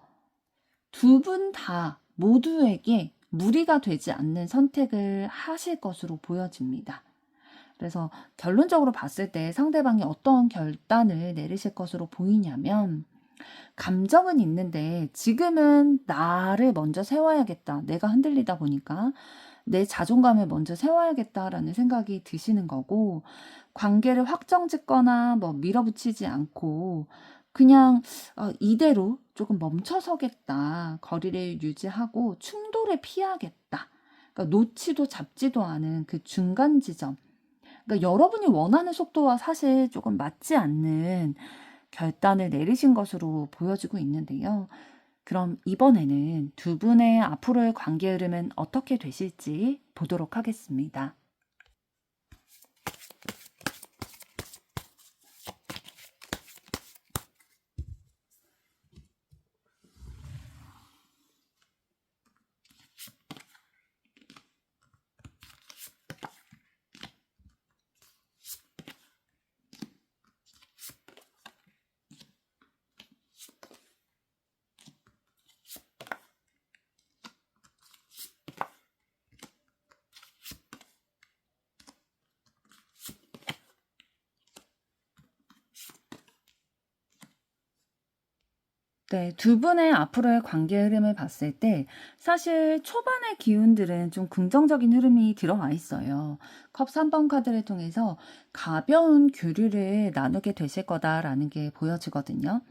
두 분 다 모두에게 무리가 되지 않는 선택을 하실 것으로 보여집니다. 그래서 결론적으로 봤을 때 상대방이 어떤 결단을 내리실 것으로 보이냐면 감정은 있는데 지금은 나를 먼저 세워야겠다. 내가 흔들리다 보니까 내 자존감을 먼저 세워야겠다라는 생각이 드시는 거고 관계를 확정짓거나 뭐 밀어붙이지 않고 그냥 이대로 조금 멈춰서겠다. 거리를 유지하고 충돌을 피하겠다. 그러니까 놓지도 잡지도 않은 그 중간 지점. 그러니까 여러분이 원하는 속도와 사실 조금 맞지 않는 결단을 내리신 것으로 보여지고 있는데요. 그럼 이번에는 두 분의 앞으로의 관계 흐름은 어떻게 되실지 보도록 하겠습니다. 네, 두 분의 앞으로의 관계 흐름을 봤을 때 사실 초반의 기운들은 좀 긍정적인 흐름이 들어와 있어요. 컵 3번 카드를 통해서 가벼운 교류를 나누게 되실 거다라는 게 보여지거든요.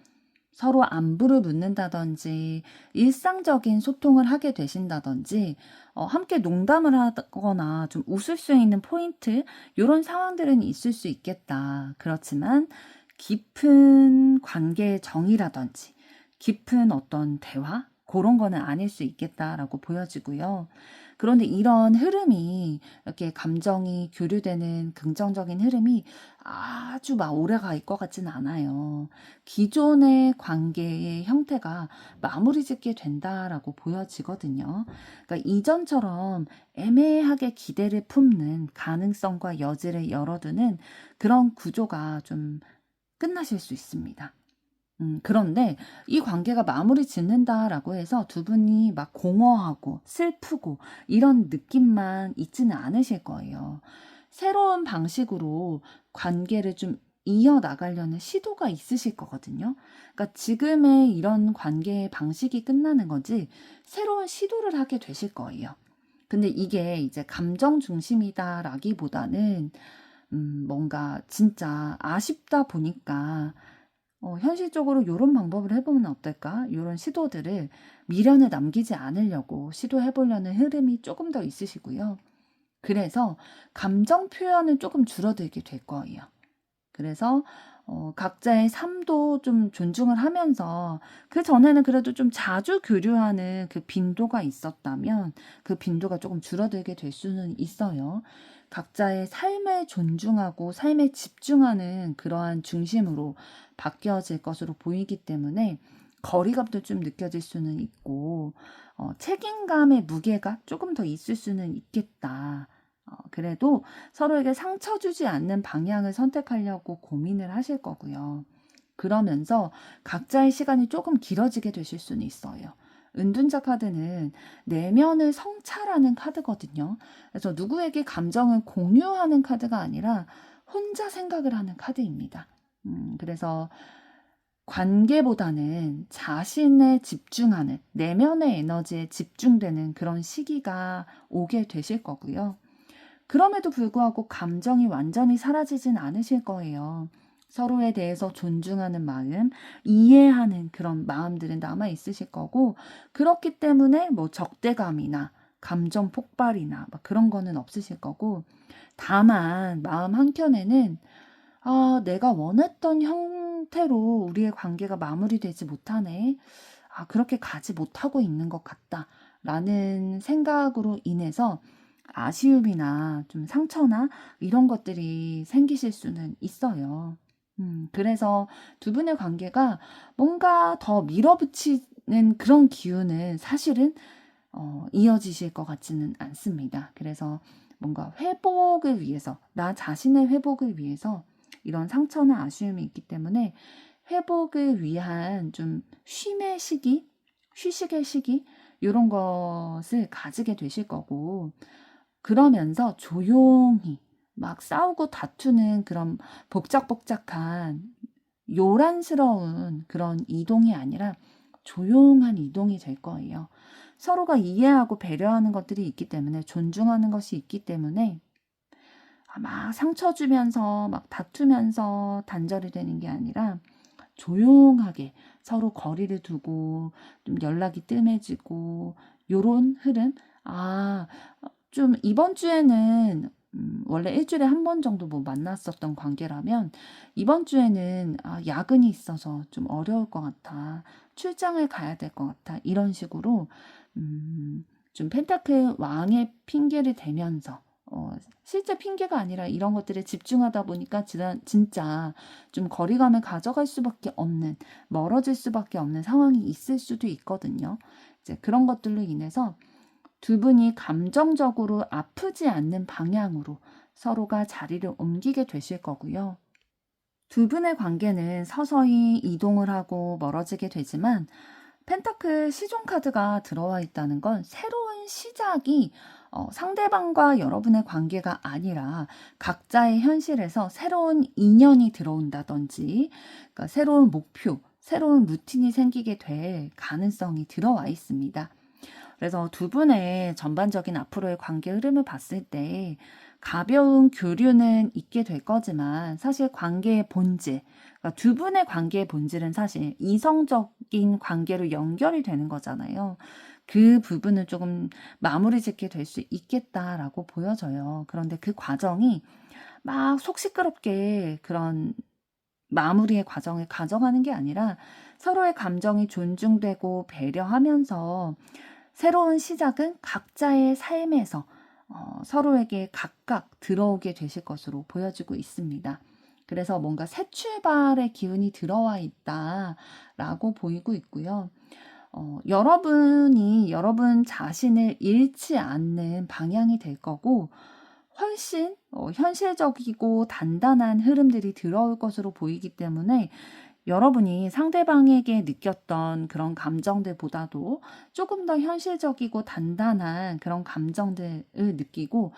서로 안부를 묻는다든지 일상적인 소통을 하게 되신다든지 함께 농담을 하거나 좀 웃을 수 있는 포인트 이런 상황들은 있을 수 있겠다. 그렇지만 깊은 관계의 정이라든지 깊은 어떤 대화 그런 거는 아닐 수 있겠다라고 보여지고요. 그런데 이런 흐름이 이렇게 감정이 교류되는 긍정적인 흐름이 아주 막 오래가 일 것 같지는 않아요. 기존의 관계의 형태가 마무리 짓게 된다라고 보여지거든요. 그러니까 이전처럼 애매하게 기대를 품는 가능성과 여지를 열어두는 그런 구조가 좀 끝나실 수 있습니다. 그런데 이 관계가 마무리 짓는다라고 해서 두 분이 막 공허하고 슬프고 이런 느낌만 있지는 않으실 거예요. 새로운 방식으로 관계를 좀 이어나가려는 시도가 있으실 거거든요. 그러니까 지금의 이런 관계의 방식이 끝나는 거지 새로운 시도를 하게 되실 거예요. 근데 이게 이제 감정 중심이다라기보다는 뭔가 진짜 아쉽다 보니까 현실적으로 요런 방법을 해보면 어떨까? 요런 시도들을 미련을 남기지 않으려고 시도해 보려는 흐름이 조금 더 있으시고요. 그래서 감정 표현은 조금 줄어들게 될 거예요. 그래서 각자의 삶도 좀 존중을 하면서 그전에는 그래도 좀 자주 교류하는 그 빈도가 있었다면 그 빈도가 조금 줄어들게 될 수는 있어요. 각자의 삶을 존중하고 삶에 집중하는 그러한 중심으로 바뀌어질 것으로 보이기 때문에 거리감도 좀 느껴질 수는 있고 책임감의 무게가 조금 더 있을 수는 있겠다. 그래도 서로에게 상처 주지 않는 방향을 선택하려고 고민을 하실 거고요. 그러면서 각자의 시간이 조금 길어지게 되실 수는 있어요. 은둔자 카드는 내면을 성찰하는 카드거든요. 그래서 누구에게 감정을 공유하는 카드가 아니라 혼자 생각을 하는 카드입니다. 그래서 관계보다는 자신에 집중하는 내면의 에너지에 집중되는 그런 시기가 오게 되실 거고요. 그럼에도 불구하고 감정이 완전히 사라지진 않으실 거예요. 서로에 대해서 존중하는 마음, 이해하는 그런 마음들은 남아 있으실 거고, 그렇기 때문에 뭐 적대감이나 감정 폭발이나 막 그런 거는 없으실 거고, 다만 마음 한켠에는 내가 원했던 형태로 우리의 관계가 마무리되지 못하네. 그렇게 가지 못하고 있는 것 같다. 라는 생각으로 인해서 아쉬움이나 좀 상처나 이런 것들이 생기실 수는 있어요. 그래서 두 분의 관계가 뭔가 더 밀어붙이는 그런 기운은 사실은 이어지실 것 같지는 않습니다. 그래서 뭔가 회복을 위해서, 나 자신의 회복을 위해서 이런 상처나 아쉬움이 있기 때문에 회복을 위한 좀 쉼의 시기, 휴식의 시기, 이런 것을 가지게 되실 거고, 그러면서 조용히 막 싸우고 다투는 그런 복작복작한 요란스러운 그런 이동이 아니라 조용한 이동이 될 거예요. 서로가 이해하고 배려하는 것들이 있기 때문에, 존중하는 것이 있기 때문에 막 상처 주면서 막 다투면서 단절이 되는 게 아니라 조용하게 서로 거리를 두고 좀 연락이 뜸해지고 요런 흐름. 좀 이번 주에는 원래 일주일에 한 번 정도 뭐 만났었던 관계라면 이번 주에는 야근이 있어서 좀 어려울 것 같아. 출장을 가야 될 것 같아. 이런 식으로 좀 펜타클 왕의 핑계를 대면서 실제 핑계가 아니라 이런 것들에 집중하다 보니까 진짜 좀 거리감을 가져갈 수밖에 없는, 멀어질 수밖에 없는 상황이 있을 수도 있거든요. 이제 그런 것들로 인해서 두 분이 감정적으로 아프지 않는 방향으로 서로가 자리를 옮기게 되실 거고요. 두 분의 관계는 서서히 이동을 하고 멀어지게 되지만 펜타클 시종 카드가 들어와 있다는 건 새로운 시작이 상대방과 여러분의 관계가 아니라 각자의 현실에서 새로운 인연이 들어온다든지, 그러니까 새로운 목표, 새로운 루틴이 생기게 될 가능성이 들어와 있습니다. 그래서 두 분의 전반적인 앞으로의 관계 흐름을 봤을 때 가벼운 교류는 있게 될 거지만 사실 관계의 본질, 그러니까 두 분의 관계의 본질은 사실 이성적인 관계로 연결이 되는 거잖아요. 그 부분은 조금 마무리 짓게 될 수 있겠다라고 보여져요. 그런데 그 과정이 막 속 시끄럽게 그런 마무리의 과정을 가져가는 게 아니라 서로의 감정이 존중되고 배려하면서 새로운 시작은 각자의 삶에서 서로에게 각각 들어오게 되실 것으로 보여지고 있습니다. 그래서 뭔가 새 출발의 기운이 들어와 있다라고 보이고 있고요. 여러분이 여러분 자신을 잃지 않는 방향이 될 거고, 훨씬 현실적이고 단단한 흐름들이 들어올 것으로 보이기 때문에 여러분이 상대방에게 느꼈던 그런 감정들보다도 조금 더 현실적이고 단단한 그런 감정들을 느끼고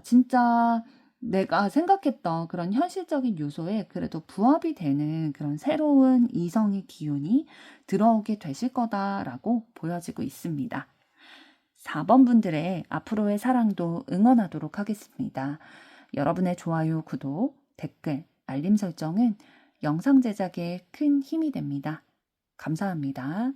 진짜 내가 생각했던 그런 현실적인 요소에 그래도 부합이 되는 그런 새로운 이성의 기운이 들어오게 되실 거다라고 보여지고 있습니다. 4번 분들의 앞으로의 사랑도 응원하도록 하겠습니다. 여러분의 좋아요, 구독, 댓글, 알림 설정은 영상 제작에 큰 힘이 됩니다. 감사합니다.